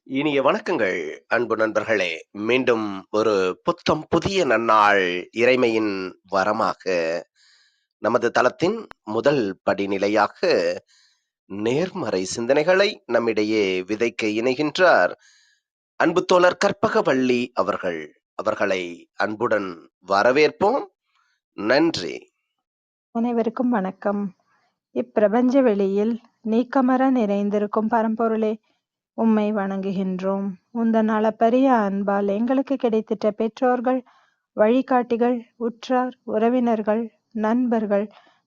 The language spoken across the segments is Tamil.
இனிய வணக்கங்கள், அன்பு நண்பர்களே. மீண்டும் ஒரு புத்தம் புதிய நன்னாள் இறைமையின் வரமாக நமது தளத்தின் முதல் படிநிலையாக நேர்மறை சிந்தனைகளை நம்மிடையே விதைக்க இணைகின்றார் அன்பு தோழர் கற்பகவள்ளி அவர்கள். அவர்களை அன்புடன் வரவேற்போம். நன்றி. அனைவருக்கும் வணக்கம். இப்பிரபஞ்ச வெளியில் நீக்கமற நிறைந்திருக்கும் பரம்பொருளே, உம்மை வணங்குகின்றோம். உந்தன் அளப்பரிய அன்பால் எங்களுக்கு கிடைத்திட்ட பெற்றோர்கள், வழிகாட்டிகள், உற்றார், உறவினர்கள், நண்பர்கள்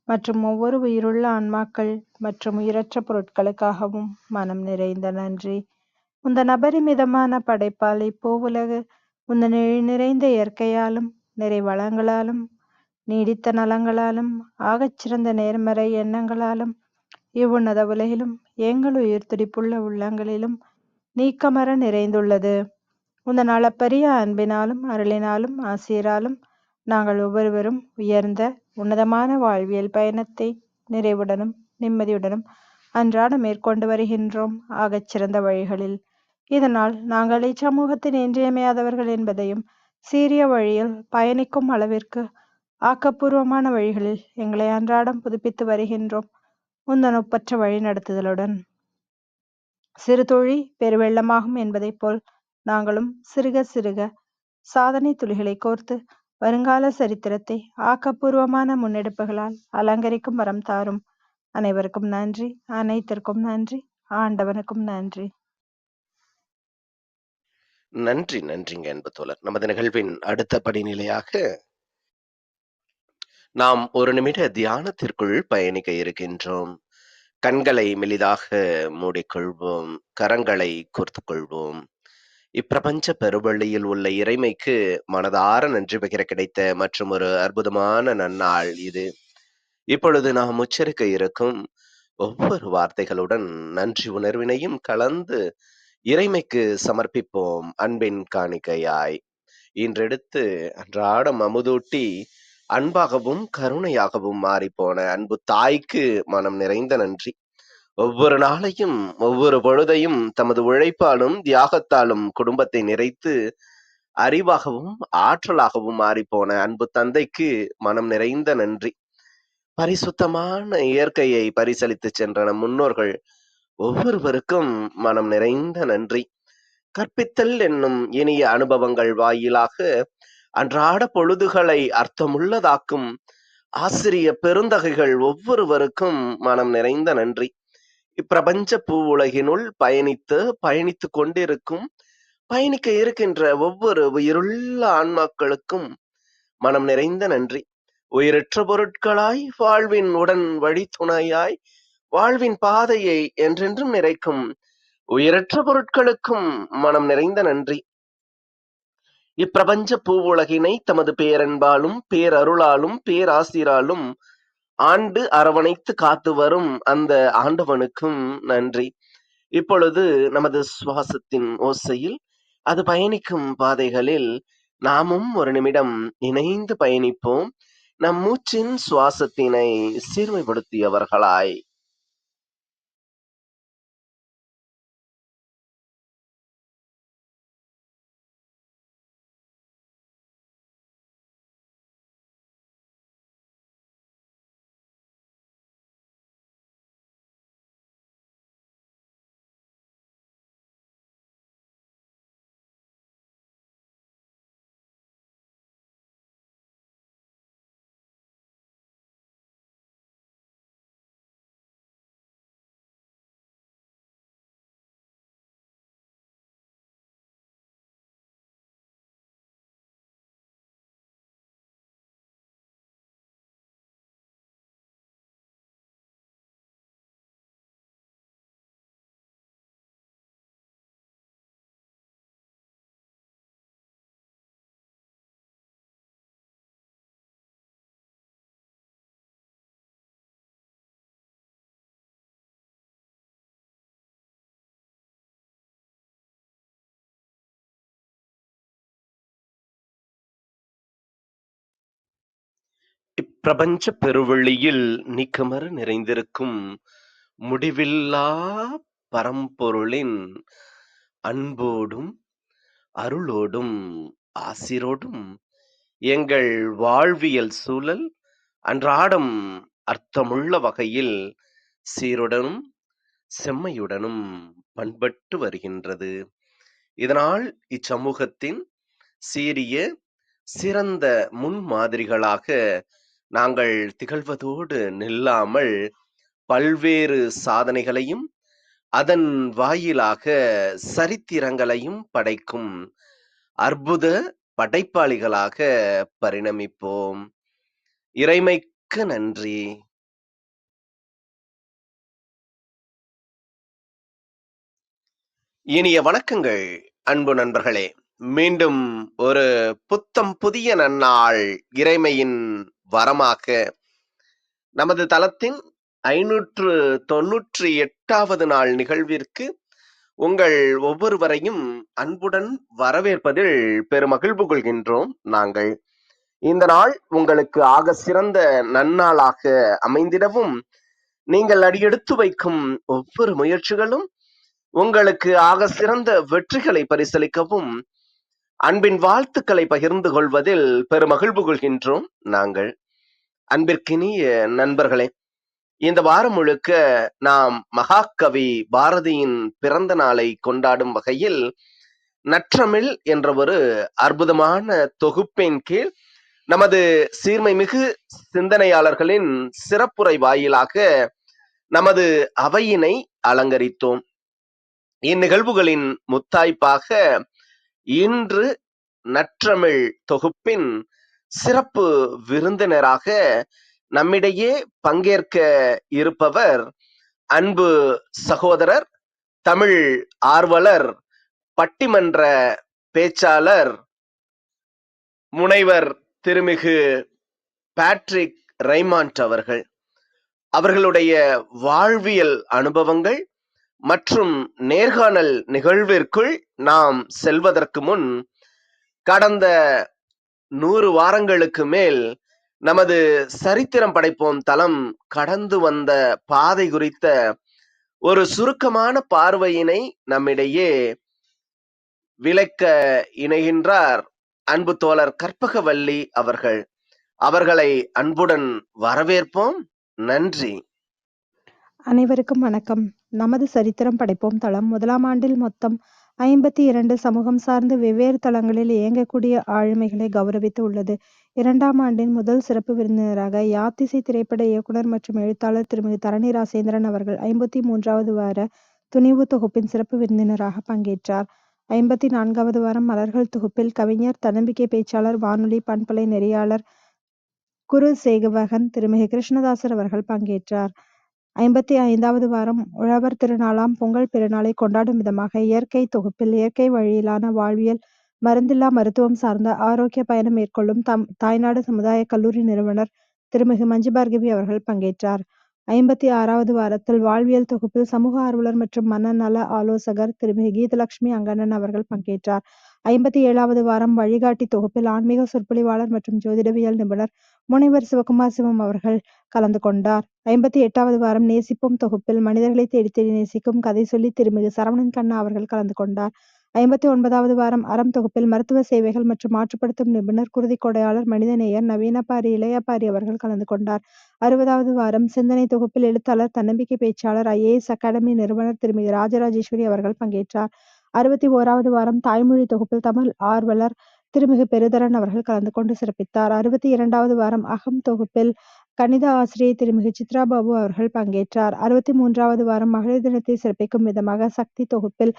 மற்றும் ஒவ்வொரு உயிருள்ள ஆன்மாக்கள் மற்றும் உயிரற்ற பொருட்களுக்காகவும் மனம் நிறைந்த நன்றி. உந்தன் அபரிமிதமான படைப்பால் இப்போவுலகு உந்தன் நிறைந்த இயற்கையாலும் நிறை வளங்களாலும் நீடித்த நலங்களாலும் ஆகச்சிறந்த நேர்மறை எண்ணங்களாலும் இவ்வுன்னத உலகிலும் எங்கள் உயிர் துடிப்புள்ள உள்ளங்களிலும் நீக்கமற நிறைந்துள்ளது. உந்தன் அளப்பரிய அன்பினாலும் அருளினாலும் ஆசிராலும் நாங்கள் ஒவ்வொருவரும் உயர்ந்த உன்னதமான வாழ்வியல் பயணத்தை நிறைவுடனும் நிம்மதியுடனும் அன்றாடம் மேற்கொண்டு வருகின்றோம், ஆகச்சிறந்த வழிகளில். இதனால் நாங்கள் இச்சமூகத்தின் இன்றியமையாதவர்கள் என்பதையும், சீரிய வழியில் பயணிக்கும் அளவிற்கு ஆக்கப்பூர்வமான வழிகளில் எங்களை அன்றாடம் புதுப்பித்து வருகின்றோம், உந்தன் ஒப்பற்ற வழி நடத்துதலுடன். சிறு துளி பெருவெள்ளமாகும் என்பதைப் போல் நாங்களும் சிறுக சிறுக சாதனை துளிகளை கோர்த்து வருங்கால சரித்திரத்தை ஆக்கப்பூர்வமான முன்னெடுப்புகளால் அலங்கரிக்கும் வரம் தாரும். அனைவருக்கும் நன்றி, அனைத்திற்கும் நன்றி, ஆண்டவனுக்கும் நன்றி. நன்றிங்க அன்பு தோழர். நமது நிகழ்வின் அடுத்த படிநிலையாக நாம் ஒரு நிமிட தியானத்திற்குள் பயணிக்க இருக்கின்றோம். கண்களை மெலிதாக மூடிக்கொள்வோம், கரங்களை கோர்த்துக் கொள்வோம். இப்பிரபஞ்ச பெருவெளியில் உள்ள இறைமைக்கு மனதார நன்றி பகிர கிடைத்த மற்றும் ஒரு அற்புதமான நன்னாள் இது. இப்பொழுது நாம் உச்சரிக்க இருக்கும் ஒவ்வொரு வார்த்தைகளுடன் நன்றி உணர்வினையும் கலந்து இறைமைக்கு சமர்ப்பிப்போம், அன்பின் காணிக்கையாய். இன்றெடுத்து அன்றாடம் அமுதூட்டி அன்பாகவும் கருணையாகவும் மாறிப்போன அன்பு தாய்க்கு மனம் நிறைந்த நன்றி. ஒவ்வொரு நாளையும் ஒவ்வொரு பொழுதையும் தமது உழைப்பாலும் தியாகத்தாலும் குடும்பத்தை நிறைத்து அறிவாகவும் ஆற்றலாகவும் மாறிப்போன அன்பு தந்தைக்கு மனம் நிறைந்த நன்றி. பரிசுத்தமான இயற்கையை பரிசளித்து சென்ற நம் முன்னோர்கள் ஒவ்வொருவருக்கும் மனம் நிறைந்த நன்றி. கற்பித்தல் என்னும் இனிய அனுபவங்கள் வாயிலாக அன்றாட பொழுதுகளை அர்த்தமுள்ளதாக்கும் ஆசிரிய பெருந்தகைகள் ஒவ்வொருவருக்கும் மனம் நிறைந்த நன்றி. இப்பிரபஞ்ச பூ உலகினுள் பயணித்துக் கொண்டிருக்கும், பயணிக்க இருக்கின்ற ஒவ்வொரு உயிருள்ள ஆன்மாக்களுக்கும் மனம் நிறைந்த நன்றி. உயிரற்ற பொருட்களாய் வாழ்வின் உடன் வழித்துணையாய் வாழ்வின் பாதையை என்றென்றும் நிறைக்கும் உயிரற்ற பொருட்களுக்கும் மனம் நிறைந்த நன்றி. இப்பிரபஞ்ச பூவுலகினை தமது பேரன்பாலும் பேரருளாலும் பேராசிராலும் ஆண்டு அரவணைத்து காத்து வரும் அந்த ஆண்டவனுக்கும் நன்றி. இப்பொழுது நமது சுவாசத்தின் ஓசையில் அது பயணிக்கும் பாதைகளில் நாமும் ஒரு நிமிடம் இணைந்து பயணிப்போம், நம் மூச்சின் சுவாசத்தினை சீர்மைப்படுத்தியவர்களாய். இப்பிரபஞ்ச பெருவெளியில் நீக்கமற நிறைந்திருக்கும் முடிவில்லா பரம்பொருளின் அன்போடும், அருளோடும், ஆசிரோடும் எங்கள் வாழ்வியல் சூழல் அன்றாடம் அர்த்தமுள்ள வகையில் சீருடனும், செம்மையுடனும் பண்பட்டு வருகின்றது. இதனால் இச்சமூகத்தின் சீரிய, சிறந்த முன்மாதிரிகளாக நாங்கள் திகழ்வதோடு நில்லாமல், பல்வேறு சாதனைகளையும், அதன் வாயிலாக சரித்திரங்களையும் படைக்கும் அற்புத படைப்பாளிகளாக பரிணமிப்போம். இறைமைக்கு நன்றி. இனிய வணக்கங்கள் அன்பு நண்பர்களே. மீண்டும் ஒரு புத்தம் புதிய நன்னாள் இறைமையின் வரமாக நமது தளத்தின் 598வது நாள் நிகழ்விற்கு உங்கள் ஒவ்வொருவரையும் அன்புடன் வரவேற்பதில் பெருமகிழ்வு கொள்கின்றோம். நாங்கள் இந்த நாள் உங்களுக்கு ஆக சிறந்த நன்னாளாக அமைந்திடவும், நீங்கள் அடியெடுத்து வைக்கும் ஒவ்வொரு முயற்சிகளும் உங்களுக்கு ஆக சிறந்த வெற்றிகளை பரிசளிக்கவும் அன்பின் வாழ்த்துக்களை பகிர்ந்து கொள்வதில் பெருமகிழ்வு கொள்கின்றோம். நாங்கள் அன்பிற்கினிய நண்பர்களே, இந்த வாரம் முழுக்க நாம் மகாகவி பாரதியின் பிறந்த நாளை கொண்டாடும் வகையில் நற்றமிழ் என்ற ஒரு அற்புதமான தொகுப்பின் கீழ் நமது சீர்மை மிகு சிந்தனையாளர்களின் சிறப்புரை வாயிலாக நமது அவையினை அலங்கரித்தோம். இந்நிகழ்வுகளின் முத்தாய்ப்பாக இன்று நற்றமிழ் தொகுப்பின் சிறப்பு விருந்தினராக நம்மிடையே பங்கேற்க இருப்பவர் அன்பு சகோதரர், தமிழ் ஆர்வலர், பட்டிமன்ற பேச்சாளர், முனைவர் திருமிகு பேட்ரிக் ரெய்மாண்ட் அவர்கள். அவர்களுடைய வாழ்வியல் அனுபவங்கள் மற்றும் நேர்காணல் நிகழ்விற்குள் நாம் செல்வதற்கு முன், கடந்த 100 வாரங்களுக்கு மேல் நமது சரித்திரம் படைப்போம் தளம் கடந்து வந்த பாதை குறித்த ஒரு சுருக்கமான பார்வையினை நம்மிடையே விளக்க இணைகின்றார் அன்பு தோழர் கற்பகவல்லி அவர்கள். அவர்களை அன்புடன் வரவேற்போம். நன்றி. அனைவருக்கும் வணக்கம். நமது சரித்திரம் படைப்போம் தளம் 1ஆம் ஆண்டில் மொத்தம் 52 சமூகம் சார்ந்து வெவ்வேறு தளங்களில் இயங்கக்கூடிய ஆளுமைகளை கௌரவித்து உள்ளது. 2ஆம் ஆண்டின் முதல் சிறப்பு விருந்தினராக யாத்திசை திரைப்பட இயக்குனர் மற்றும் எழுத்தாளர் திருமிகு தரணி ராசேந்திரன் அவர்கள் 53வது வார துணிவு தொகுப்பின் சிறப்பு விருந்தினராக பங்கேற்றார். 54வது வாரம் மலர்கள் தொகுப்பில் கவிஞர், தன்னம்பிக்கை பேச்சாளர், வானொலி பண்பலை நெறியாளர் குரு சேகவகன் திருமிகு கிருஷ்ணதாசர் அவர்கள் பங்கேற்றார். 55வது வாரம் உழவர் திருநாளாம் பொங்கல் பெருநாளை கொண்டாடும் விதமாக இயற்கை தொகுப்பில் இயற்கை வழியிலான வாழ்வியல், மருந்தில்லா மருத்துவம் சார்ந்த ஆரோக்கிய பயணம் மேற்கொள்ளும் தாய்நாடு சமுதாய கல்லூரி நிறுவனர் திருமிகு மஞ்சு பார்கவி அவர்கள் பங்கேற்றார். 56வது வாரத்தில் வாழ்வியல் தொகுப்பில் சமூக ஆர்வலர் மற்றும் மனநல ஆலோசகர் திருமிகு கீதலட்சுமி அங்கண்ணன் அவர்கள் பங்கேற்றார். 57வது வாரம் வழிகாட்டி தொகுப்பில் ஆன்மீக சொற்பொழிவாளர் மற்றும் ஜோதிடவியல் நிபுணர் முனைவர் சிவகுமார் சிவம் அவர்கள் கலந்து கொண்டார். 58வது வாரம் நேசிப்போம் தொகுப்பில் மனிதர்களை தேடி தேடி நேசிக்கும் கதை சொல்லி திருமிகு சரவணன் கண்ணா அவர்கள் கலந்து கொண்டார். 59வது வாரம் அறம் தொகுப்பில் மருத்துவ சேவைகள் மற்றும் மாற்றுப்படுத்தும் நிபுணர், குருதி கொடையாளர், மனிதநேயர் நவீனபாரி இளையபாரி அவர்கள் கலந்து கொண்டார். 60வது வாரம் சிந்தனை தொகுப்பில் எழுத்தாளர், தன்னம்பிக்கை பேச்சாளர், IAS அகாடமி நிறுவனர் திருமிகு ராஜராஜேஸ்வரி அவர்கள் பங்கேற்றார். 61வது வாரம் தாய்மொழி தொகுப்பில் தமிழ் ஆர்வலர் திருமிகு பெருதரன் அவர்கள் கலந்து கொண்டு சிறப்பித்தார். 62வது வாரம் அகம் தொகுப்பில் கணித ஆசிரியை திருமிகு சித்ரா பாபு அவர்கள் பங்கேற்றார். 63வது வாரம் மகளிர் தினத்தை சிறப்பிக்கும் விதமாக சக்தி தொகுப்பில்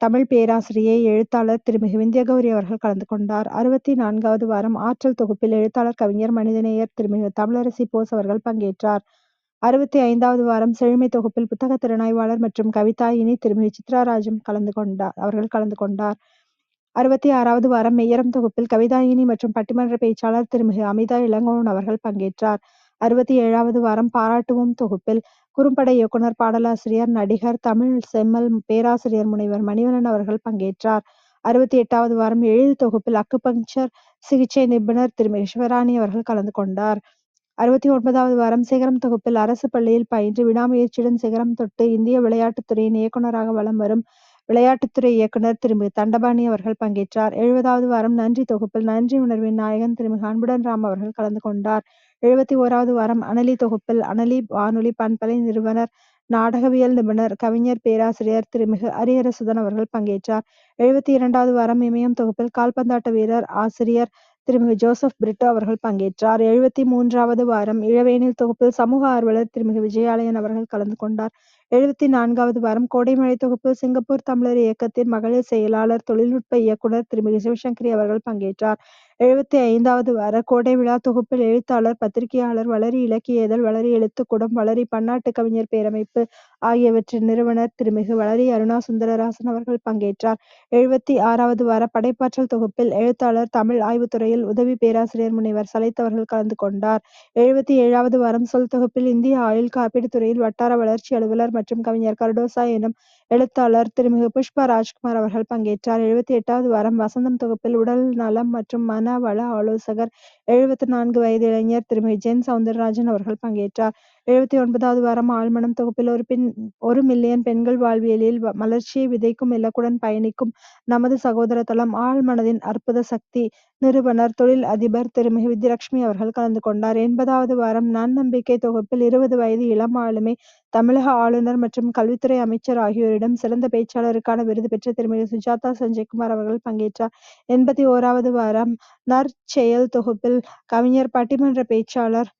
தமிழ் பேராசிரியை, எழுத்தாளர் திருமிகு விந்தியகௌரி அவர்கள் கலந்து கொண்டார். 64வது வாரம் ஆற்றல் தொகுப்பில் எழுத்தாளர், கவிஞர், மனிதநேயர் திருமிகு தமிழரசி போஸ் அவர்கள் பங்கேற்றார். 65வது வாரம் செழுமை தொகுப்பில் புத்தக திறனாய்வாளர் மற்றும் கவிதாயினி திருமிகு சித்ராராஜும் அவர்கள் கலந்து கொண்டார். 66வது வாரம் மெய்யறம் தொகுப்பில் கவிதாயினி மற்றும் பட்டிமன்ற பேச்சாளர் திருமிகு அமிதா இளங்கோவன் அவர்கள் பங்கேற்றார். 67வது வாரம் பாராட்டுவோம் தொகுப்பில் குறும்பட இயக்குனர், பாடலாசிரியர், நடிகர், தமிழ் செம்மல் பேராசிரியர் முனைவர் மணிவண்ணன் அவர்கள் பங்கேற்றார். 68வது வாரம் எழில் தொகுப்பில் அக்குபங்சர் சிகிச்சை நிபுணர் திருமிகு சிவராணி அவர்கள் கலந்து கொண்டார். 69வது வாரம் சிகரம் தொகுப்பில் அரசு பள்ளியில் பயின்று விடாமுயற்சியுடன் சிகரம் தொட்டு இந்திய விளையாட்டுத்துறையின் இயக்குனராக வலம் வரும் விளையாட்டுத்துறை இயக்குனர் திருமிகு தண்டபாணி அவர்கள் பங்கேற்றார். 70வது வாரம் நன்றி தொகுப்பில் நன்றி உணர்வின் நாயகன் திருமிகு அன்புடன் ராம் அவர்கள் கலந்து கொண்டார். 71வது வாரம் அனலி தொகுப்பில் அனலி வானொலி பண்பலை நிறுவனர், நாடகவியல் நிபுணர், கவிஞர், பேராசிரியர் திருமிகு ஹரிஹரசுதன் அவர்கள் பங்கேற்றார். 72வது வாரம் இமயம் தொகுப்பில் கால்பந்தாட்ட வீரர், ஆசிரியர் திருமிகு ஜோசப் பிரிட்டோ அவர்கள் பங்கேற்றார். 73வது வாரம் இளவேனில் தொகுப்பில் சமூக ஆர்வலர் திருமிகு விஜயாலயன் அவர்கள் கலந்து கொண்டார். 74வது வாரம் கோடைமழை தொகுப்பில் சிங்கப்பூர் தமிழர் இயக்கத்தின் மகளிர் செயலாளர், தொழில்நுட்ப இயக்குனர் திருமிகு சிவசங்கரி அவர்கள் பங்கேற்றார். 75வது வார கோடை விழா தொகுப்பில் எழுத்தாளர், பத்திரிகையாளர், வளரி இலக்கிய இதழ், வளரி எழுத்துக்கூடம், வளரி பன்னாட்டு கவிஞர் பேரமைப்பு ஆகியவற்றின் நிறுவனர் திருமிகு வளரி அருணா சுந்தரராசன் அவர்கள் பங்கேற்றார். 76வது வார படைப்பாற்றல் தொகுப்பில் எழுத்தாளர், தமிழ் ஆய்வுத்துறையில் உதவி பேராசிரியர் முனைவர் சலைத் அவர்கள் கலந்து கொண்டார். 77வது வாரம் சொல் தொகுப்பில் இந்திய ஆயுள் காப்பீடு துறையில் வட்டார வளர்ச்சி அலுவலர் மற்றும் கவிஞர் கர்டோசா எனும் எழுத்தாளர் திருமிகு புஷ்பா ராஜ்குமார் அவர்கள் பங்கேற்றார். 78வது வாரம் வசந்தம் தொகுப்பில் உடல் நலம் மற்றும் மன வள ஆலோசகர், 74 வயது இளைஞர் திருமிகு ஜென் சவுந்தரராஜன் அவர்கள் பங்கேற்றார். 79வது வாரம் ஆழ்மனம் தொகுப்பில் ஒரு மில்லியன் பெண்கள் வாழ்வியலில் மலர்ச்சியை விதைக்கும் இலக்குடன் பயணிக்கும் நமது சகோதர தளம் ஆழ்மனதின் அற்புத சக்தி நிறுவனர், தொழில் அதிபர் திருமிகு வித்யலட்சுமி அவர்கள் கலந்து கொண்டார். 80வது வாரம் நன்னம்பிக்கை தொகுப்பில் 20 வயது இளம் ஆளுமை, தமிழக ஆளுநர் மற்றும் கல்வித்துறை அமைச்சர் ஆகியோரிடம் சிறந்த பேச்சாளருக்கான விருது பெற்ற திருமிகு சுஜாதா சஞ்சய்குமார் அவர்கள் பங்கேற்றார். 81வது வாரம் நற்செயல் தொகுப்பில் கவிஞர், பட்டிமன்ற பேச்சாளர்,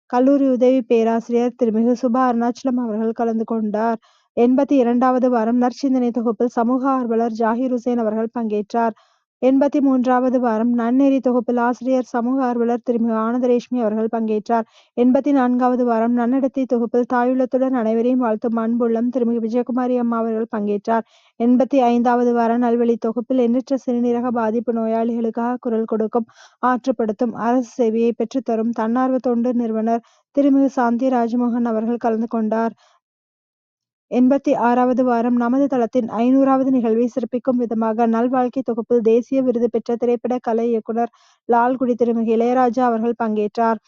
கல்லூரி உதவி பேராசிரியர் திருமிகு சுபா அருணாச்சலம் அவர்கள் கலந்து கொண்டார். 82வது வாரம் நற்சிந்தனை தொகுப்பில் சமூக ஆர்வலர் ஜாகிர் உசேன் அவர்கள் பங்கேற்றார். 83வது வாரம் நன்னெறி தொகுப்பில் ஆசிரியர், சமூக ஆர்வலர் திருமிகு ஆனந்தரேஷ்மி அவர்கள் பங்கேற்றார். 84வது வாரம் நன்னடத்தை தொகுப்பில் தாயுள்ளத்துடன் அனைவரையும் வாழ்த்தும் அன்புள்ளம் திருமிகு விஜயகுமாரி அம்மா அவர்கள் பங்கேற்றார். 85வது வார நல்வழி தொகுப்பில் எண்ணற்ற சிறுநீரக பாதிப்பு நோயாளிகளுக்காக குரல் கொடுக்கும், ஆற்றுப்படுத்தும், அரசு சேவையை பெற்றுத்தரும் தன்னார்வ தொண்டு நிறுவனர் திருமிகு சாந்தி ராஜமோகன் அவர்கள் கலந்து கொண்டார். 86வது வாரம் நமது தளத்தின் 500வது நிகழ்வை சிறப்பிக்கும் விதமாக நல்வாழ்க்கை தொகுப்பில் தேசிய விருது பெற்ற திரைப்பட கலை இயக்குனர் லால்குடி திருமிகு இளையராஜா அவர்கள் பங்கேற்றார்.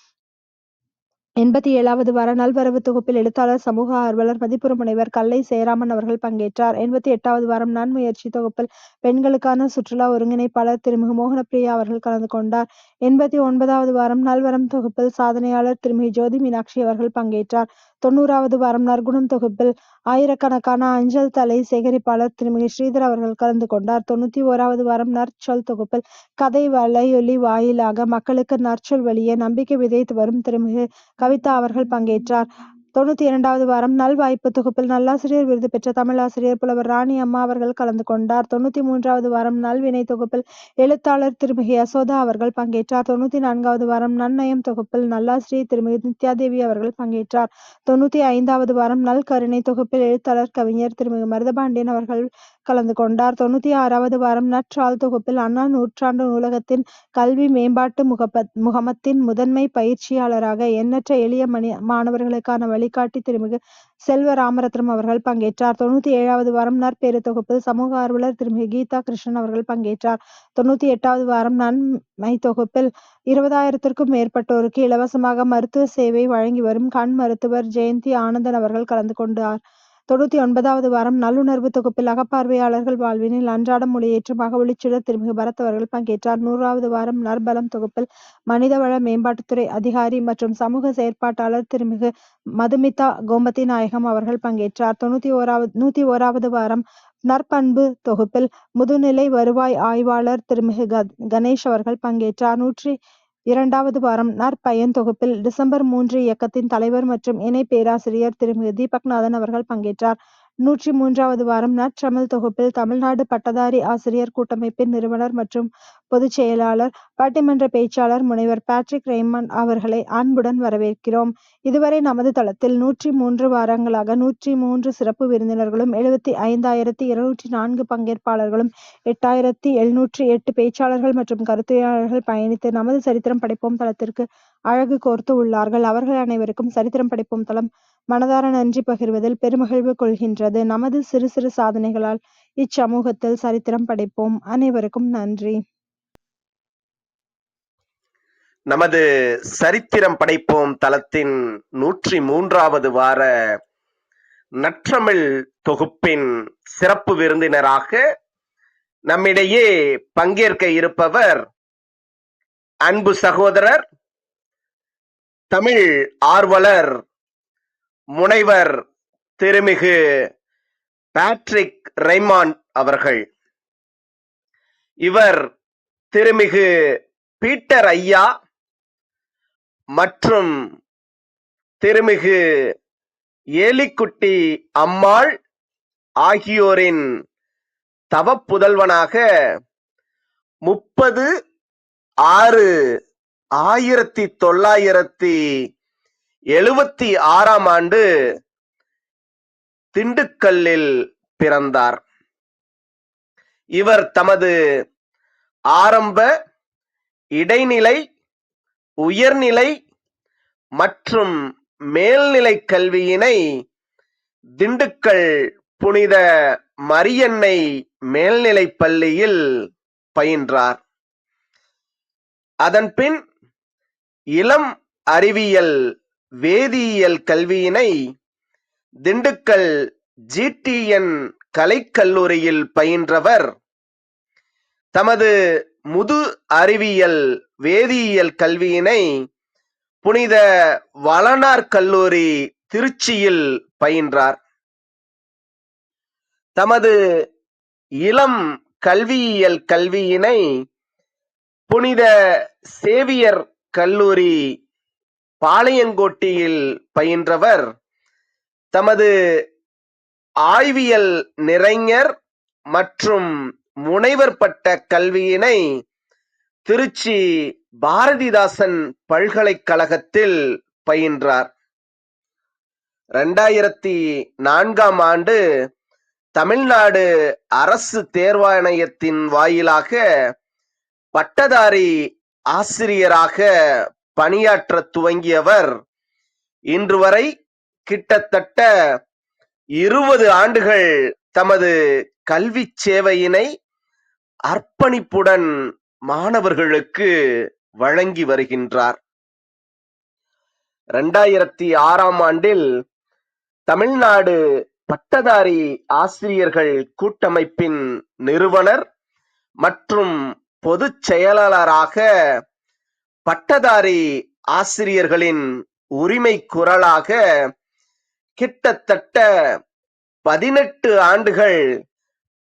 87வது வார நல்வரவு தொகுப்பில் எழுத்தாளர், சமூக ஆர்வலர், மதிப்புறு முனைவர் கல்லை சேராமன் அவர்கள் பங்கேற்றார். 88வது வாரம் நன்முயற்சி தொகுப்பில் பெண்களுக்கான சுற்றுலா ஒருங்கிணைப்பாளர் திருமிகு மோகனப்பிரியா அவர்கள் கலந்து கொண்டார். 89வது வாரம் நல்வரம் தொகுப்பில் சாதனையாளர் திருமிகு ஜோதி மீனாட்சி அவர்கள் பங்கேற்றார். 90வது வாரம் நற்குணம் தொகுப்பில் ஆயிரக்கணக்கான அஞ்சல் தலை சேகரிப்பாளர் திருமிகு ஸ்ரீதர் அவர்கள் கலந்து கொண்டார். 91வது வாரம் நற்சொல் தொகுப்பில் கதை வலையொலி வாயிலாக மக்களுக்கு நற்சொல் வழியே நம்பிக்கை விதைத்து வரும் திருமிகு கவிதா அவர்கள் பங்கேற்றார். 92வது வாரம் நல்வாய்ப்பு தொகுப்பில் நல்லாசிரியர் விருது பெற்ற தமிழாசிரியர் புலவர் ராணி அம்மா அவர்கள் கலந்து கொண்டார். 93வது வாரம் நல்வினை தொகுப்பில் எழுத்தாளர் திருமிகு யசோதா அவர்கள் பங்கேற்றார். 94வது வாரம் நன்னயம் தொகுப்பில் நல்லாசிரியை திருமிகு நித்யாதேவி அவர்கள் பங்கேற்றார். 95வது வாரம் நல்கருணை தொகுப்பில் எழுத்தாளர், கவிஞர் திருமிகு மருதபாண்டியன் அவர்கள் கலந்து கொண்டார். 96வது வாரம் நற்றாள் தொகுப்பில் அண்ணா நூற்றாண்டு நூலகத்தின் கல்வி மேம்பாட்டு முகமத்தின் முதன்மை பயிற்சியாளராக எண்ணற்ற எளிய மாணவர்களுக்கான வழிகாட்டி திருமிகு செல்வ ராமரத்னம் அவர்கள் பங்கேற்றார். 97வது வாரம் நற்பேறு தொகுப்பில் சமூக ஆர்வலர் திருமிகு கீதா கிருஷ்ணன் அவர்கள் பங்கேற்றார். 98வது வாரம் நன்மை தொகுப்பில் 20,000த்திற்கும் மேற்பட்டோருக்கு இலவசமாக மருத்துவ சேவை வழங்கி வரும் கண் மருத்துவர் ஜெயந்தி ஆனந்தன் அவர்கள் கலந்து கொண்டார். 99வது வாரம் நல்லுணர்வு தொகுப்பில் அகப்பார்வையாளர்கள் வாழ்வினில் அன்றாடம் ஒளியேற்றும் அகவொளிச்சுடர் திருமிகு பரத் அவர்கள் பங்கேற்றார். 100வது வாரம் நற்பலம் தொகுப்பில் மனிதவள மேம்பாட்டுத்துறை அதிகாரி மற்றும் சமூக செயற்பாட்டாளர் திருமிகு மதுமிதா கோமதி நாயகம் அவர்கள் பங்கேற்றார். 101வது வாரம் நற்பண்பு தொகுப்பில் முதுநிலை வருவாய் ஆய்வாளர் திருமிகு கணேஷ் அவர்கள் பங்கேற்றார். 102வது வாரம் நற்பயன் தொகுப்பில் டிசம்பர் 3 இயக்கத்தின் தலைவர் மற்றும் இணை பேராசிரியர் திருமிகு தீபக்நாதன் அவர்கள் பங்கேற்றார். 103வது வாரம் நற்றமிழ் தொகுப்பில் தமிழ்நாடு பட்டதாரி ஆசிரியர் கூட்டமைப்பின் நிறுவனர் மற்றும் பொதுச் செயலாளர், பட்டிமன்ற பேச்சாளர் முனைவர் பேட்ரிக் ரெய்மண்ட் அவர்களை அன்புடன் வரவேற்கிறோம். இதுவரை நமது தளத்தில் 103 வாரங்களாக 103 சிறப்பு விருந்தினர்களும், 75,204 பங்கேற்பாளர்களும், 8,708 பேச்சாளர்கள் மற்றும் கருத்துரையாளர்கள் பயணித்து நமது சரித்திரம் படைப்போம் தளத்திற்கு அழகு கோர்த்து உள்ளார்கள். அவர்கள் அனைவருக்கும் சரித்திரம் படைப்போம் தளம் மனதார நன்றி பகிர்வதில் பெருமகிழ்வு கொள்கின்றது. நமது சிறு சிறு சாதனைகளால் இச்சமூகத்தில் சரித்திரம் படைப்போம். அனைவருக்கும் நன்றி. நமது சரித்திரம் படைப்போம் தளத்தின் 103வது வார நற்றமிழ் தொகுப்பின் சிறப்பு விருந்தினராக நம்மிடையே பங்கேற்க இருப்பவர் அன்பு சகோதரர், தமிழ் ஆர்வலர், முனைவர் திருமிகு பேட்ரிக் ரெய்மாண்ட் அவர்கள். இவர் திருமிகு பீட்டர் ஐயா மற்றும் திருமிகு ஏலிக்குட்டி அம்மாள் ஆகியோரின் தவப்புதல்வனாக 30/6/1976 ஆண்டு திண்டுக்கல்லில் பிறந்தார். இவர் தமது ஆரம்ப, இடைநிலை, உயர்நிலை மற்றும் மேல்நிலை கல்வியினை திண்டுக்கல் புனித மரியன்னை மேல்நிலைப் பள்ளியில் பயின்றார். அதன்பின் இளம் அறிவியல் வேதியியல் கல்வியினை திண்டுக்கல் GTN கலைக்கல்லூரியில் பயின்றவர் தமது முது அறிவியல் வேதியியல் கல்வியினை புனித வளனார் கல்லூரி திருச்சியில் பயின்றார். தமது இளம் கல்வியியல் கல்வியினை புனித சேவியர் கல்லூரி பாளையங்கோட்டியில் பயின்றவர் தமது ஆய்வியல் நிறைஞர் மற்றும் முனைவர் பட்ட கல்வியினை திருச்சி பாரதிதாசன் பல்கலைக்கழகத்தில் பயின்றார். 2004 ஆண்டு தமிழ்நாடு அரசு தேர்வாணையத்தின் வாயிலாக பட்டதாரி ஆசிரியராக பணியாற்ற துவங்கியவர் இன்று வரை கிட்டத்தட்ட 20 ஆண்டுகள் தமது கல்வி சேவையினை அர்ப்பணிப்புடன் மாணவர்களுக்கு வழங்கி வருகின்றார். 2006 ஆண்டில் தமிழ்நாடு பட்டதாரி ஆசிரியர்கள் கூட்டமைப்பின் நிறுவனர் மற்றும் பொதுச் செயலாளராக பட்டதாரி ஆசிரியர்களின் உரிமை குரலாக கிட்டத்தட்ட 18 ஆண்டுகள்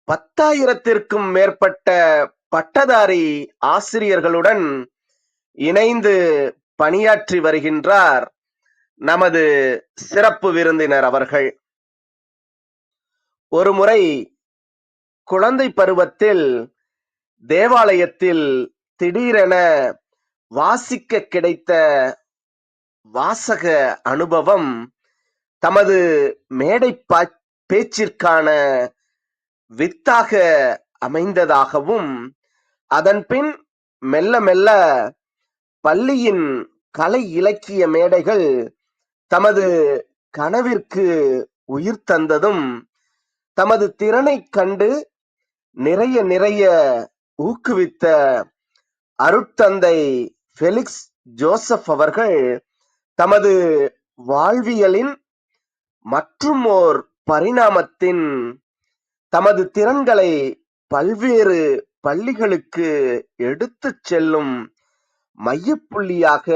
10,000த்திற்கும் மேற்பட்ட பட்டதாரி ஆசிரியர்களுடன் இணைந்து பணியாற்றி வருகின்றார் நமது சிறப்பு விருந்தினர் அவர்கள். ஒருமுறை குழந்தை பருவத்தில் தேவாலயத்தில் திடீரென வாசிக்க கிடைத்த வாசக அனுபவம் தமது மேடை பேச்சிற்கான வித்தாக அமைந்ததாகவும், அதன்பின் மெல்ல மெல்ல பள்ளியின் கலை இலக்கிய மேடைகள் தமது கனவிற்கு உயிர் தந்ததும், தமது திறனைக் கண்டு நிறைய ஊக்குவித்த அருட்தந்தை ஃபெலிக்ஸ் ஜோசப் அவர்கள் தமது வாழ்வியலின் மற்றுமோர் பரிணாமத்தின் தமது திறன்களை பல்வேறு பள்ளிகளுக்கு எடுத்துச் செல்லும் மையப்புள்ளியாக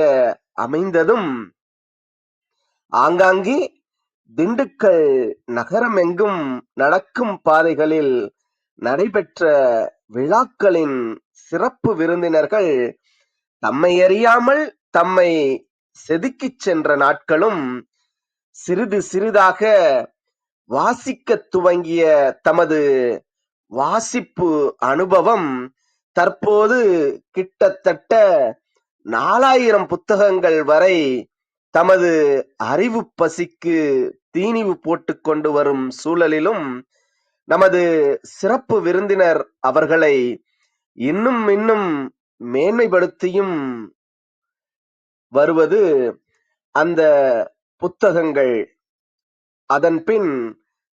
அமைந்ததும், ஆங்காங்கே திண்டுக்கல் நகரமெங்கும் நடக்கும் பாதைகளில் நடைபெற்ற விழாக்களின் சிறப்பு விருந்தினர்கள் தம்மையறியாமல் தம்மை செதுக்கிச் சென்ற நாட்களும், சிறிது சிறிதாக வாசிக்கத் துவங்கிய தமது வாசிப்பு அனுபவம் தற்போது கிட்டத்தட்ட 4000 புத்தகங்கள் வரை தமது அறிவுப் பசிக்கு தீனிவு போட்டுக் கொண்டு வரும் சூழலிலும், நமது சிறப்பு விருந்தினர் அவர்களை இன்னும் மேன்மைப்படுத்தியும் வருவது அந்த புத்தகங்கள். அதன்பின்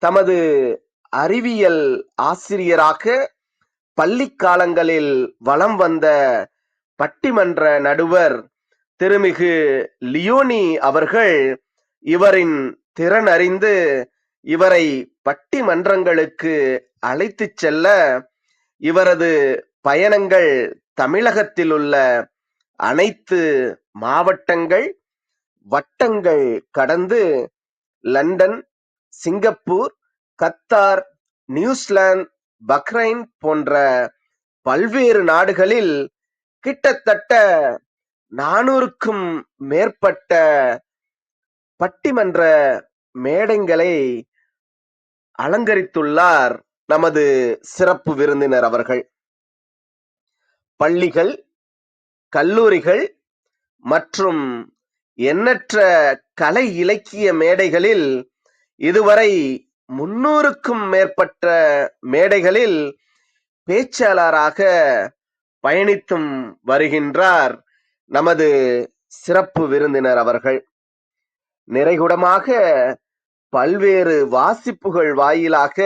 தமது அறிவியல் ஆசிரியராக பள்ளிக் காலங்களில் வலம் வந்த பட்டிமன்ற நடுவர் திருமிகு லியோனி அவர்கள் இவரின் திறன் அறிந்து இவரை பட்டிமன்றங்களுக்கு அழைத்துச் செல்ல இவரது பயணங்கள் தமிழகத்தில் உள்ள அனைத்து மாவட்டங்கள், வட்டங்கள் கடந்து London, Singapore, Qatar, New Zealand, Bahrain போன்ற பல்வேறு நாடுகளில் கிட்டத்தட்ட 400க்கும் மேற்பட்ட பட்டிமன்ற மேடைகளை அலங்கரித்துள்ளார் நமது சிறப்பு விருந்தினர் அவர்கள். பள்ளிகள், கல்லூரிகள் மற்றும் எண்ணற்ற கலை இலக்கிய மேடைகளில் இதுவரை 300க்கும் மேற்பட்ட மேடைகளில் பேச்சாளராக பயணித்தும் வருகின்றார் நமது சிறப்பு விருந்தினர் அவர்கள். நிறைகுடமாக பல்வேறு வாசிப்புகள் வாயிலாக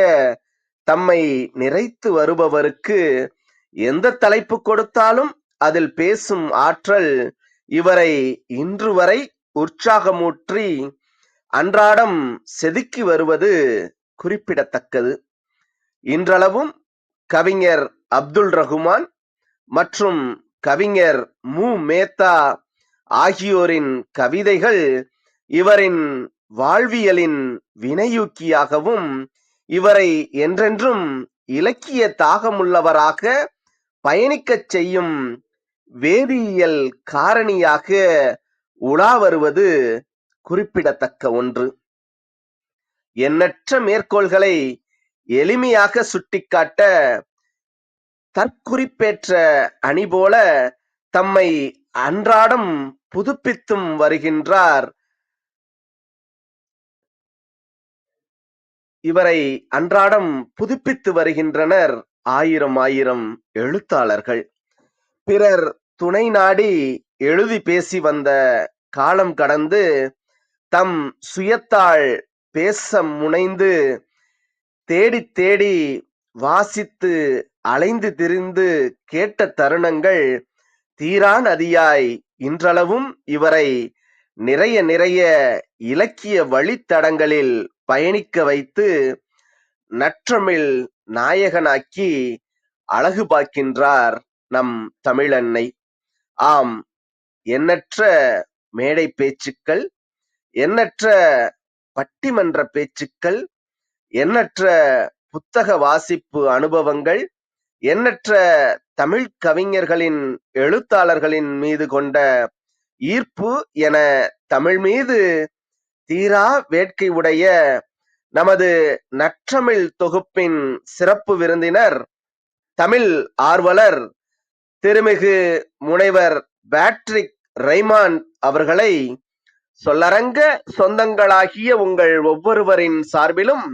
தம்மை நிறைத்து வருபவருக்கு எந்த தலைப்பு கொடுத்தாலும் அதில் பேசும் ஆற்றல் இவரை இன்று வரை உற்சாகமூற்றி அன்றாடம் செதுக்கி வருவது குறிப்பிடத்தக்கது. இன்றளவும் கவிஞர் அப்துல் ரகுமான் மற்றும் கவிஞர் மு. மேத்தா ஆகியோரின் கவிதைகள் இவரின் வாழ்வியலின் வினையூக்கியாகவும் இவரை என்றென்றும் இலக்கிய தாகமுள்ளவராக பயணிக்கச் செய்யும் வேதியியல் காரணியாக உலா வருவது குறிப்பிடத்தக்க ஒன்று. எண்ணற்ற மேற்கோள்களை எளிமையாக சுட்டிக்காட்ட தற்குறிப்பேற்ற அணி போல தம்மை அன்றாடம் புதுப்பித்தும் வருகின்றார். இவரை அன்றாடம் புதுப்பித்து வருகின்றனர் ஆயிரம் எழுத்தாளர்கள். பிறர் துணை நாடி எழுதி பேசி வந்த காலம் கடந்து தம் சுயத்தால் பேச முனைந்து தேடித் தேடி வாசித்து அலைந்து திரிந்து கேட்ட தருணங்கள் தீரா நதியாய் இன்றளவும் இவரை நிறைய இலக்கிய வழித்தடங்களில் பயணிக்க வைத்து நற்றமிழ் நாயகனாக்கி அழகு பார்க்கின்றார் நம் தமிழன்னை. ஆம், எண்ணற்ற மேடை பேச்சுக்கள், எண்ணற்ற பட்டிமன்ற பேச்சுக்கள், எண்ணற்ற புத்தக வாசிப்பு அனுபவங்கள், எண்ணற்ற தமிழ் கவிஞர்களின் எழுத்தாளர்களின் மீது கொண்ட ஈர்ப்பு என தமிழ் மீது தீரா வேட்கை உடைய நமது நற்றமிழ் தொகுப்பின் சிறப்பு விருந்தினர் தமிழ் ஆர்வலர் திருமிகு முனைவர் பேட்ரிக் ரெய்மாண்ட் அவர்களை சொல்லரங்க சொந்தங்களாகிய உங்கள் ஒவ்வொருவரின் சார்பிலும்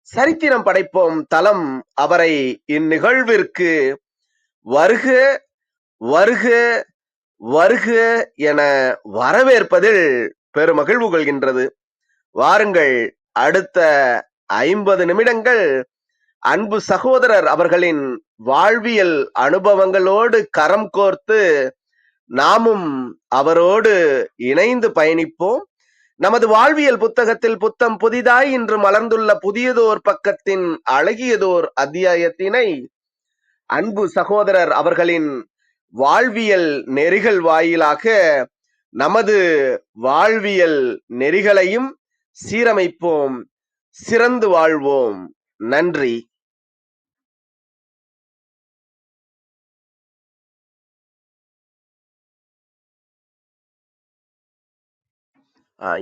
சரித்திரம் படைப்போம் தளம் அவரை இந்நிகழ்விற்கு வருக வருக வருக என வரவேற்பதில் பெருமகிழ்வு கொள்கின்றது. வாருங்கள், அடுத்த 50 நிமிடங்கள் அன்பு சகோதரர் அவர்களின் வாழ்வியல் அனுபவங்களோடு கரம் கோர்த்து நாமும் அவரோடு இணைந்து பயணிப்போம். நமது வாழ்வியல் புத்தகத்தில் புத்தம் புதிதாய் இன்று மலர்ந்துள்ள புதியதோர் பக்கத்தின் அழகியதோர் அத்தியாயத்தினை அன்பு சகோதரர் அவர்களின் வாழ்வியல் நெறிகள் வாயிலாக நமது வாழ்வியல் நெறிகளையும் சீரமைப்போம், சிறந்து வாழ்வோம். நன்றி.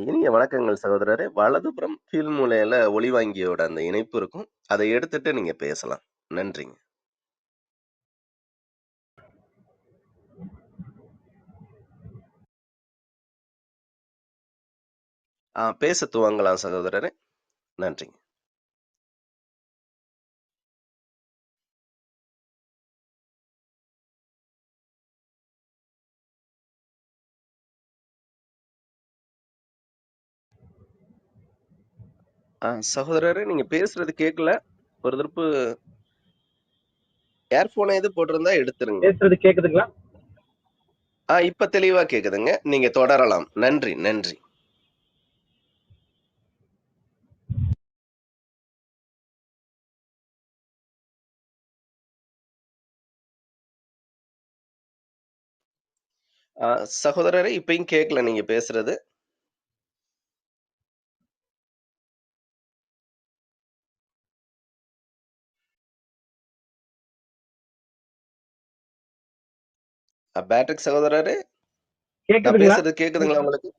இனிய வணக்கங்கள் சகோதரரே. வலதுபுறம் கீழ் மூலையில ஒளிவாங்கியோட அந்த இணைப்பு இருக்கும், அதை எடுத்துட்டு நீங்க பேசலாம். நன்றிங்க. பேச துவங்கலாம் சகோதரரே. நன்றிங்க. சகோதரரே, நீங்க பேசுறது கேட்கல. ஒரு திருப்பு ஏர்போன் எது போட்டிருந்தா எடுத்துருங்க. பேசுறது கேக்குதுங்களா? இப்ப தெளிவா கேக்குதுங்க. நீங்க தொடரலாம். நன்றி. சகோதரரே இப்பயும் கேட்கல நீங்க பேசுறது. பேட்ரிக் சகோதரரே, நான் கேக்குதுங்களா? பேசுறது கேக்குதுங்களா உங்களுக்கு?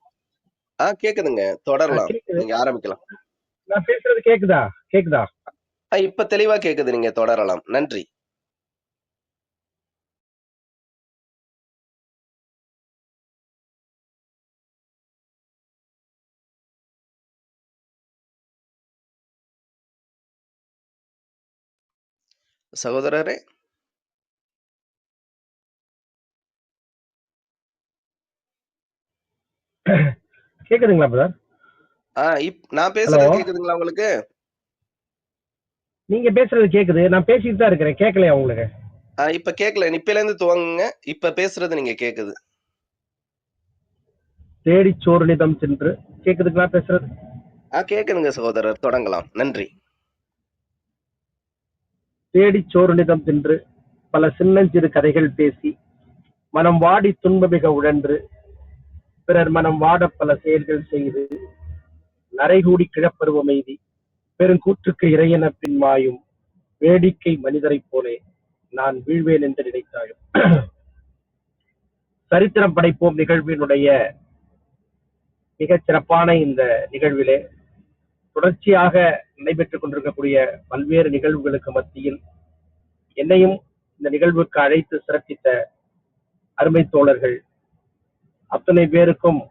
கேக்குதுங்க. தொடரலாம். கேக்குது. நீங்க ஆரம்பிக்கலாம். நான் பேசுறது கேக்குதா? கேக்குதா? இப்ப தெளிவா கேக்குது. நீங்க தொடரலாம். நன்றி. சகோதரரே, கேக்குதுங்களா பிரதர்? நான் ஹலோ, பேசுறது கேக்குதுங்களா உங்களுக்கு? நீங்க பேசுறது கேக்குது. நான் பேசிட்டு தான் இருக்கிறேன். கேட்கலையா உங்களுக்கு? இப்ப கேட்கல. இப்பலேருந்து துவங்குங்க. இப்ப பேசுறது நீங்க கேக்குது. தேடி சோறுநிதம் சென்று கேக்குதுங்களா பேசுறது? கேக்குதுங்க சகோதரர். தொடங்கலாம். நன்றி. தேடி சோறுநிதம் சென்று பல சின்னஞ்சிறு கதைகள் பேசி மனம் வாடி துன்பமிக உழன்று பிறர் மனம் வாட பல செயல்கள் செய்து நரைகூடி கிழப்பருவம் எய்தி பெருங்கூற்றுக்கு இறையென பின்மாயும் வேடிக்கை மனிதரைப் போலே நான் வீழ்வேன் என்று நினைத்தாயும். சரித்திரம் படைப்போம் நிகழ்வினுடைய மிகச் சிறப்பான இந்த நிகழ்விலே தொடர்ச்சியாக நடைபெற்றுக் கொண்டிருக்கக்கூடிய பல்வேறு நிகழ்வுகளுக்கு மத்தியில் என்னையும் இந்த நிகழ்வுக்கு அழைத்து சிறப்பித்த அருமை தோழர்கள் அத்தனை பேருக்கும்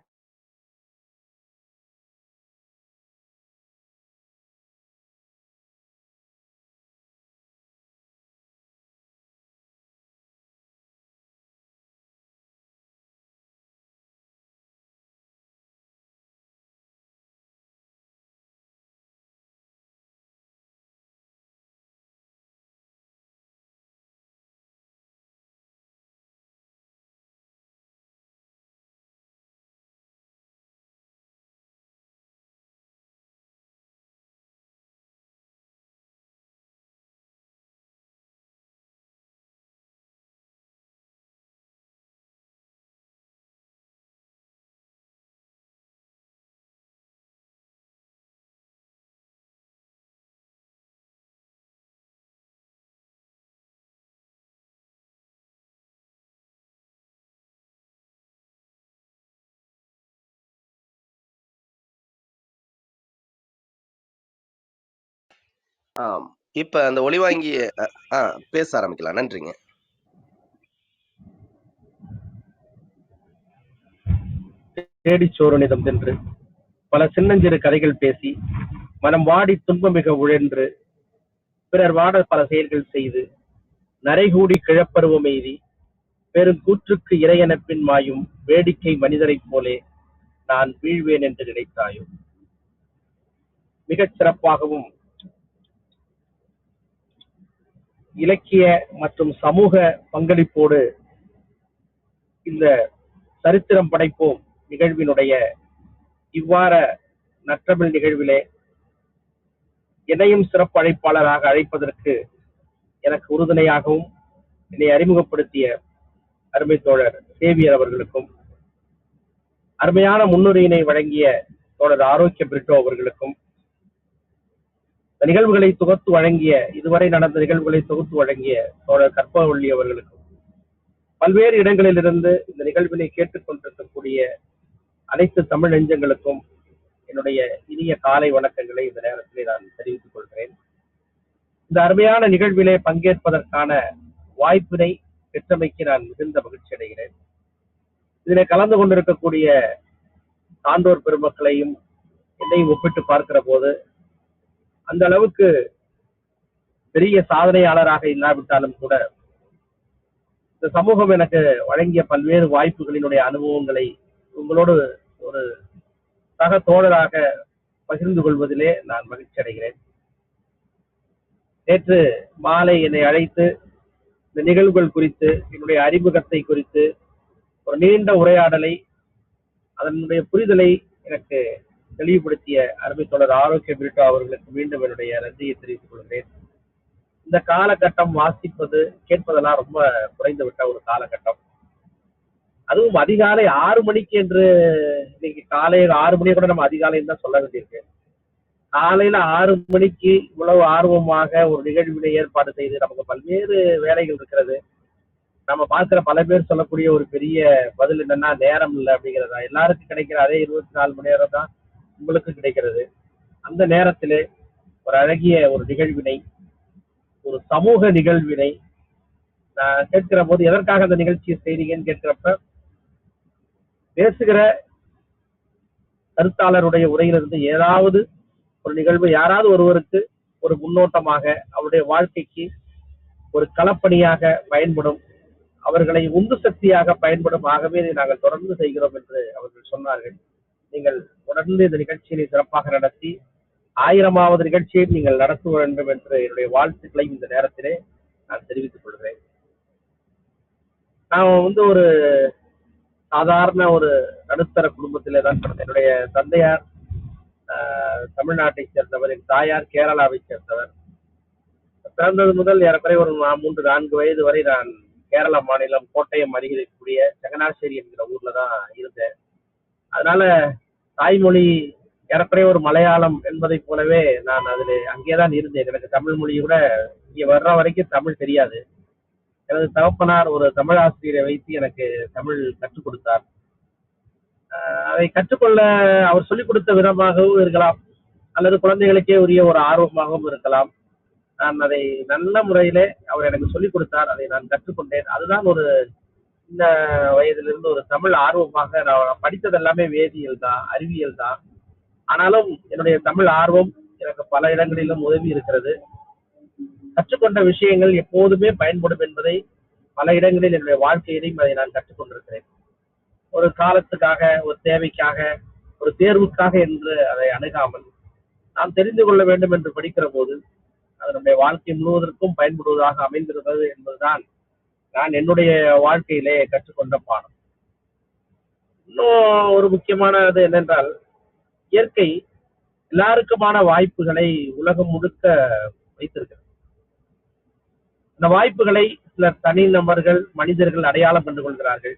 ஆம். இப்ப அந்த ஒலிவாங்கிய பேச ஆரம்பிக்கலாம். நன்றிங்க. தேடி சோறுநிதம் சென்று பல சின்னஞ்சிறு கதைகள் பேசி மனம் வாடி துன்பமிக உழன்று பிறர் வாட பல செயல்கள் செய்து நரைகூடி கிழப்பருவம் எய்தி பெருங்கூற்றுக்கு இறையென பின்மாயும் வேடிக்கை மனிதரைப் போலே நான் வீழ்வேன் என்று நினைத்தாயும். மிகச் சிறப்பாகவும் இலக்கிய மற்றும் சமூக பங்களிப்போடு இந்த சரித்திரம் படைப்போம் நிகழ்வினுடைய இவ்வாற நற்றமிழ் நிகழ்விலே என்னையும் சிறப்பு அழைப்பாளராக அழைப்பதற்கு எனக்கு உறுதுணையாகவும் என்னை அறிமுகப்படுத்திய அருமை தோழர் சேவியர் அவர்களுக்கும் அருமையான முன்னுரையினை வழங்கிய தோழர் ஆரோக்கிய பிரிட்டோ அவர்களுக்கும் நிகழ்வுகளை தொகுத்து வழங்கிய இதுவரை நடந்த நிகழ்வுகளை தொகுத்து வழங்கிய தோழர் கற்பவள்ளி அவர்களுக்கும் பல்வேறு இடங்களில் இருந்து இந்த நிகழ்வினை கேட்டுக் கொண்டிருக்கக்கூடிய அனைத்து தமிழ் நெஞ்சங்களுக்கும் என்னுடைய இனிய காலை வணக்கங்களை இந்த நேரத்திலே நான் தெரிவித்துக் கொள்கிறேன். இந்த அருமையான நிகழ்விலே பங்கேற்பதற்கான வாய்ப்பினை பெற்றமைக்கு நான் மிகுந்த மகிழ்ச்சி அடைகிறேன். இதிலே கலந்து கொண்டிருக்கக்கூடிய சான்றோர் பெருமக்களையும் என்னையும் ஒப்பிட்டு பார்க்கிற போது அந்த அளவுக்கு பெரிய சாதனையாளராக இல்லாவிட்டாலும் கூட இந்த சமூகம் எனக்கு வழங்கிய பல்வேறு வாய்ப்புகளினுடைய அனுபவங்களை உங்களோடு ஒரு சக தோழராக பகிர்ந்து கொள்வதிலே நான் மகிழ்ச்சி அடைகிறேன். நேற்று மாலை என்னை அழைத்து இந்த நிகழ்வுகள் குறித்து என்னுடைய அறிமுகத்தை குறித்து ஒரு நீண்ட உரையாடலை அதனுடைய புரிதலை எனக்கு தெளிவுபடுத்திய அருமை தோழர் ஆரோக்கிய பிரிட்டோ அவர்களுக்கு மீண்டும் என்னுடைய நன்றியை தெரிவித்துக் கொள்கிறேன். இந்த காலகட்டம் வாசிப்பது கேட்பதெல்லாம் ரொம்ப குறைந்து விட்ட ஒரு காலகட்டம். அதுவும் அதிகாலை 6 மணிக்கு என்று, இன்னைக்கு காலை 6 மணியை கூட நம்ம அதிகாலைன்னு தான் சொல்ல வேண்டியிருக்கு. காலையில 6 மணிக்கு இவ்வளவு ஆர்வமாக ஒரு நிகழ்வினை ஏற்பாடு செய்து, நமக்கு பல்வேறு வேலைகள் இருக்கிறது. நம்ம பார்க்கிற பல பேர் சொல்லக்கூடிய ஒரு பெரிய பதில் என்னன்னா, நேரம் இல்லை அப்படிங்கிறதா. எல்லாருக்கும் கிடைக்கிற அதே 24 மணி நேரம் தான் உங்களுக்கு கிடைக்கிறது. அந்த நேரத்திலே ஒரு அழகிய ஒரு நிகழ்வினை, ஒரு சமூக நிகழ்வினை நான் கேட்கிற போது, எதற்காக அந்த நிகழ்ச்சியை செய்றீங்கன்னு கேட்கிறப்ப, பேசுகிற கருத்தாளருடைய உரையிலிருந்து ஏதாவது ஒரு நிகழ்வு யாராவது ஒருவருக்கு ஒரு முன்னோட்டமாக, அவருடைய வாழ்க்கைக்கு ஒரு களப்பணியாக பயன்படும், அவர்களை உந்து சக்தியாக பயன்படும். ஆகவே இதை நாங்கள் தொடர்ந்து செய்கிறோம் என்று அவர்கள் சொன்னார்கள். நீங்கள் தொடர்ந்து இந்த நிகழ்ச்சியை சிறப்பாக நடத்தி 1000வது நிகழ்ச்சியை நீங்கள் நடத்த வேண்டும் என்று என்னுடைய வாழ்த்துக்களை இந்த நேரத்திலே நான் தெரிவித்துக் கொள்கிறேன். நான் ஒரு சாதாரண ஒரு நடுத்தர குடும்பத்திலே தான் பிறந்தேன். என்னுடைய தந்தையார் தமிழ்நாட்டை சேர்ந்தவர், என் தாயார் கேரளாவை சேர்ந்தவர். பிறந்தது முதல் ஏறக்குறைய ஒரு 3-4 வயது வரை நான் கேரளா மாநிலம் கோட்டயம் அருகில் இருக்கக்கூடிய சங்கனாശ്ശേരി என்கிற ஊர்ல தான் இருந்தேன். அதனால தாய்மொழி ஏறக்குறைய ஒரு மலையாளம் என்பதை போலவே நான் அங்கேதான் இருந்தேன். எனக்கு தமிழ் மொழி கூட இங்க வர்ற வரைக்கும் தமிழ் தெரியாது. எனது தகப்பனார் ஒரு தமிழ் ஆசிரியரை வைத்து எனக்கு தமிழ் கற்றுக் கொடுத்தார். அதை கற்றுக்கொள்ள அவர் சொல்லிக் கொடுத்த விதமாகவும் இருக்கலாம், அல்லது குழந்தைகளுக்கே உரிய ஒரு ஆர்வமாகவும் இருக்கலாம். நான் அதை நல்ல முறையிலே அவர் எனக்கு சொல்லிக் கொடுத்தார், அதை நான் கற்றுக்கொண்டேன். அதுதான் ஒரு இந்த வயதிலிருந்து ஒரு தமிழ் ஆர்வமாக. நான் படித்தது எல்லாமே வேதியியல் தான், அறிவியல் தான். ஆனாலும் என்னுடைய தமிழ் ஆர்வம் எனக்கு பல இடங்களிலும் உதவி இருக்கிறது. கற்றுக்கொண்ட விஷயங்கள் எப்போதுமே பயன்படும் என்பதை பல இடங்களில் என்னுடைய வாழ்க்கையிலையும் அதை நான் கற்றுக்கொண்டிருக்கிறேன். ஒரு காலத்துக்காக, ஒரு தேவைக்காக, ஒரு தேர்வுக்காக என்று அதை அணுகாமல், நாம் தெரிந்து கொள்ள வேண்டும் என்று படிக்கிற போது அது நம்முடைய வாழ்க்கை முழுவதற்கும் பயன்படுவதாக அமைந்திருக்கிறது என்பதுதான் நான் என்னுடைய வாழ்க்கையிலே கற்றுக்கொண்ட பாடம். இன்னும் ஒரு முக்கியமானது என்னென்றால், இயற்கை எல்லாருக்குமான வாய்ப்புகளை உலகம் முழுக்க வைத்திருக்கிறது. இந்த வாய்ப்புகளை சிலர் தனிநபர்கள், மனிதர்கள் அடையாளம் கண்டு கொள்கிறார்கள்.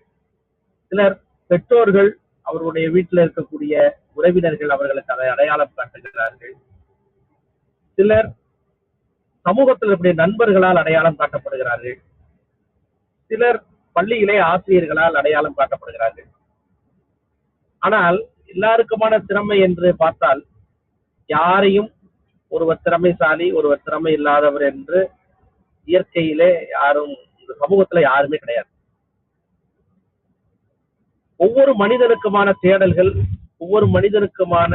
சிலர் பெற்றோர்கள், அவருடைய வீட்டில் இருக்கக்கூடிய உறவினர்கள் அவர்களுக்கு அதை அடையாளம் காட்டுகிறார்கள். சிலர் சமூகத்தில் இருக்கக்கூடிய நண்பர்களால் அடையாளம் காட்டப்படுகிறார்கள். சிலர் பள்ளியிலே ஆசிரியர்களால் அடையாளம் காட்டப்படுகிறார்கள். ஆனால் எல்லாருக்குமான திறமை என்று பார்த்தால், யாரையும் ஒருவர் திறமைசாலி, ஒருவர் திறமை இல்லாதவர் என்று இயற்கையிலே யாரும், இந்த சமூகத்துல யாருமே கிடையாது. ஒவ்வொரு மனிதனுக்குமான தேடல்கள், ஒவ்வொரு மனிதனுக்குமான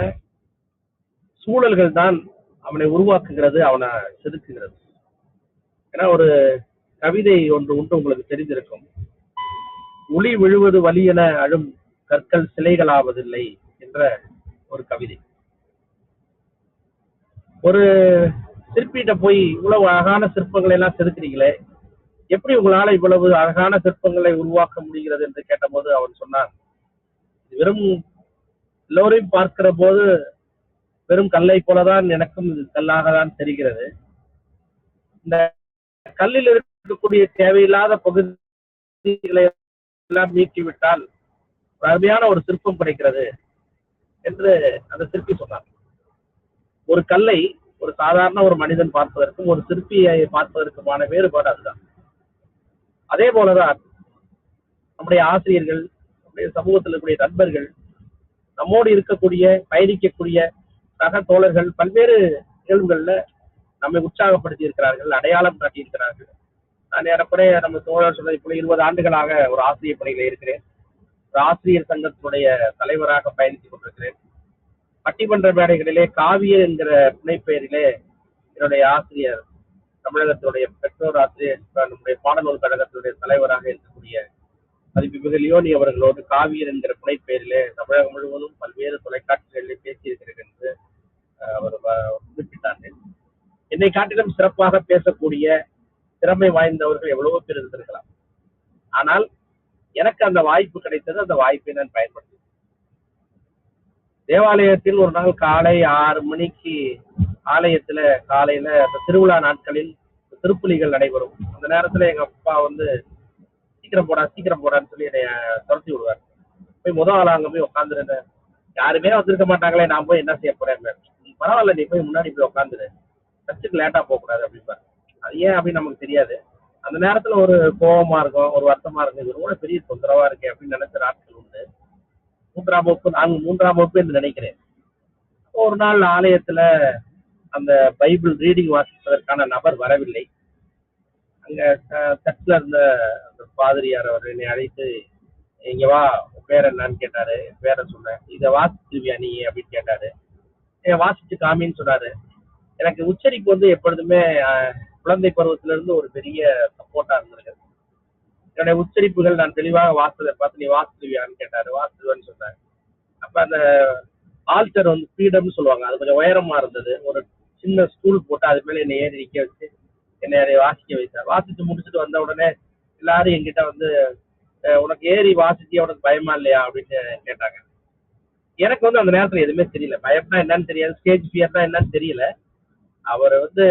சூழல்கள் தான் அவனை உருவாக்குகிறது, அவனை செதுக்குகிறது. ஏன்னா ஒரு கவிதை ஒன்று உண்டு, உங்களுக்கு தெரிந்திருக்கும். ஒளி விழுவது வலி என அழும் கற்கள் சிலைகளாவதில்லை என்ற ஒரு கவிதை. ஒரு சிற்பிகிட்ட போய் இவ்வளவு அழகான சிற்பங்களை எல்லாம் செதுக்குறீங்களே, எப்படி உங்களால இவ்வளவு அழகான சிற்பங்களை உருவாக்க முடிகிறது என்று கேட்டபோது அவன் சொன்னான், வெறும் எல்லோரையும் பார்க்கிற போது வெறும் கல்லை போலதான் எனக்கும் இது கல்லாக தான் தெரிகிறது. இந்த கல்லில் இருக்கக்கூடிய தேவையில்லாத பகுதிகளை எல்லாம் நீக்கிவிட்டால் ஒரு அருமையான ஒரு சிற்பம் கிடைக்கிறது என்று அந்த சிற்பி சொன்னார். ஒரு கல்லை ஒரு சாதாரண ஒரு மனிதன் பார்ப்பதற்கும் ஒரு சிற்பியை பார்ப்பதற்குமான வேறுபாடு அதுதான். அதே போலதான் நம்முடைய ஆசிரியர்கள், நம்முடைய சமூகத்தில் இருக்கக்கூடிய நண்பர்கள், நம்மோடு இருக்கக்கூடிய பயணிக்கக்கூடிய சக தோழர்கள் பல்வேறு நிகழ்வுகள்ல நம்மை உற்சாகப்படுத்தி இருக்கிறார்கள், அடையாளம் காட்டியிருக்கிறார்கள். நான் ஏறக்குறைய நம்ம தோழர் சொன்னது இப்போ 20 ஆண்டுகளாக ஒரு ஆசிரியர் பணியில இருக்கிறேன். ஒரு ஆசிரியர் சங்கத்தினுடைய தலைவராக பயணித்துக் கொண்டிருக்கிறேன். பட்டிமன்ற மேடைகளிலே காவியர் என்கிற புனைப்பெயரிலே என்னுடைய ஆசிரியர், தமிழகத்தினுடைய பெற்றோர் ஆசிரியர், நம்முடைய பாடநூல் கழகத்தினுடைய தலைவராக இருக்கக்கூடிய மதிப்புமிகு லியோனி அவர்களோடு காவியர் என்கிற புனைப்பெயரிலே தமிழகம் முழுவதும் பல்வேறு தொலைக்காட்சிகளிலே பேசியிருக்கிறேன் என்று அவர் குறிப்பிட்டார்கள். என்னை காட்டிலும் சிறப்பாக பேசக்கூடிய திறமை வாய்ந்தவர்கள் எவ்வளவோ பேர் இருந்திருக்கலாம். ஆனால் எனக்கு அந்த வாய்ப்பு கிடைத்தது, அந்த வாய்ப்பை நான் பயன்படுத்தி தேவாலயத்தில் ஒரு நாள் காலை 6 மணிக்கு ஆலயத்துல காலையில அந்த திருவிழா நாட்களில் திருப்பலிகள் நடைபெறும். அந்த நேரத்துல எங்க அப்பா சீக்கிரம் போடான்னு சொல்லி என்னைய துரத்தி விடுவார். போய் ஆளா அங்க போய் உட்காந்துருந்தேன். யாருமே வந்திருக்க மாட்டாங்களே, நான் போய் என்ன செய்ய போறேன்? நீ பரவாயில்ல, நீ போய் முன்னாடி போய் உட்காந்துரு, சர்ச்சுக்கு லேட்டா போக கூடாது அப்படிம்பாரு. அது ஏன் அப்படின்னு நமக்கு தெரியாது. அந்த நேரத்துல ஒரு கோபமா இருக்கும், ஒரு வருத்தமா இருக்கும், இது ரொம்ப பெரிய தொந்தரவா இருக்கு அப்படின்னு நினைச்ச நாட்கள் உண்டு. மூன்றாம் வகுப்பு என்று நினைக்கிறேன். ஒரு நாள் ஆலயத்துல அந்த பைபிள் ரீடிங் வாசிப்பதற்கான நபர் வரவில்லை. அங்க சர்ச்ல இருந்த அந்த பாதிரியார் அவர் என்னை அழைத்து, இங்க வா, உன் பேர் என்னன்னு கேட்டாரு. என் பேரை சொன்னேன். இதை வாசிச்சிருவியா நீ அப்படின்னு கேட்டாரு. வாசிச்சு காமின்னு சொன்னாரு. எனக்கு உச்சரிப்பு வந்து எப்பொழுதுமே குழந்தை பருவத்தில இருந்து ஒரு பெரிய சப்போர்ட்டா இருந்திருக்கு. என்னுடைய உச்சரிப்புகள் நான் தெளிவாக வாசித்ததை பார்த்து, நீ வாசிச்சிருவியான்னு கேட்டாரு. வாசிச்சுவேன்னு சொன்னேன். அப்ப அந்த ஆல்டர் வந்து ஃப்ரீடம்னு சொல்லுவாங்க, அது கொஞ்சம் உயரமா இருந்தது. ஒரு சின்ன ஸ்டூல் போட்டு அது மேல என்னை ஏறி நிக்க வச்சு என்னை அதை வாசிக்க வைத்தார். வாசிச்சு முடிச்சுட்டு வந்த உடனே எல்லாரும் என்கிட்ட வந்து, உனக்கு ஏறி வாசிச்சு உனக்கு பயமா இல்லையா அப்படின்னு கேட்டாங்க. எனக்கு வந்து அந்த நேரத்துல எதுவுமே தெரியல. பயம்னா என்னன்னு தெரியாது, ஸ்டேஜ் ஃபியர் தான் என்னன்னு தெரியல. அவர் வந்து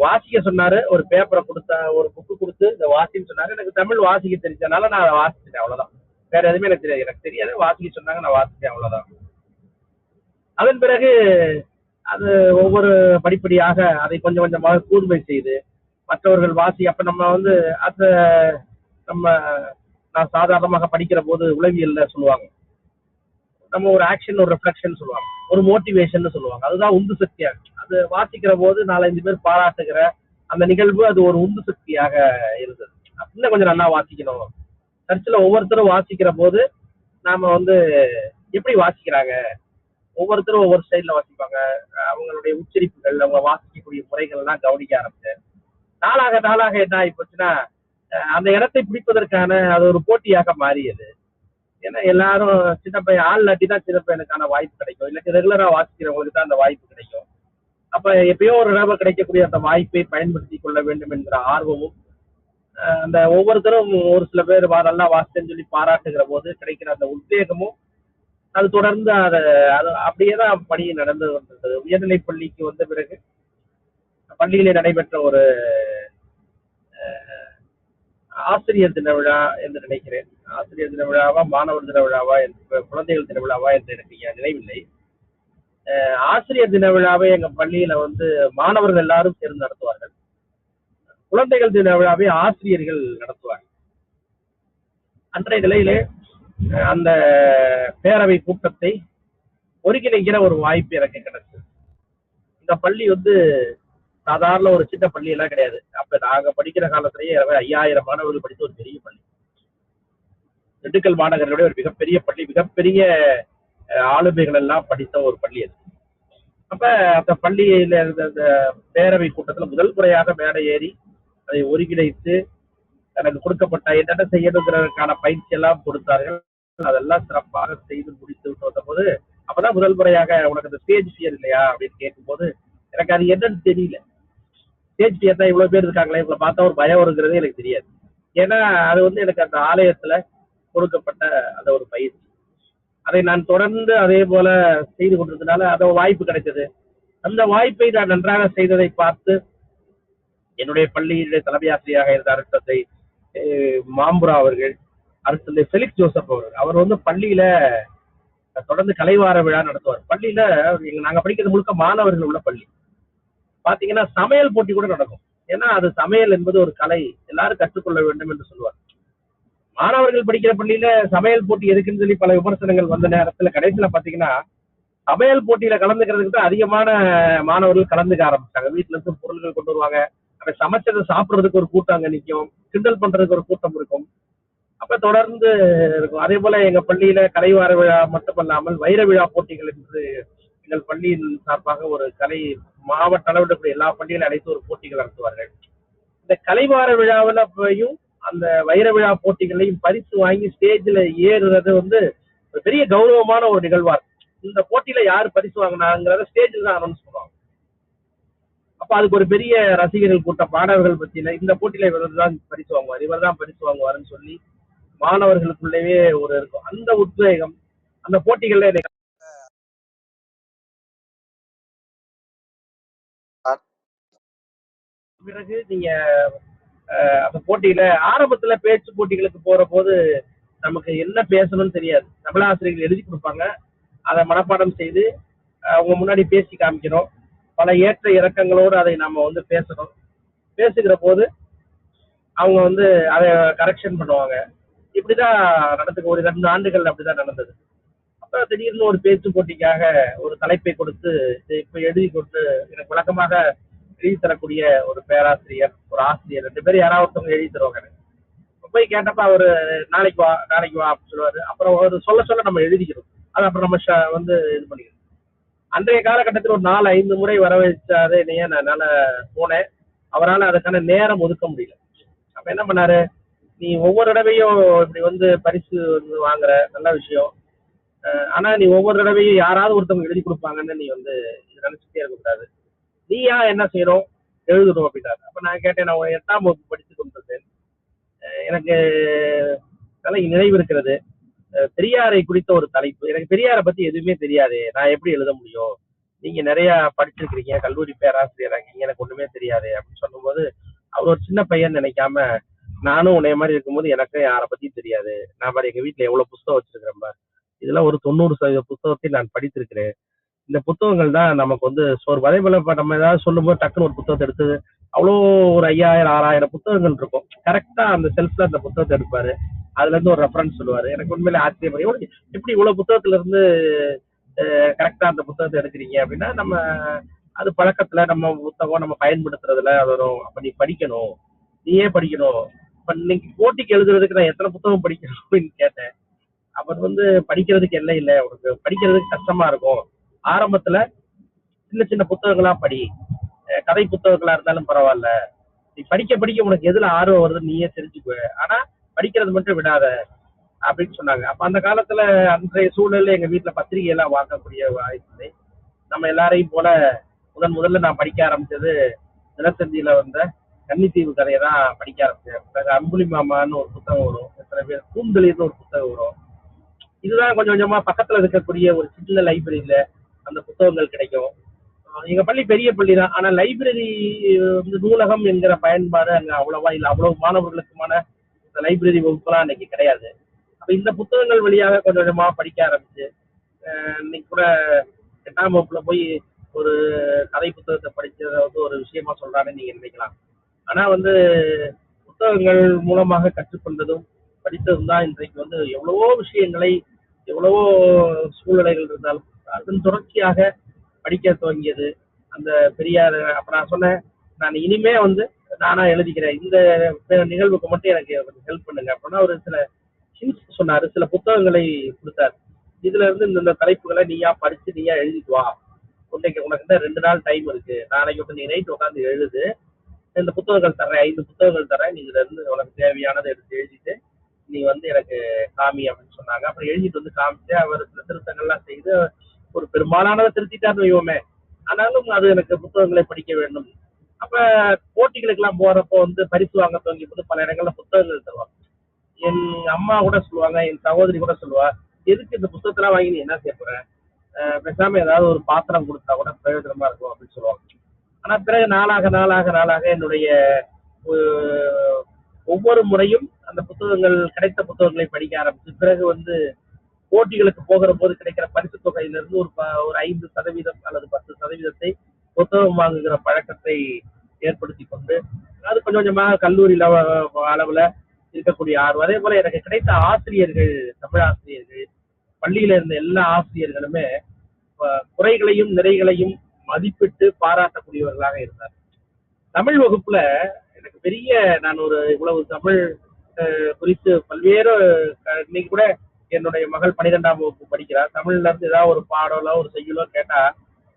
வாசிக்க சொன்னாரு. ஒரு பேப்பரை கொடுத்தா, ஒரு புக்கு கொடுத்து இந்த வாசின்னு சொன்னாரு. எனக்கு தமிழ் வாசிக்க தெரிஞ்சதுனால நான் அதை வாசிச்சிட்டேன், அவ்வளவுதான். வேற எதுவுமே எனக்கு தெரியாது. வாசிக்க சொன்னாங்க, நான் வாசிச்சேன், அவ்வளவுதான். அதன் பிறகு அது ஒவ்வொரு படிப்படியாக அதை கொஞ்சம் கொஞ்சமாக கூர்மை செய்து மற்றவர்கள் அப்ப நம்ம வந்து அந்த நம்ம நான் சாதாரணமாக படிக்கிற போது உளவியல்ல சொல்லுவாங்க, நம்ம ஒரு ஆக்ஷன், ஒரு ரிஃப்ளெக்ஷன் சொல்லுவாங்க, ஒரு மோட்டிவேஷன் சொல்லுவாங்க. அதுதான் உந்து சக்தியா இருக்கு. அது வாசிக்கிற போது 4-5 பேர் பாராட்டுகிற அந்த நிகழ்வு அது ஒரு உந்து சக்தியாக இருந்தது. இன்னும் கொஞ்சம் நல்லா வாசிக்கணும். சர்ச்சில் ஒவ்வொருத்தரும் வாசிக்கிற போது நாம வந்து எப்படி வாசிக்கிறாங்க, ஒவ்வொருத்தரும் ஒவ்வொரு ஸ்டைல்ல வாசிப்பாங்க. அவங்களுடைய உச்சரிப்புகள், அவங்க வாசிக்கக்கூடிய முறைகள் எல்லாம் கவனிக்க ஆரம்பிச்சேன். நாளாக நாளாக என்ன ஆகி போச்சுன்னா, அந்த இடத்தை பிடிப்பதற்கான அது ஒரு போட்டியாக மாறியது. ஏன்னா எல்லாரும் சின்ன பையன் ஆள் நட்டி தான் சின்ன பையனுக்கான வாய்ப்பு கிடைக்கும், இல்லைக்கு ரெகுலரா வாசிக்கிறவங்களுக்கு தான் அந்த வாய்ப்பு கிடைக்கும். அப்ப எப்பயோ ஒரு தடவை கிடைக்கக்கூடிய அந்த வாய்ப்பை பயன்படுத்தி கொள்ள வேண்டும் என்கிற ஆர்வமும், அந்த ஒவ்வொருத்தரும் ஒரு சில பேர் நல்லா வாசிச்சேன்னு சொல்லி பாராட்டுகிற போது கிடைக்கிற அந்த உத்வேகமும், அது தொடர்ந்து அது அப்படியே தான் பணி நடந்து வந்தது. உயர்நிலை பள்ளிக்கு வந்த பிறகு பள்ளியிலே நடைபெற்ற ஒரு ஆசிரியர் தின விழா என்று நினைக்கிறேன். ஆசிரியர் தின விழாவா, மாணவர் தின விழாவா, குழந்தைகள் தின விழாவா என்று எனக்கு நினைவில்லை. ஆசிரியர் தின விழாவை எங்க பள்ளியில வந்து மாணவர்கள் எல்லாரும் சேர்ந்து நடத்துவார்கள். குழந்தைகள் தின விழாவை ஆசிரியர்கள் நடத்துவார்கள். அன்றைய நிலையிலே அந்த பேரவை கூட்டத்தை ஒருங்கிணைக்கிற ஒரு வாய்ப்பு எனக்கு கிடைச்சது. இந்த பள்ளி வந்து சாதாரண ஒரு சின்ன பள்ளி எல்லாம் கிடையாது. அப்ப நாங்க படிக்கிற காலத்திலேயே 5000 மாணவர்கள் படித்த ஒரு பெரிய பள்ளி. திண்டுக்கல் மாநகரினுடைய ஒரு மிகப்பெரிய பள்ளி, மிகப்பெரிய ஆளுமைகள் எல்லாம் படித்த ஒரு பள்ளி அது. அப்ப அந்த பள்ளியில இருந்த அந்த பேரவை கூட்டத்துல முதல் முறையாக மேடை ஏறி அதை ஒருங்கிணைத்து எனக்கு கொடுக்கப்பட்ட என்னென்ன செய்யணுங்கிறதுக்கான பயிற்சி எல்லாம் கொடுத்தார்கள். அதெல்லாம் சிறப்பாக செய்து முடித்து விட்டு வந்த போது, அப்பதான் முதல் முறையாக உனக்கு அந்த ஸ்டேஜ் ஃபியர் இல்லையா அப்படின்னு கேட்கும்போது எனக்கு அது என்னன்னு தெரியல. ஸ்டேஜ் ஃபியர் தான், இவ்வளவு பேர் இருக்காங்களே, இவங்களை பார்த்தா ஒரு பயம் வருங்கிறதே எனக்கு தெரியாது. ஏன்னா அது வந்து எனக்கு அந்த ஆலயத்துல கொடுக்கப்பட்ட அந்த ஒரு பயிற்சி, அதை நான் தொடர்ந்து அதே போல செய்து கொண்டிருந்தனால அந்த வாய்ப்பு கிடைத்தது. அந்த வாய்ப்பை நான் நன்றாக செய்ததை பார்த்து என்னுடைய பள்ளியிலே தலைமை ஆசிரியராக இருந்த அருட்தந்தை மாம்புரா அவர்கள், அருட்தந்தை ஃபெலிக்ஸ் ஜோசப் அவர்கள், அவர் வந்து பள்ளியில தொடர்ந்து கலைவார விழா நடத்துவார். பள்ளியில நாங்க படிக்கிறது முழுக்க மாணவர்கள் உள்ள பள்ளி. பாத்தீங்கன்னா சமையல் போட்டி கூட நடக்கும். ஏன்னா அது சமையல் என்பது ஒரு கலை, எல்லாரும் கற்றுக்கொள்ள வேண்டும் என்று சொல்லுவார். மாணவர்கள் படிக்கிற பள்ளியில சமையல் போட்டி எதுக்குன்னு சொல்லி பல விமர்சனங்கள் வந்த நேரத்துல கடைசியில பாத்தீங்கன்னா சமையல் போட்டியில கலந்துக்கிறதுக்கு தான் அதிகமான மாணவர்கள் கலந்துக்க ஆரம்பிச்சாங்க. வீட்டுல இருந்து பொருள்கள் கொண்டு வருவாங்க, அதை சமைச்சதை சாப்பிடுறதுக்கு ஒரு கூட்டம் அங்க நிற்கும், கிண்டல் பண்றதுக்கு ஒரு கூட்டம் இருக்கும். அப்ப தொடர்ந்து இருக்கும். அதே போல எங்க பள்ளியில கலைவார விழா மட்டுமல்லாமல் வைர விழா போட்டிகள் என்று எங்கள் பள்ளியின் சார்பாக ஒரு கலை மாவட்ட அளவில் இருக்கிற எல்லா பள்ளிகளும் அழைத்து ஒரு போட்டிகள் நடத்துவார்கள். இந்த கலைவார விழாவிலையும் அந்த வைர விழா போட்டிகளையும் பரிசு வாங்கி ஸ்டேஜ்ல ஏறுறது வந்து ஒரு பெரிய கௌரவமான ஒரு நிகழ்வா இருக்கும். இந்த போட்டியில யாரு பரிசு வாங்கினாங்கிறத ஸ்டேஜில் தான் அனௌன்ஸ் பண்ணுவாங்க. அப்ப அதுக்கு ஒரு பெரிய ரசிகர்கள் கூட்டம் மாணவர்கள் பத்தியில, இந்த போட்டியில இவர் தான் பரிசு வாங்குவார், இவர் தான் பரிசு வாங்குவாருன்னு சொல்லி மாணவர்களுக்குள்ளேயே ஒரு இருக்கும். அந்த உத்வேகம் அந்த போட்டிகள்ல எனக்கு பிறகு நீங்க அந்த போட்டியில ஆரம்பத்துல பேச்சு போட்டிகளுக்கு போற போது நமக்கு என்ன பேசணும்னு தெரியாது. தமிழாசிரியர்கள் எழுதி கொடுப்பாங்க, அதை மனப்பாடம் செய்து அவங்க முன்னாடி பேசி காமிக்கணும். பல ஏற்ற இறக்கங்களோடு அதை நம்ம வந்து பேசணும். பேசுகிற போது அவங்க வந்து அதை கரெக்ஷன் பண்ணுவாங்க. இப்படிதான் நடந்துக்கு ஒரு 2 ஆண்டுகள் அப்படிதான் நடந்தது. அப்ப திடீர்னு ஒரு பேச்சு போட்டிக்காக ஒரு தலைப்பை கொடுத்து இப்ப எழுதி கொடுத்து எனக்கு விளக்கமாக எழுதி தரக்கூடிய ஒரு பேராசிரியர், ஒரு ஆசிரியர் 2 பேர் யாராவது ஒருத்தவங்க எழுதி தருவாங்க எனக்கு. போய் கேட்டப்ப அவரு நாளைக்கு வா நாளைக்கு வா அப்படின்னு சொல்லுவாரு. அப்புறம் ஒரு சொல்ல சொல்ல நம்ம எழுதிக்கிறோம். அது அப்புறம் நம்ம வந்து இது பண்ணிக்கிறோம். அன்றைய காலகட்டத்தில் ஒரு 4-5 முறை வர வச்சாரு என்னைய, நான் என்னால போனேன். அவரால் அதுக்கான நேரம் ஒதுக்க முடியல. அப்ப என்ன பண்ணாரு, நீ ஒவ்வொரு தடவையும் இப்படி வந்து பரிசு வந்து வாங்குற நல்ல விஷயம். ஆனா நீ ஒவ்வொரு தடவையும் யாராவது ஒருத்தவங்க எழுதி கொடுப்பாங்கன்னு நீ வந்து இது நினைச்சுட்டே இருக்கக்கூடாது. நீயா என்ன செய்யணும், எழுதணும் அப்படின்னாரு. அப்ப நான் கேட்டேன், நான் 8ஆம் வகுப்பு படித்துக் கொண்டிருந்தேன். எனக்கு நல்ல நினைவு இருக்கிறது. பெரியாரை குறித்த ஒரு தலைப்பு. எனக்கு பெரியாரை பத்தி எதுவுமே தெரியாது, நான் எப்படி எழுத முடியும், நீங்க நிறைய படிச்சிருக்கிறீங்க, கல்லூரி பேராசிரியரா இருக்கீங்க, எனக்கு ஒண்ணுமே தெரியாது அப்படின்னு சொல்லும்போது அவர் ஒரு சின்ன பையன் நினைக்காம, நானும் உன்னைய மாதிரி இருக்கும்போது எனக்கு யாரை பத்தியும் தெரியாது, நான் மாதிரி எங்க வீட்டுல எவ்வளவு புத்தகம் வச்சிருக்கிறேன் பார், இதெல்லாம் ஒரு 90% புத்தகத்தை நான் படித்திருக்கிறேன். இந்த புத்தகங்கள் தான் நமக்கு வந்து சோர்வு. அதே போல இப்ப நம்ம ஏதாவது சொல்லும் போது டக்குன்னு ஒரு புத்தகத்தை எடுத்து அவ்வளோ ஒரு 5000-6000 புத்தகங்கள் இருக்கும். கரெக்டா அந்த செல்ஃப்ல அந்த புத்தகத்தை எடுப்பாரு, அதுல இருந்து ஒரு ரெஃபரன்ஸ் சொல்லுவாரு. எனக்கு உண்மையில ஆச்சரியம், எப்படி இவ்வளவு புத்தகத்துல இருந்து கரெக்டா அந்த புத்தகத்தை எடுக்கிறீங்க அப்படின்னா, நம்ம அது பழக்கத்துல நம்ம புத்தகம் நம்ம பயன்படுத்துறதுல வரும். அப்ப நீ படிக்கணும், நீயே படிக்கணும். இப்ப இன்னைக்கு போட்டிக்கு எழுதுறதுக்கு நான் எத்தனை புத்தகம் படிக்கணும் அப்படின்னு கேட்டேன். அவர் வந்து படிக்கிறதுக்கு எல்லாம் இல்லை, உனக்கு படிக்கிறதுக்கு கஷ்டமா இருக்கும், ஆரம்பத்துல சின்ன சின்ன புத்தகங்களா படி, கதை புத்தகங்களா இருந்தாலும் பரவாயில்ல, நீ படிக்க படிக்க உனக்கு எதுல ஆர்வம் வருதுன்னு நீயே தெரிஞ்சுக்குவ, ஆனா படிக்கிறது மட்டும் விடாத அப்படின்னு சொன்னாங்க. அப்ப அந்த காலத்துல அன்றைய சூழல்ல எங்க வீட்டுல பத்திரிகை எல்லாம் வாங்கக்கூடிய வாய்ப்பு. நம்ம எல்லாரையும் போல முதல்ல நான் படிக்க ஆரம்பிச்சது தினத்தந்தியில வந்த கன்னித்தீவு கதையை தான் படிக்க ஆரம்பிச்சேன். பிறகு அம்புலி மாமான்னு ஒரு புத்தகம் வரும், எத்தனை பேர் பூந்தளிர்னு ஒரு புத்தகம் வரும். இதுதான் கொஞ்சம் கொஞ்சமா பக்கத்துல இருக்கக்கூடிய ஒரு சின்ன லைப்ரரியில அந்த புத்தகங்கள் கிடைக்கும். எங்க பள்ளி பெரிய பள்ளி தான், ஆனா லைப்ரரி வந்து நூலகம் என்கிற பயன்பாடு அங்க அவ்வளவா இல்லை. அவ்வளவு மாணவர்களுக்குமான லைப்ரரி வகுப்புலாம் அன்னைக்கு கிடையாது. அப்ப இந்த புத்தகங்கள் வழியாக கொஞ்சம் கொஞ்சமா படிக்க ஆரம்பிச்சு, இன்னைக்கு கூட 8ஆம் வகுப்புல போய் ஒரு கதை புத்தகத்தை படிச்சத வந்து ஒரு விஷயமா சொல்றான்னு நீங்க நினைக்கலாம். ஆனா வந்து புத்தகங்கள் மூலமாக கற்றுக்கொண்டதும் படித்ததும் தான் இன்றைக்கு வந்து எவ்வளவோ விஷயங்களை, எவ்வளவோ சூழ்நிலைகள் இருந்தாலும் அதன் தொடர்ச்சியாக படிக்க துவங்கியது அந்த பெரியார். அப்ப நான் சொன்னேன், நான் இனிமே வந்து நானா எழுதிக்கிறேன், இந்த நிகழ்வுக்கு மட்டும் எனக்கு கொஞ்சம் ஹெல்ப் பண்ணுங்க அப்படின்னா ஒரு சில ஹிண்ட்ஸ் சொன்னாரு, சில புத்தகங்களை கொடுத்தாரு. இதுல இருந்து இந்த தலைப்புகளை நீயா படிச்சு நீயா எழுதிட்டு வா, இன்னைக்கு உனக்கு இந்த 2 நாள் டைம் இருக்கு, நாளைக்கு வந்து நீ நைட் உட்காந்து எழுது, இந்த புத்தகங்கள் தர்றேன், 5 புத்தகங்கள் தரேன், நீ இதுல இருந்து உனக்கு தேவையானதை எடுத்து எழுதிட்டு நீ வந்து எனக்கு காமி அப்படின்னு சொன்னாங்க. அப்புறம் எழுதிட்டு வந்து காமிச்சு அவர் சில திருத்தங்கள்லாம் செய்து ஒரு பெரும்பாலானதை திருத்திட்டான்னு வைவோமே, ஆனாலும் அது எனக்கு புத்தகங்களை படிக்க வேண்டும். அப்ப போட்டிகளுக்கு எல்லாம் போறப்போ வந்து பரிசு வாங்க துவங்கி போது பல இடங்கள்ல புத்தகங்கள் தருவாங்க. என் அம்மா கூட சொல்லுவாங்க, என் சகோதரி கூட சொல்லுவா, எதுக்கு இந்த புத்தகத்தெல்லாம் வாங்கி நீ என்ன செய்ய போற, பேசாம ஏதாவது ஒரு பாத்திரம் கொடுத்தா கூட பிரயோஜனமா இருக்கும் அப்படின்னு சொல்லுவாங்க. ஆனா பிறகு நாளாக நாளாக நாளாக என்னுடைய ஒவ்வொரு முறையும் அந்த புத்தகங்கள், கிடைத்த புத்தகங்களை படிக்க ஆரம்பிச்சு பிறகு வந்து போட்டிகளுக்கு போகிற போது கிடைக்கிற பரிசு தொகையிலிருந்து ஒரு 5% அல்லது 10% புத்தகம் வாங்குகிற பழக்கத்தை ஏற்படுத்தி கொண்டு அது கொஞ்சம் கொஞ்சமாக கல்லூரியில அளவுல இருக்கக்கூடிய ஆர்வம். அதே போல எனக்கு கிடைத்த ஆசிரியர்கள், தமிழ் ஆசிரியர்கள், பள்ளியில இருந்த எல்லா ஆசிரியர்களுமே குறைகளையும் நிறைகளையும் மதிப்பிட்டு பாராட்டக்கூடியவர்களாக இருந்தார். தமிழ் வகுப்புல எனக்கு பெரிய, நான் ஒரு இவ்வளவு தமிழ் குறித்து பல்வேறு இன்னைக்கு கூட என்னுடைய மகள் 12ஆம் வகுப்பு படிக்கிறார். தமிழ்ல இருந்து ஏதாவது ஒரு பாடலோ ஒரு செய்யுளோ கேட்டா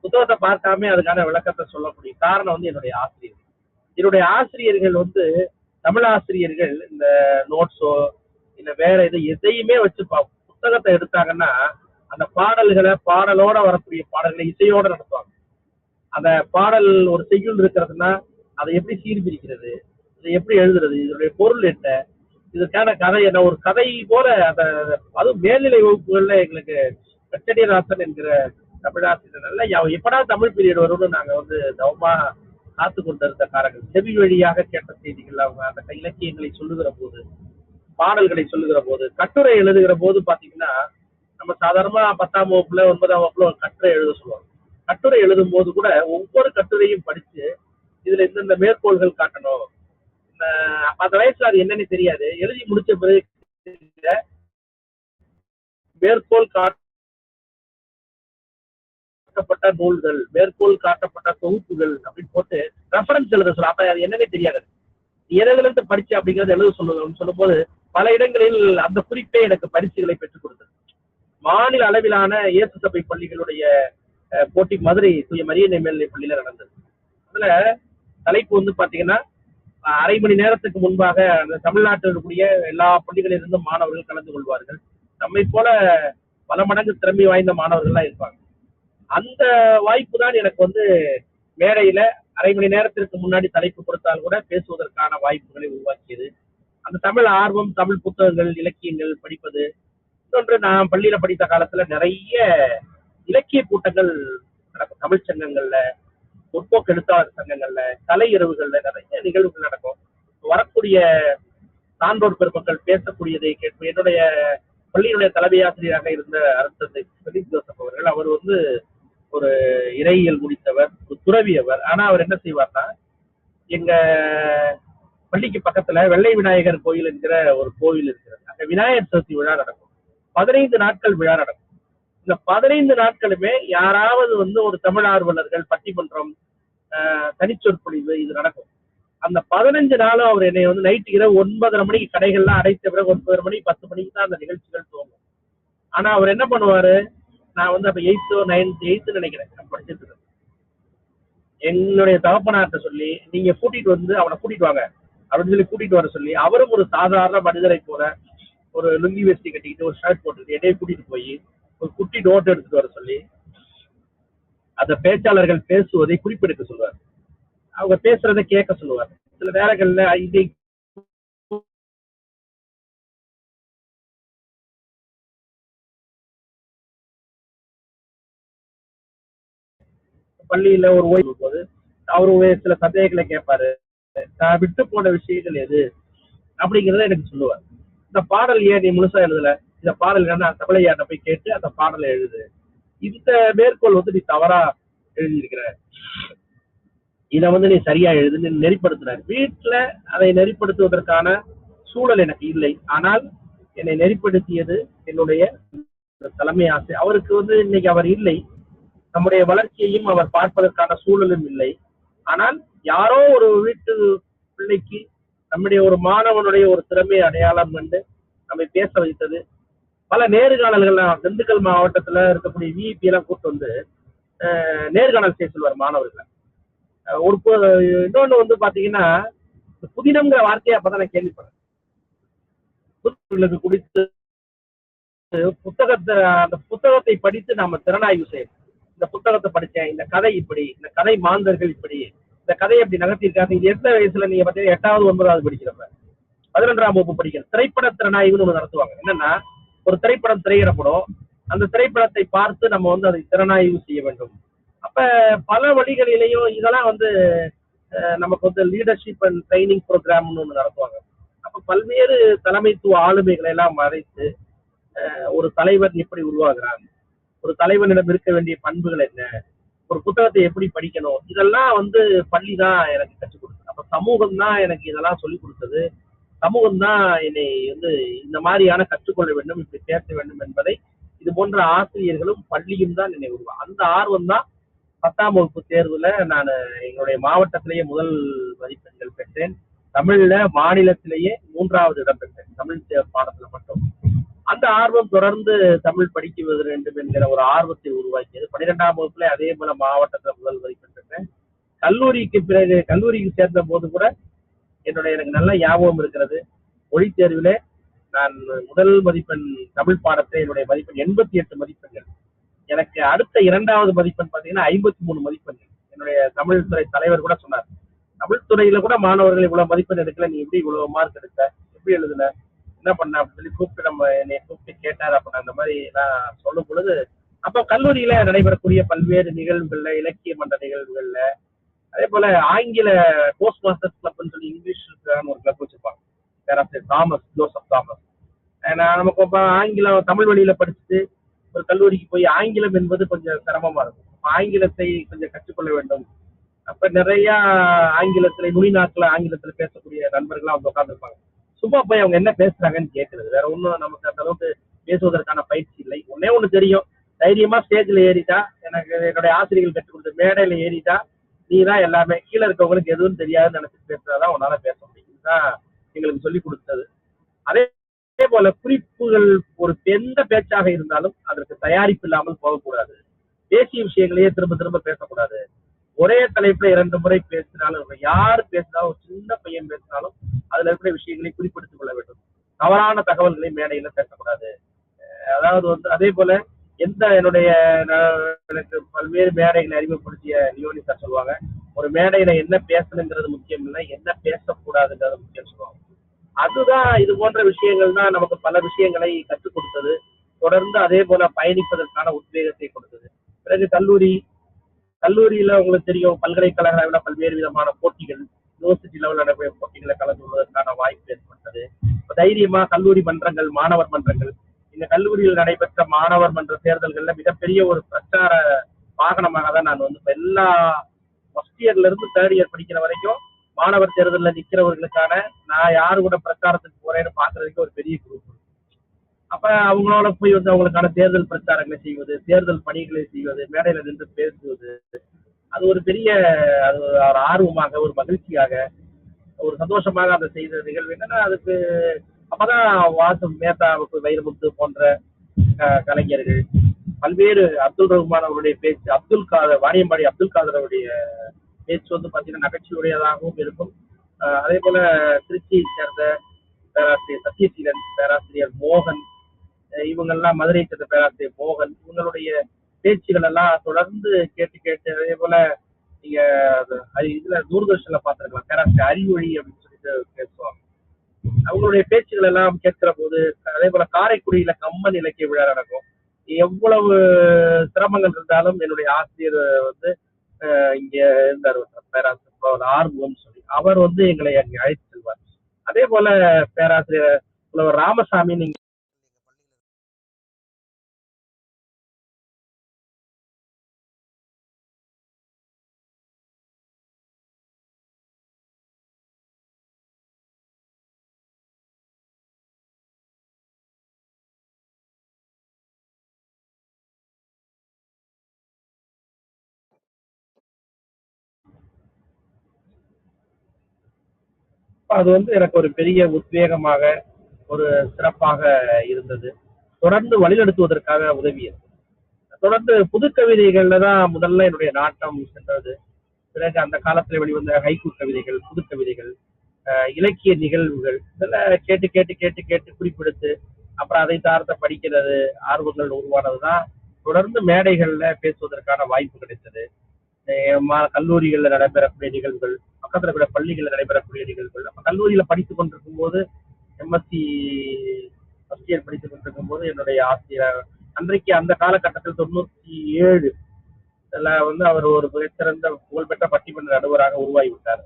புத்தகத்தை பார்க்காம அதுக்கான விளக்கத்தை சொல்லக்கூடிய காரணம் வந்து என்னுடைய ஆசிரியர். என்னுடைய ஆசிரியர்கள் வந்து தமிழ் ஆசிரியர்கள் இந்த நோட்ஸோ இல்ல வேற எதையுமே வச்சு புத்தகத்தை எடுத்தாங்கன்னா அந்த பாடல்களை, பாடலோட வரக்கூடிய பாடல்களை இசையோட நடத்துவாங்க. அந்த பாடல் ஒரு செய்யுள் இருக்கிறதுனா அதை எப்படி சீர்பிரிக்கிறது, இதை எப்படி எழுதுறது, இதனுடைய பொருள் என்ன, இதுக்கான கதை என்ன, ஒரு கதை போல அந்த, அதுவும் மேல்நிலை வகுப்புகள்ல எங்களுக்கு வெட்டடிராசன் என்கிற தமிழாசிரியர் நல்ல எப்படா தமிழ் பீரியட் வரும்னு நாங்க வந்து தவமா காத்து கொண்டிருந்த காரங்கள் செவி வழியாக கேட்ட செய்திகள் அவங்க அந்த இலக்கியங்களை சொல்லுகிற போது, பாடல்களை சொல்லுகிற போது, கட்டுரை எழுதுகிற போது பாத்தீங்கன்னா நம்ம சாதாரணமா 10ஆம் வகுப்புல 9ஆம் வகுப்புல ஒரு கட்டுரை எழுத சொல்லுவாங்க. கட்டுரை எழுதும் போது கூட ஒவ்வொரு கட்டுரையும் படிச்சு இதுல இந்த மேற்கோள்கள் காட்டணும். அந்த வயசுல அது என்னன்னு தெரியாது. எழுதி முடிச்ச பிறகு மேற்கோள் காட்டப்பட்ட நூல்கள், மேற்கோள் காட்டப்பட்ட தொகுப்புகள் அப்படின்னு போட்டு ரெஃபரன்ஸ் எழுத சொல்ல. அப்ப அது என்னன்னே தெரியாது. எதுல இருந்து படிச்சு அப்படிங்கறது எழுத சொல்லும் போது பல இடங்களில் அந்த குறிப்பே எனக்கு பரிசுகளை பெற்றுக் கொடுத்தது. மாநில அளவிலான இயேசு சபை பள்ளிகளுடைய போட்டி மதுரை தூய மரியன்னை மேல்நிலை பள்ளியில நடந்தது. அதுல தலைப்பு வந்து பாத்தீங்கன்னா அரை மணி நேரத்துக்கு முன்பாக அந்த தமிழ்நாட்டில் இருக்கக்கூடிய எல்லா பள்ளிகளிலிருந்தும் மாணவர்கள் கலந்து கொள்வார்கள். நம்மை போல பல மடங்கு திறமை வாய்ந்த மாணவர்கள்லாம் இருப்பாங்க. அந்த வாய்ப்பு தான் எனக்கு வந்து மேடையில அரை மணி நேரத்திற்கு முன்னாடி தலைப்பு கொடுத்தால் கூட பேசுவதற்கான வாய்ப்புகளை உருவாக்கியது. அந்த தமிழ் ஆர்வம், தமிழ் புத்தகங்கள், இலக்கியங்கள் படிப்பது. இன்னொன்று, நான் பள்ளியில படித்த காலத்துல நிறைய இலக்கிய கூட்டங்கள் நடக்கும். தமிழ் சங்கங்கள்ல, முற்போக்கு எழுத்தாளர் சங்கங்கள்ல, கலை இரவுகள்ல நிறைய நிகழ்வுகள் நடக்கும். வரக்கூடிய சான்றோர் பெருமக்கள் பேசக்கூடியதை கேட்போம். என்னுடைய பள்ளியினுடைய தலைமை ஆசிரியராக இருந்த அரசு பிலிப் ஜோசப் அவர்கள், அவர் வந்து ஒரு இறையியல் முடித்தவர், ஒரு துறவியவர். ஆனா அவர் என்ன செய்வார்னா, எங்க பள்ளிக்கு பக்கத்துல வெள்ளை விநாயகர் கோயில் என்கிற ஒரு கோவில் இருக்கிறது. அங்க விநாயகர் சதுர்த்தி விழா நடக்கும். 15 நாட்கள் விழா நடக்கும். இந்த 15 நாட்களுமே யாராவது வந்து ஒரு தமிழ் ஆர்வலர்கள், பட்டிமன்றம், தனிச்சொற்பொழிவு இது நடக்கும். அந்த 15 நாளும் அவர் என்னை வந்து நைட்டு இரவு 9:30 மணிக்கு கடைகள்லாம் அடைத்த பிறகு 9:30 மணி 10 மணிக்கு தான் அந்த நிகழ்ச்சிகள் துவங்கும். ஆனா அவர் என்ன பண்ணுவாரு, நான் வந்து அப்ப 8th 9th நினைக்கிறேன் படிச்சிட்டு இருக்கேன். என்னுடைய தகப்பனார்ட்ட சொல்லி நீங்க அவனை கூட்டிட்டு வாங்க அப்படின்னு சொல்லி கூட்டிட்டு வர சொல்லி, அவரும் ஒரு சாதாரண மனிதரை போல ஒரு லுங்கி வெஸ்டி கட்டிக்கிட்டு ஒரு ஷர்ட் போட்டுட்டு என்னைய கூட்டிட்டு போய் ஒரு குட்டி நோட் எடுத்துட்டு வர சொல்லி அந்த பேச்சாளர்கள் பேசுவதை குறிப்பெடுக்க சொல்லுவார். அவங்க பேசுறதை கேட்க சொல்லுவார். சில நேரங்கள்ல இதை பள்ளியில ஒரு ஓய்வு போது அவரு சில சந்தேகங்களை கேட்பாரு. நான் விட்டு போன விஷயங்கள் எது அப்படிங்கறத எனக்கு சொல்லுவார். இந்த பாடல் ஏன் நீ முழுசா எழுதல, இந்த பாடல் நான் தமிழையாட்ட போய் கேட்டு அந்த பாடலை எழுது, இந்த மேற்கோள் வந்து நீ தவறா எழுதியிருக்கிற, இதை வந்து நீ சரியா எழுதுன்னு நெறிப்படுத்தினார். வீட்டுல அதை நெறிப்படுத்துவதற்கான சூழல் எனக்கு இல்லை. ஆனால் என்னை நெறிப்படுத்தியது என்னுடைய தலைமை ஆசை. அவருக்கு வந்து இன்னைக்கு அவர் இல்லை, நம்முடைய வளர்ச்சியையும் அவர் பார்ப்பதற்கான சூழலும் இல்லை. ஆனால் யாரோ ஒரு வீட்டு பிள்ளைக்கு நம்முடைய ஒரு மாணவனுடைய ஒரு திறமையை அடையாளம் கண்டு நம்மை பேச வைத்தது. பல நேர்காணல்கள் திண்டுக்கல் மாவட்டத்துல இருக்கக்கூடிய விஇபி எல்லாம் கூட்டு வந்து நேர்காணல் செய்ய சொல்லுவார் மாணவர்களை. ஒரு இன்னொன்னு வந்து பாத்தீங்கன்னா, புதினம்ங்கிற வார்த்தையை அப்பதான் நான் கேள்விப்படுறேன். புத்தகங்களுக்கு குடித்து அந்த புத்தகத்தை படித்து நாம திறனாய்வு செய்யணும். இந்த புத்தகத்தை படிச்சேன், இந்த கதை இப்படி, இந்த கதை மாந்தர்கள் இப்படி, இந்த கதையை எப்படி நகர்த்திருக்காங்க. இது எந்த வயசுல நீங்க பாத்தீங்கன்னா 8வது 9வது படிக்கிறப்ப, 11ஆம் வகுப்பு படிக்கிற திரைப்பட திறனாய்வுன்னு ஒண்ணு நடத்துவாங்க. என்னன்னா, ஒரு திரைப்படம் திரையிடப்படும், அந்த திரைப்படத்தை பார்த்து நம்ம வந்து அதை திறனாய்வு செய்ய வேண்டும். அப்ப பல வழிகளிலையும் இதெல்லாம் வந்து நமக்கு வந்து லீடர்ஷிப் அண்ட் ட்ரைனிங் ப்ரோக்ராம்னு ஒண்ணு நடத்துவாங்க. அப்ப பல்வேறு தலைமைத்துவ ஆளுமைகளை எல்லாம் மறைத்து ஒரு தலைவர் எப்படி உருவாகிறாங்க, ஒரு தலைவனிடம் இருக்க வேண்டிய பண்புகள் என்ன, ஒரு புத்தகத்தை எப்படி படிக்கணும், இதெல்லாம் வந்து பள்ளி தான் எனக்கு கற்றுக் கொடுத்தது. அப்ப சமூகம் தான் எனக்கு இதெல்லாம் சொல்லிக் கொடுத்தது. சமூகம் தான் என்னை வந்து இந்த மாதிரியான கற்றுக்கொள்ள வேண்டும், இப்படி பேச வேண்டும் என்பதை இது போன்ற ஆசிரியர்களும் பள்ளியும் தான் என்னை அந்த ஆர்வம் தான் 10ஆம் வகுப்பு தேர்வுல நான் எங்களுடைய மாவட்டத்திலேயே முதல் மதிப்பெண்கள் பெற்றேன். தமிழ்ல மாநிலத்திலேயே 3வது இடம் பெற்றேன், தமிழ் பாடத்துல மட்டும். அந்த ஆர்வம் தொடர்ந்து தமிழ் படிக்க வேண்டும் என்கிற ஒரு ஆர்வத்தை உருவாக்கியது. 12ஆம் வகுப்புல அதே போல மாவட்டத்துல முதல் மதிப்பெண் பெற்றேன். கல்லூரிக்கு சேர்ந்த போது கூட எனக்கு நல்ல ஞாபகம் இருக்கிறது. மொழி தேர்விலே நான் முதல் மதிப்பெண் தமிழ் பாடத்தில் என்னுடைய மதிப்பெண் 88 மதிப்பெண்கள். எனக்கு அடுத்த 2வது மதிப்பெண் பாத்தீங்கன்னா 53 மதிப்பெண்கள். என்னுடைய தமிழ் துறை தலைவர் கூட சொன்னார், தமிழ் துறையில கூட மாணவர்கள் இவ்வளவு மதிப்பெண் எடுக்கல, நீ எப்படி இவ்வளவு மார்க் எடுத்த, எப்படி எழுதுன, என்ன பண்ண அப்படின்னு சொல்லி கூப்பிட்டு என்னை கூப்பிட்டு கேட்டார். அப்ப நான் அந்த மாதிரி நான் சொல்லும் பொழுது, அப்ப கல்லூரியில நடைபெறக்கூடிய பல்வேறு நிகழ்வுகள்ல, இலக்கிய மன்ற நிகழ்வுகள்ல அதே போல ஆங்கில போஸ்ட் மாஸ்டர்ஸ் கிளப்னு சொல்லி இங்கிலீஷ் ஒரு கிளப் வச்சிருப்பாங்க. பேராசிரியர் தாமஸ், ஜோசப் தாமஸ். நமக்கு இப்போ ஆங்கிலம் தமிழ் வழியில படிச்சுட்டு ஒரு கல்லூரிக்கு போய் ஆங்கிலம் என்பது கொஞ்சம் சிரமமா இருக்கும். ஆங்கிலத்தை கொஞ்சம் கற்றுக்கொள்ள வேண்டும். அப்ப நிறைய ஆங்கிலத்துல நுனிநாட்டுல ஆங்கிலத்துல பேசக்கூடிய நண்பர்கள்லாம் வந்து உட்காந்துருப்பாங்க. சும்மா போய் அவங்க என்ன பேசுறாங்கன்னு கேட்கறது. வேற ஒன்றும் நமக்கு அந்த அளவுக்கு பேசுவதற்கான பயிற்சி இல்லை. ஒன்னே ஒண்ணு தெரியும், தைரியமா ஸ்டேஜ்ல ஏறிட்டா, எனக்கு என்னுடைய ஆசிரியர்கள் கற்றுக் கொடுத்த மேடையில ஏறிட்டா நீ தான் எல்லாமே, கீழே இருக்கவங்களுக்கு எதுவும் தெரியாதுன்னு நினைச்சிட்டு பேசுறதான் உன்னால பேச முடியும். இதுதான் எங்களுக்கு சொல்லி கொடுத்தது. அதே போல குறிப்புகள், ஒரு எந்த பேச்சாக இருந்தாலும் அதற்கு தயாரிப்பு இல்லாமல் போகக்கூடாது. தேசிய விஷயங்களையே திரும்ப திரும்ப பேசக்கூடாது. ஒரே தலைப்புல 2 முறை பேசினாலும், யார் பேசினாலும், ஒரு சின்ன பையன் பேசினாலும் அதுல இருக்கிற விஷயங்களை குறிப்பிடுத்திக் கொள்ள வேண்டும். தவறான தகவல்களை மேடையில பேசக்கூடாது. அதாவது வந்து அதே போல என்னுடைய எனக்கு பல்வேறு மேடைகளை அறிமுகப்படுத்திய லியோனி சார் சொல்லுவாங்க, ஒரு மேடையில என்ன பேசணுங்கிறது முக்கியம் இல்லை, என்ன பேசக்கூடாதுங்கிறது முக்கியம் சொல்லுவாங்க. அதுதான், இது போன்ற விஷயங்கள் தான் நமக்கு பல விஷயங்களை கற்றுக் கொடுத்தது. தொடர்ந்து அதே போல பயணிப்பதற்கான உத்வேகத்தை கொடுத்தது. பிறகு கல்லூரியில உங்களுக்கு தெரியும், பல்கலைக்கழக அளவில் பல்வேறு விதமான போட்டிகள், யூனிவர்சிட்டி லெவலில் நடக்கிற போட்டிகளை கலந்து கொள்வதற்கான வாய்ப்பு ஏற்பட்டது. தைரியமா கல்லூரி மன்றங்கள், மாணவர் மன்றங்கள், இந்த கல்லூரியில் நடைபெற்ற மாணவர் மன்ற தேர்தல்கள்ல மிகப்பெரிய ஒரு பிரச்சார வாகனமாக தான் நான் வந்து எல்லா ஃபர்ஸ்ட் இயர்ல இருந்து தேர்ட் இயர் படிக்கிற வரைக்கும் மாணவர் தேர்தலில் நிக்கிறவர்களுக்கான நான் யாரு கூட பிரச்சாரத்துக்கு போறேன்னு பாக்குறதுக்கு ஒரு பெரிய குரூப். அப்ப அவங்களோட போய் வந்து அவங்களுக்கான தேர்தல் பிரச்சாரங்களை செய்வது, தேர்தல் பணிகளை செய்வது, மேடையில நின்று பேசுவது, அது ஒரு பெரிய, அது ஒரு ஆர்வமாக, ஒரு மகிழ்ச்சியாக, ஒரு சந்தோஷமாக அந்த செய்த நிகழ்வு என்னன்னா, அதுக்கு அப்பதான் வாசம் மேத்தாவுக்கு வைரமுத்து போன்ற கலைஞர்கள், பல்வேறு அப்துல் ரஹ்மான் அவருடைய பேச்சு, அப்துல் காதர், வாணியம்பாடி அப்துல் காதர் அவருடைய பேச்சு வந்து பாத்தீங்கன்னா நகைச்சுவையுடையதாகவும் இருக்கும். அதே போல திருச்சியை சேர்ந்த பேராசிரியர் சத்யசீலன், பேராசிரியர் மோகன், இவங்கெல்லாம் மதுரை சேர்ந்த பேராசிரியர் மோகன், இவங்களுடைய பேச்சுகள் எல்லாம் தொடர்ந்து கேட்டு கேட்டு, அதே போல நீங்க இதுல தூர்தர்ஷன்ல பாத்துருக்கலாம், பேராசிரியர் அறிவொழி அப்படின்னு சொல்லிட்டு பேசுவாங்க. அவங்களுடைய பேச்சுகள் எல்லாம் கேட்கிற போது, அதே போல காரைக்குடியில கம்மன் இலக்கிய விழா நடக்கும். எவ்வளவு சிரமங்கள் இருந்தாலும் என்னுடைய ஆசிரியர் வந்து இங்க இருந்தார், பேராசிரியர் ஆர்வம் சொல்லி, அவர் வந்து எங்களை அங்கே அழைத்து செல்வார். அதே போல பேராசிரியர் புலவர் ராமசாமி, நீங்க அது வந்து எனக்கு ஒரு பெரிய உத்வேகமாக, ஒரு சிறப்பாக இருந்தது. தொடர்ந்து வழிநடத்துவதற்காக உதவியது. தொடர்ந்து புது கவிதைகள்ல தான் முதல்ல என்னுடைய நாட்டம் சென்றது. பிறகு அந்த காலத்துல வெளிவந்த ஹைக்கூ கவிதைகள், புது கவிதைகள், இலக்கிய நிகழ்வுகள், இதெல்லாம் கேட்டு கேட்டு கேட்டு கேட்டு குறிப்பெடுத்து அப்புறம் அதை சார்ந்த படிக்கிறது, ஆர்வங்கள் உருவானதுதான் தொடர்ந்து மேடைகள்ல பேசுவதற்கான வாய்ப்பு கிடைத்தது. கல்லூரிகள்ல நடைபெறக்கூடிய நிகழ்வுகள், பக்கத்துல இருக்கிற பள்ளிகள்ல நடைபெறக்கூடிய நிகழ்வுகள், நம்ம கல்லூரியில படித்துக் கொண்டிருக்கும் போது, எம்எஸ்சி ஃபர்ஸ்ட் இயர் படித்துக் கொண்டிருக்கும் போது என்னுடைய ஆசிரியர் அன்றைக்கு அந்த காலகட்டத்தில் 97 வந்து அவர் ஒரு மிகச்சிறந்த புகழ்பெற்ற பட்டிமன்ற நடுவராக உருவாகி விட்டார்.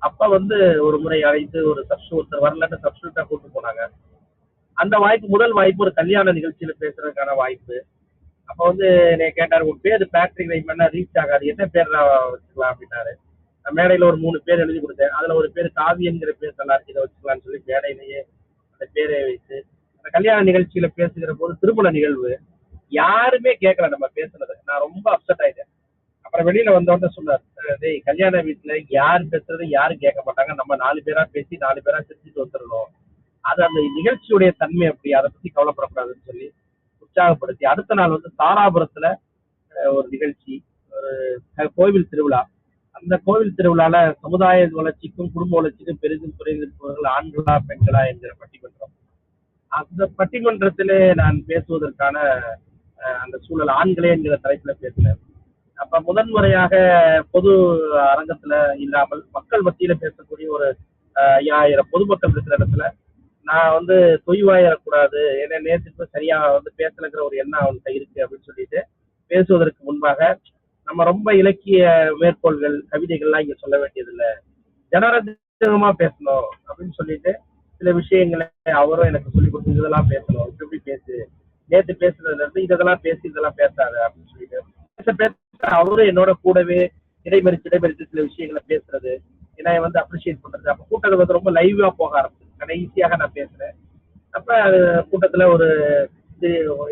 அப்ப வந்து ஒரு முறை அழைத்து ஒரு ஒருத்தர் வரலன்னு சப்ஸ்டியூட்டா கூட்டு போனாங்க. அந்த வாய்ப்பு, முதல் வாய்ப்பு ஒரு கல்யாண நிகழ்ச்சியில பேசுறதுக்கான வாய்ப்பு. அப்ப வந்து என்னை கேட்டாரு, உன் பேரு பேட்ரிக் வைமன்னா ரீச் ஆகாது, என்ன பேர் நான் வச்சுக்கலாம் அப்படின்னாரு. மேடையில ஒரு 3 பேர் எழுதி கொடுத்தேன். அதுல ஒரு பேர் காவியங்கிற பேர் நல்லா இருக்கு, இதை வச்சுக்கலாம்னு சொல்லி மேடையிலேயே அந்த பேரை வைத்து அந்த கல்யாண நிகழ்ச்சியில பேசுகிற போது, திருமண நிகழ்வு, யாருமே கேட்கல நம்ம பேசுனது. நான் ரொம்ப அப்செட் ஆயிட்டேன். அப்புறம் வெளியில வந்தோடனே சொன்னார், டேய் கல்யாண வீட்டுல யார் பேசுறது யாரும் கேட்க மாட்டாங்க, நம்ம 4 பேரா பேசி 4 பேரா சிரிச்சுட்டு வந்துடணும், அது அந்த நிகழ்ச்சியுடைய தன்மை அப்படி, அதை பத்தி கவலைப்படக்கூடாதுன்னு சொல்லி உற்சாகப்படுத்தி, அடுத்த நாள் வந்து தாராபுரத்துல ஒரு நிகழ்ச்சி, ஒரு கோவில் திருவிழா. அந்த கோவில் திருவிழால சமுதாய வளர்ச்சிக்கும் குடும்ப வளர்ச்சிக்கும் பெரிதும் குறைந்திருப்பவர்கள் ஆண்களா பெண்களா என்கிற பட்டிமன்றம். அந்த பட்டிமன்றத்திலே நான் பேசுவதற்கான அந்த சூழல், ஆண்களே என்கிற தலைப்புல பேசினேன். அப்ப முதன்முறையாக பொது அரங்கத்துல இல்லாமல் மக்கள் மத்தியில பேசக்கூடிய ஒரு 5000 பொதுமக்கள் இருக்கிற இடத்துல நான் வந்து தொய்வாயிடக்கூடாது, ஏன்னா நேற்றுக்கு சரியா வந்து பேசலைங்கிற ஒரு எண்ணம் அவன்கிட்ட இருக்கு அப்படின்னு சொல்லிட்டு பேசுவதற்கு முன்பாக நம்ம ரொம்ப இலக்கிய மேற்கோள்கள் கவிதைகள்லாம் இங்க சொல்ல வேண்டியது இல்ல, ஜனரஞ்சகமா பேசணும் அப்படின்னு சொல்லிட்டு சில விஷயங்களை அவரும் எனக்கு சொல்லி கொடுத்து இதெல்லாம் பேசணும், இப்படி பேசு, நேத்து பேசுனதுல இருந்து இதெல்லாம் பேசி இதெல்லாம் பேசாத அப்படின்னு சொல்லிட்டு பேச பேச அவரும் என்னோட கூடவே இடைமறிச்சு சில விஷயங்களை பேசுறது, என்னை வந்து அப்ரிஷியேட் பண்றது. அப்ப கூட்டங்கள் வந்து ரொம்ப லைவா போக ஆரம்பிச்சு கடைசியாக நான் பேசுறேன். அப்ப அது கூட்டத்துல ஒரு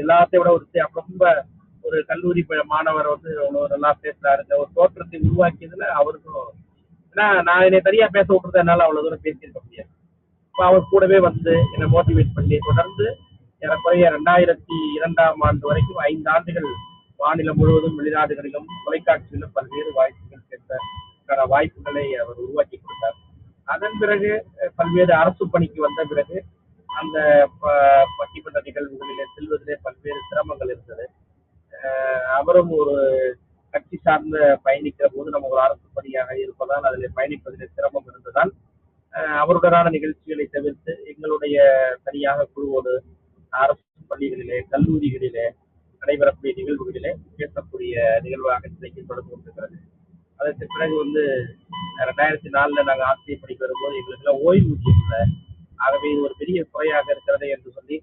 எல்லாத்தையும் விட ஒரு அப்ப ரொம்ப ஒரு கல்லூரி மாணவர் வந்து அவ்வளவு நல்லா பேசுறாருங்க ஒரு தோற்றத்தை உருவாக்கியதுல அவருக்கும், ஏன்னா நான் என்னை தனியா பேச விட்டுறது என்னால அவ்வளவு தூரம் பேசியிருக்க முடியாது. இப்ப அவர் கூடவே வந்து என்னை மோட்டிவேட் பண்ணி தொடர்ந்து ஏறக்குறைய 2002 வரைக்கும் 5 ஆண்டுகள் மாநிலம் முழுவதும் வெளிநாடுகளிலும் தொலைக்காட்சியிலும் பல்வேறு வாய்ப்புகள் கேட்க வாய்ப்புகளை அவர் உருவாக்கி கொடுத்தார். அதன் பிறகு பல்வேறு அரசு பணிக்கு வந்த பிறகு அந்த பட்டிமன்ற நிகழ்வுகளிலே செல்வதிலே பல்வேறு சிரமங்கள் இருந்தது. அவரும் ஒரு கட்சி சார்ந்த பயணிக்கிற போது நம்ம ஒரு அரசு பணியாக இருப்பதால் அதில் பயணிப்பதிலே சிரமம் இருந்ததால் அவருடனான நிகழ்ச்சிகளை தவிர்த்து எங்களுடைய தனியாக குழுவோடு அரசு பள்ளிகளிலே கல்லூரிகளிலே நடைபெறக்கூடிய நிகழ்வுகளிலே பேசக்கூடிய நிகழ்வாக இன்றைக்கு தொடர்ந்து கொண்டிருக்கிறது. அதற்கு பிறகு வந்து 2004 நாங்கள் ஆசிரியர் படிக்க வரும்போது எங்களுக்கெல்லாம் ஓய்வூதியம் இல்லை. ஆகவே இது ஒரு பெரிய குறையாக இருக்கிறது என்று சொல்லி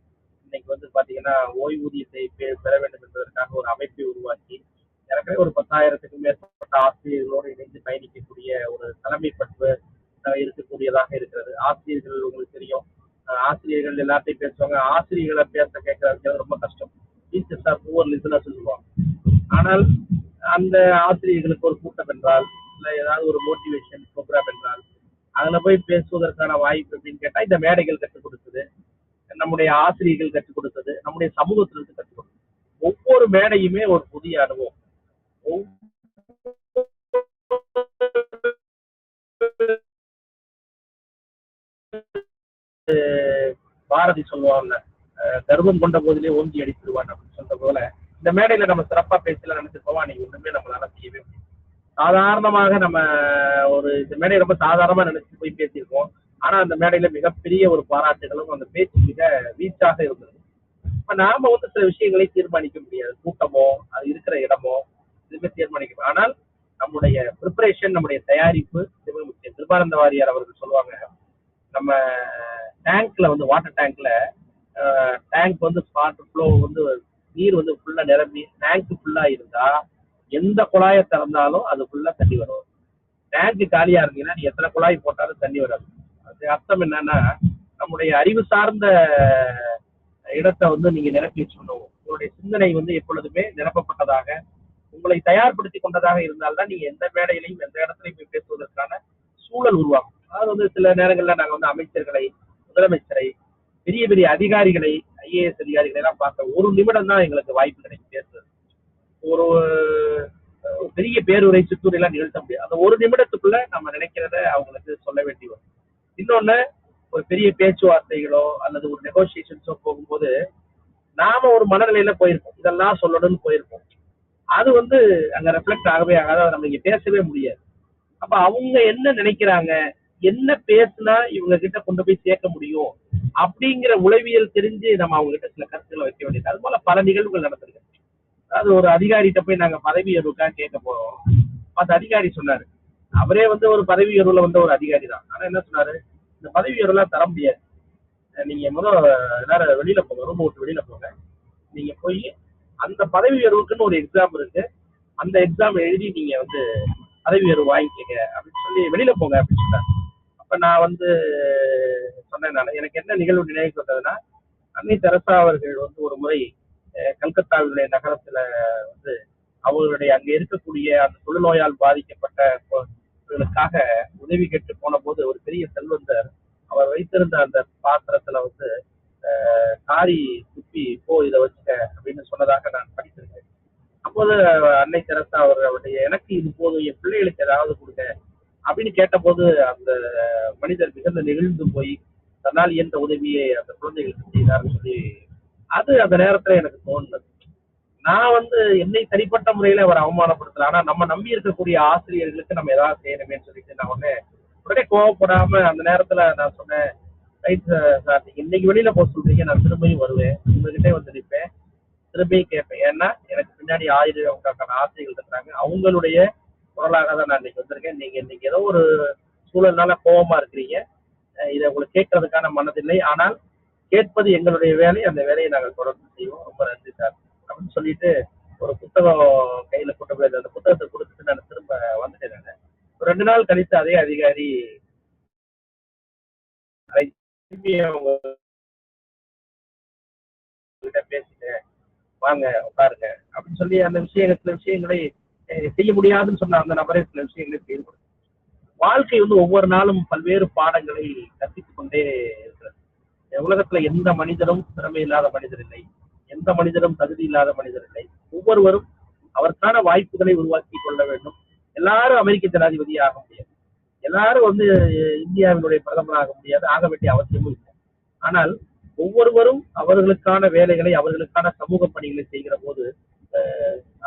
இன்னைக்கு வந்து பாத்தீங்கன்னா ஓய்வூதியத்தை பெற வேண்டும் என்பதற்காக ஒரு அமைப்பை உருவாக்கி ஏற்கனவே ஒரு 10,000க்கும் மேற்பட்ட ஆசிரியர்களோடு இணைந்து பயணிக்கக்கூடிய ஒரு தலைமை பண்பு இருக்கக்கூடியதாக இருக்கிறது. ஆசிரியர்கள் உங்களுக்கு தெரியும், ஆசிரியர்கள் எல்லாத்தையும் பேசுவாங்க, ஆசிரியர்களை பேச கேட்கறது ரொம்ப கஷ்டம். டீச்சர்ஸ் ஆர் புவர் லிசனர்ஸ் சொல்லுவாங்க. ஆனால் அந்த ஆசிரியர்களுக்கு ஒரு கூட்டம் என்றால் இல்ல ஏதாவது ஒரு மோட்டிவேஷன் ப்ரோக்ராம் என்றால் அதுல போய் பேசுவதற்கான வாய்ப்பு அப்படின்னு கேட்டா இந்த மேடைகள் கற்றுக் கொடுத்தது, நம்முடைய ஆசிரியர்கள் கற்றுக் கொடுத்தது, நம்முடைய சமூகத்திலிருந்து கற்றுக் கொடுத்தது. ஒவ்வொரு மேடையுமே ஒரு புதிய அனுபவம். பாரதி சொல்லுவாங்கல்ல, கர்வம் கொண்ட போதிலே ஓங்கி அடித்துடுவான் அப்படின்னு சொல்ற போல இந்த மேடையில நம்ம சிறப்பா பேசல நினைச்சிருப்போம், நீங்க ஒண்ணுமே நம்மளால செய்யவே முடியும். சாதாரணமாக நம்ம ஒரு இந்த மேடையை ரொம்ப சாதாரணமா நினைச்சு போய் பேசியிருக்கோம். ஆனா அந்த மேடையில மிகப்பெரிய ஒரு பாராட்டுகளும் அந்த பேச்சு மிக வீச்சாக இருந்தது. இப்ப நாம வந்து சில விஷயங்களை தீர்மானிக்க முடியாது, கூட்டமோ அது இருக்கிற இடமோ எதுவுமே தீர்மானிக்க. ஆனால் நம்முடைய ப்ரிப்பரேஷன், நம்முடைய தயாரிப்பு மிக முக்கியம். திருபானந்த வாரியார் அவர்கள் சொல்லுவாங்க, நம்ம டேங்க்ல வந்து வாட்டர் டேங்க்ல டேங்க் வந்து வாட்டர் ஃப்ளோ வந்து நீர் வந்து ஃபுல்லா நிரம்பி டேங்க் ஃபுல்லா இருந்தா எந்த குழாயை திறந்தாலும் அது ஃபுல்லா தண்ணி வரும். டேங்க் காலியா இருந்தீங்கன்னா நீ எத்தனை குழாய் போட்டாலும் தண்ணி வராது. அது அர்த்தம் என்னன்னா நம்முடைய அறிவு சார்ந்த இடத்தை வந்து நீங்க நிரப்பி வச்சுக்கணும். உங்களுடைய சிந்தனை வந்து எப்பொழுதுமே நிரப்பப்பட்டதாக உங்களை தயார்படுத்தி கொண்டதாக இருந்தால்தான் நீங்க எந்த மேடையிலையும் எந்த இடத்துலையும் போய் பேசுவதற்கான சூழல் உருவாகும். அதாவது வந்து சில நேரங்கள்ல நாங்க வந்து அமைச்சர்களை, முதலமைச்சரை, பெரிய பெரிய அதிகாரிகளை, ஐஏஎஸ் அதிகாரிகளை எல்லாம் பார்க்க 1 நிமிடம் தான் எங்களுக்கு வாய்ப்பு கிடைக்கும் பேசுறது. ஒரு பெரிய பேருரை சித்தூரை எல்லாம் நிகழ்த்த முடியாது. அந்த 1 நிமிடத்துக்குள்ள நம்ம நினைக்கிறத அவங்களுக்கு சொல்ல வேண்டி வரும். இன்னொன்னு, ஒரு பெரிய பேச்சுவார்த்தைகளோ அல்லது ஒரு நெகோசியேஷன்ஸோ போகும்போது நாம ஒரு மனநிலையில போயிருப்போம், இதெல்லாம் சொல்லணும்னு போயிருப்போம். அது வந்து அங்க ரெஃப்ளெக்ட் ஆகவே ஆகாது, நம்ம இங்க பேசவே முடியாது. அப்ப அவங்க என்ன நினைக்கிறாங்க, என்ன பேசுனா இவங்க கிட்ட கொண்டு போய் சேர்க்க முடியும் அப்படிங்கிற உளவியல் தெரிஞ்சு நம்ம அவங்க கிட்ட சில கருத்துக்களை வைக்க வேண்டியது. அது போல பல நிகழ்வுகள் நடந்திருக்கு. அதாவது ஒரு அதிகாரிகிட்ட போய் நாங்க பதவி உயர்வுக்காக கேட்க போறோம். அந்த அதிகாரி சொன்னாரு, அவரே வந்து ஒரு பதவி உயர்வுல வந்த ஒரு அதிகாரி தான். ஆனா என்ன சொன்னாரு, இந்த பதவி உயர்வுலாம் தர முடியாது, நீங்க முதல்ல எல்லாரும் வெளியில போங்க, ரூம் விட்டு வெளியில போங்க, நீங்க போய் அந்த பதவி உயர்வுக்குன்னு ஒரு எக்ஸாம் இருக்கு, அந்த எக்ஸாம் எழுதி நீங்க வந்து பதவி உயர்வு வாங்கிக்கங்க அப்படின்னு சொல்லி வெளியில போங்க அப்படின்னு சொன்னாரு. அப்ப நான் வந்து சொன்னேன், நான் எனக்கு என்ன நிகழ்வு நினைவுக்கு வந்ததுன்னா, அன்னை தெரசா அவர்கள் வந்து ஒரு முறை கல்கத்தாவுடைய நகரத்துல வந்து அவர்களுடைய அங்க இருக்கக்கூடிய அந்த தொழுநோயால் பாதிக்கப்பட்டவர்களுக்காக உதவி கேட்டு போன போது ஒரு பெரிய செல்வந்தர் அவர் வைத்திருந்த அந்த பாத்திரத்துல வந்து காரி துப்பி போ இதை வச்சுக்க அப்படின்னு சொன்னதாக நான் படித்திருக்கேன். அப்போது அன்னை தெரசா அவர்களுடைய எனக்கு இது போதும், என் பிள்ளைகளுக்கு ஏதாவது கொடுங்க அப்படின்னு கேட்டபோது அந்த மனிதர் மிகுந்த நெகிழ்ந்து போய் தன்னால் இயன்ற உதவியை அந்த குழந்தைகளுக்கு செய்தார்னு சொல்லி அது அந்த நேரத்துல எனக்கு தோணுது. நான் வந்து என்னை தனிப்பட்ட முறையில அவர் அவமானப்படுத்தல, ஆனா நம்ம நம்பி இருக்கக்கூடிய ஆசிரியர்களுக்கு நம்ம ஏதாவது செய்யணுமேன்னு சொல்லிட்டு நான் உடனே கோவப்படாம அந்த நேரத்துல நான் சொன்னேன், ரைட் சார், நீங்க இன்னைக்கு வெளியில போக சொல்றீங்க, நான் திரும்பியும் வருவேன், உங்ககிட்ட வந்து நிற்பேன், திரும்பி கேட்பேன். ஏன்னா எனக்கு பின்னாடி ஆயிரக்கணக்கான ஆசைகள் இருக்கிறாங்க. அவங்களுடைய குரலாக தான் நான் இன்னைக்கு வந்திருக்கேன். நீங்க இன்னைக்கு ஏதோ ஒரு சூழல்னால கோபமா இருக்கிறீங்க. இதை உங்களுக்கு கேட்கறதுக்கான மனதில்லை. ஆனால் கேட்பது எங்களுடைய வேலை. அந்த வேலையை நாங்கள் தொடர்ந்து செய்வோம். ரொம்ப நன்றி சார் அப்படின்னு சொல்லிட்டு ஒரு புத்தகம் கையில கொண்டு போய் அந்த புத்தகத்தை கொடுத்துட்டு நான் திரும்ப வந்துட்டேன். நான் ஒரு 2 நாள் கழித்து அதே அதிகாரி அதை திரும்பி அவங்க கிட்ட பேசிட்டு வாங்க உட்காருங்க அப்படின்னு சொல்லி அந்த சில விஷயங்களை செய்ய முடியாதுன்னு சொன்ன அந்த நபரே சில விஷயங்களை செயல்படும். வாழ்க்கை வந்து ஒவ்வொரு நாளும் பல்வேறு பாடங்களை கற்பித்துக் கொண்டே இருக்கிறது. உலகத்துல எந்த மனிதனும் திறமை இல்லாத மனிதர் இல்லை, எந்த மனிதனும் தகுதி இல்லாத மனிதர் இல்லை. ஒவ்வொருவரும் அவருக்கான வாய்ப்புகளை உருவாக்கி கொள்ள வேண்டும். எல்லாரும் அமெரிக்க ஜனாதிபதி ஆக முடியாது, எல்லாரும் வந்து இந்தியாவினுடைய பிரதமர் ஆக முடியாது, ஆக வேண்டிய அவசியமும் இல்லை. ஆனால் ஒவ்வொருவரும் அவர்களுக்கான வேலைகளை அவர்களுக்கான சமூக பணிகளை செய்கிற போது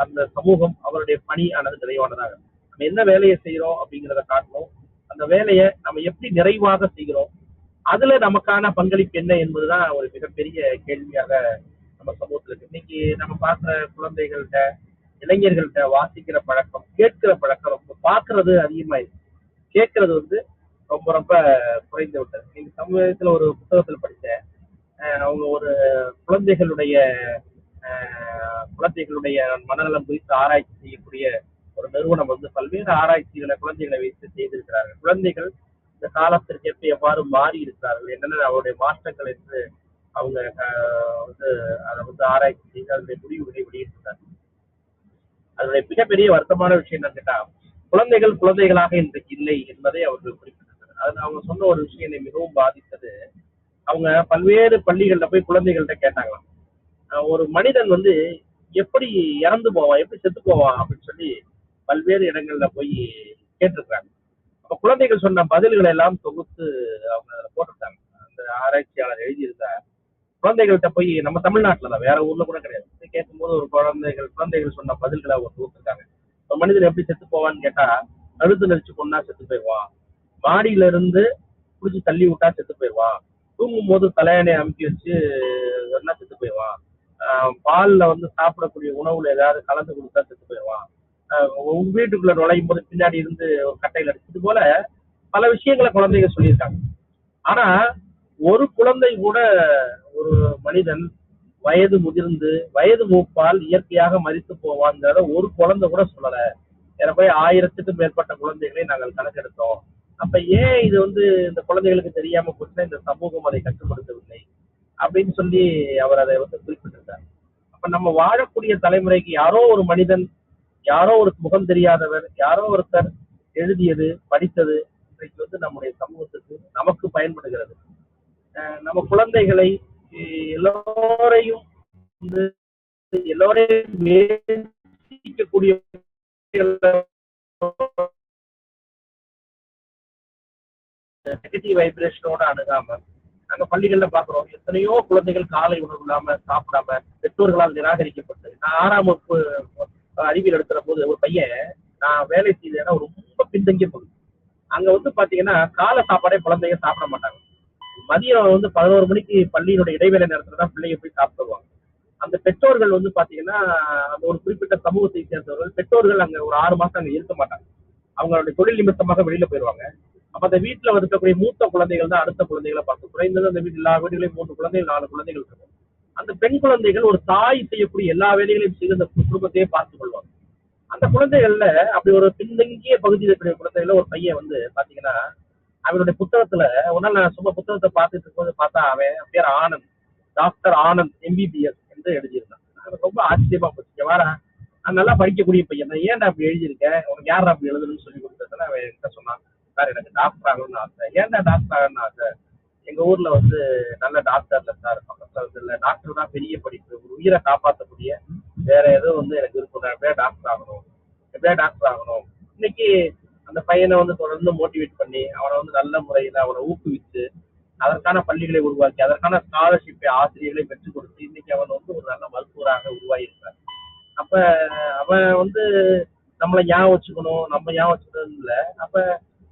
அந்த சமூகம் அவருடைய பணி ஆனது நிறைவானதாக. நம்ம என்ன வேலையை செய்யறோம் அப்படிங்கிறத காட்டணும். அந்த வேலையை நம்ம எப்படி நிறைவாக செய்கிறோம், அதுல நமக்கான பங்களிப்பு என்ன என்பதுதான் ஒரு மிகப்பெரிய கேள்வியாக நம்ம சமூகத்துல இருக்கு. இன்னைக்கு நம்ம பார்க்கிற குழந்தைகள்கிட்ட, இளைஞர்கள்ட்ட வாசிக்கிற பழக்கம், கேட்கிற பழக்கம் ரொம்ப, பார்க்கறது அதிகமாயிருக்கு, கேட்கறது வந்து ரொம்ப ரொம்ப குறைந்து விட்டது. நீங்க சமூகத்துல ஒரு புத்தகத்துல படிச்சேன். அவங்க ஒரு குழந்தைகளுடைய குழந்தைகளுடைய மனநலம் குறித்து ஆராய்ச்சி செய்யக்கூடிய ஒரு நிறுவனம் வந்து பல்வேறு ஆராய்ச்சிகளை குழந்தைகளை வைத்து செய்திருக்கிறார்கள். குழந்தைகள் இந்த காலத்திற்கு எப்படி எவ்வாறு மாறி இருக்கிறார்கள், என்னென்ன அவருடைய மாற்றங்கள் என்று அவங்க வந்து அதை வந்து ஆராய்ச்சி செய்து அதனுடைய முடிவுகளை வெளியிட்டிருக்கிறார்கள். அதனுடைய மிகப்பெரிய வருத்தமான விஷயம் என்னன்னு கேட்டா, குழந்தைகள் குழந்தைகளாக இன்றைக்கு இல்லை என்பதை அவர்கள் குறிப்பிட்டிருக்கிறார். அது அவங்க சொன்ன ஒரு விஷயம் என்னை மிகவும் பாதித்தது. அவங்க பல்வேறு பள்ளிகள்ல போய் குழந்தைகள்கிட்ட கேட்டாங்களாம், ஒரு மனிதன் வந்து எப்படி இறந்து போவான், எப்படி செத்து போவான் அப்படின்னு சொல்லி பல்வேறு இடங்கள்ல போய் கேட்டிருக்காங்க. அப்ப குழந்தைகள் சொன்ன பதில்களை எல்லாம் தொகுத்து அவங்க அதில் போட்டிருக்காங்க. அந்த ஆராய்ச்சியாளர் எழுதியிருந்தார். குழந்தைகள்கிட்ட போய் நம்ம தமிழ்நாட்டில் தான், வேற ஊர்ல கூட கிடையாது, கேட்கும்போது ஒரு குழந்தைகள் சொன்ன பதில்களை அவங்க தொகுத்துருக்காங்க. ஒரு மனிதன் எப்படி செத்து போவான்னு கேட்டா, கழுத்து நெரிச்சு கொண்டா செத்து போயிடுவான், மாடியில இருந்து குடிச்சு தள்ளி விட்டா செத்து போயிடுவான், தூங்கும் போது தலையணை அமுக்கி வச்சு செத்து போயிடுவான், பால்ல வந்து சாப்பிடக்கூடிய உணவுல ஏதாவது கலந்து கொடுத்தா செத்து போயிடுவான், வீட்டுக்குள்ள நுழையும் போது பின்னாடி இருந்து ஒரு கட்டையில் அடிச்சது போல பல விஷயங்களை குழந்தைங்க சொல்லியிருக்காங்க. ஆனா ஒரு குழந்தை கூட, ஒரு மனிதன் வயது முதிர்ந்து வயது மூப்பால் இயற்கையாக மரித்து போவாங்கிறத ஒரு குழந்தை கூட சொல்லல. ஏறக்குறைய 1000க்கும் மேற்பட்ட குழந்தைகளை நாங்கள் கணக்கெடுத்தோம். அப்ப ஏன் இது வந்து இந்த குழந்தைகளுக்கு தெரியாம போச்சுன்னா, இந்த சமூகம் அதை கட்டுப்படுத்தவில்லை அப்படின்னு சொல்லி அவர் அதை வந்து குறிப்பிட்டிருக்கார். அப்ப நம்ம வாழக்கூடிய தலைமுறைக்கு யாரோ ஒரு மனிதன், யாரோ ஒரு முகம் தெரியாதவர், யாரோ ஒருத்தர் எழுதியது படித்தது இன்றைக்கு வந்து நம்முடைய சமூகத்துக்கு நமக்கு பயன்படுகிறது. நம்ம குழந்தைகளை எல்லோரையும் வந்து எல்லோரையும் நேசிக்கக்கூடிய நெகட்டிவ் வைப்ரேஷனோட அணுகாம, நாங்க பள்ளிகள்ல பாக்குறோம் எத்தனையோ குழந்தைகள் காலை உணவு இல்லாம சாப்பிடாம பெற்றோர்களால் நிராகரிக்கப்பட்டு. நான் 6ஆம் வகுப்பு அறிவியல் எடுக்கிற போது ஒரு பையன், நான் வேலை செய்த ரொம்ப பின்தங்கிய பகுதி, அங்க வந்து பாத்தீங்கன்னா காலை சாப்பாடே குழந்தைங்க சாப்பிட மாட்டாங்க. மதியம் வந்து 11 மணிக்கு பள்ளியினுடைய இடைவேளை நேரத்துல தான் பிள்ளைங்க போய் சாப்பிடுவாங்க. அந்த பெற்றோர்கள் வந்து பாத்தீங்கன்னா அந்த ஒரு குறிப்பிட்ட சமூகத்தை சேர்ந்தவர்கள், பெற்றோர்கள் அங்க ஒரு 6 மாசம் அங்க இருக்க மாட்டாங்க, அவங்களுடைய தொழில் நிமித்தமாக வெளியில போயிடுவாங்க. அப்ப அந்த வீட்டுல இருக்கக்கூடிய மூத்த குழந்தைகள் தான் அடுத்த குழந்தைகளை பார்த்து, குறைந்தது அந்த வீட்டு எல்லா வீடுகளையும் 3 குழந்தைகள் 4 குழந்தைகள் இருக்கும். அந்த பெண் குழந்தைகள் ஒரு தாய் செய்யக்கூடிய எல்லா வேலைகளையும் செய்து அந்த குடும்பத்தையே பார்த்துக் கொள்வாங்க. அந்த குழந்தைகள்ல அப்படி ஒரு பின்தங்கிய பகுதியில் இருக்கிற குழந்தைகள ஒரு பையன் வந்து பாத்தீங்கன்னா, அவனுடைய புத்தகத்துல ஒரு நாள் நான் சும்மா புத்தகத்தை பார்த்துட்டு இருக்கும்போது பார்த்தா, அவன் பேர் ஆனந்த், டாக்டர் ஆனந்த் எம்பிபிஎஸ் என்று எழுதியிருந்தான். எனக்கு ரொம்ப ஆச்சரியமா போச்சு. வாடா, நான் நல்லா படிக்கக்கூடிய பையன் தான், ஏன்டா அப்படி எழுதியிருக்கேன், உனக்கு யாரா அப்படி எழுதணும்னு சொல்லி கொடுத்ததுல அவன் என்கிட்ட சொன்னான், சார் எனக்கு டாக்டர் ஆகணும்னு ஆசை. ஏன்டா டாக்டர் ஆகணும்னு ஆசை? எங்க ஊர்ல வந்து நல்ல டாக்டர் இல்லை சார், பக்கத்துல வந்து இல்லை, டாக்டர் தான் பெரிய படிப்பு, ஒரு உயிரை காப்பாற்றக்கூடிய வேற ஏதோ வந்து எனக்கு இருக்கும், எப்படியா டாக்டர் ஆகணும், எப்படியா டாக்டர் ஆகணும். இன்னைக்கு அந்த பையனை வந்து தொடர்ந்து மோட்டிவேட் பண்ணி அவனை வந்து நல்ல முறையில் அவனை ஊக்குவித்து அதற்கான பள்ளிகளை உருவாக்கி அதற்கான ஸ்காலர்ஷிப்பை ஆசிரியர்களை பெற்றுக் கொடுத்து இன்னைக்கு அவன் வந்து ஒரு நல்ல மருத்துவராக உருவாகி இருக்கான். அப்ப அவன் வந்து நம்மளை ஞாபகம் வச்சுக்கணும், நம்ம ஞாபகம் வச்சுக்கணும் இல்லை. அப்ப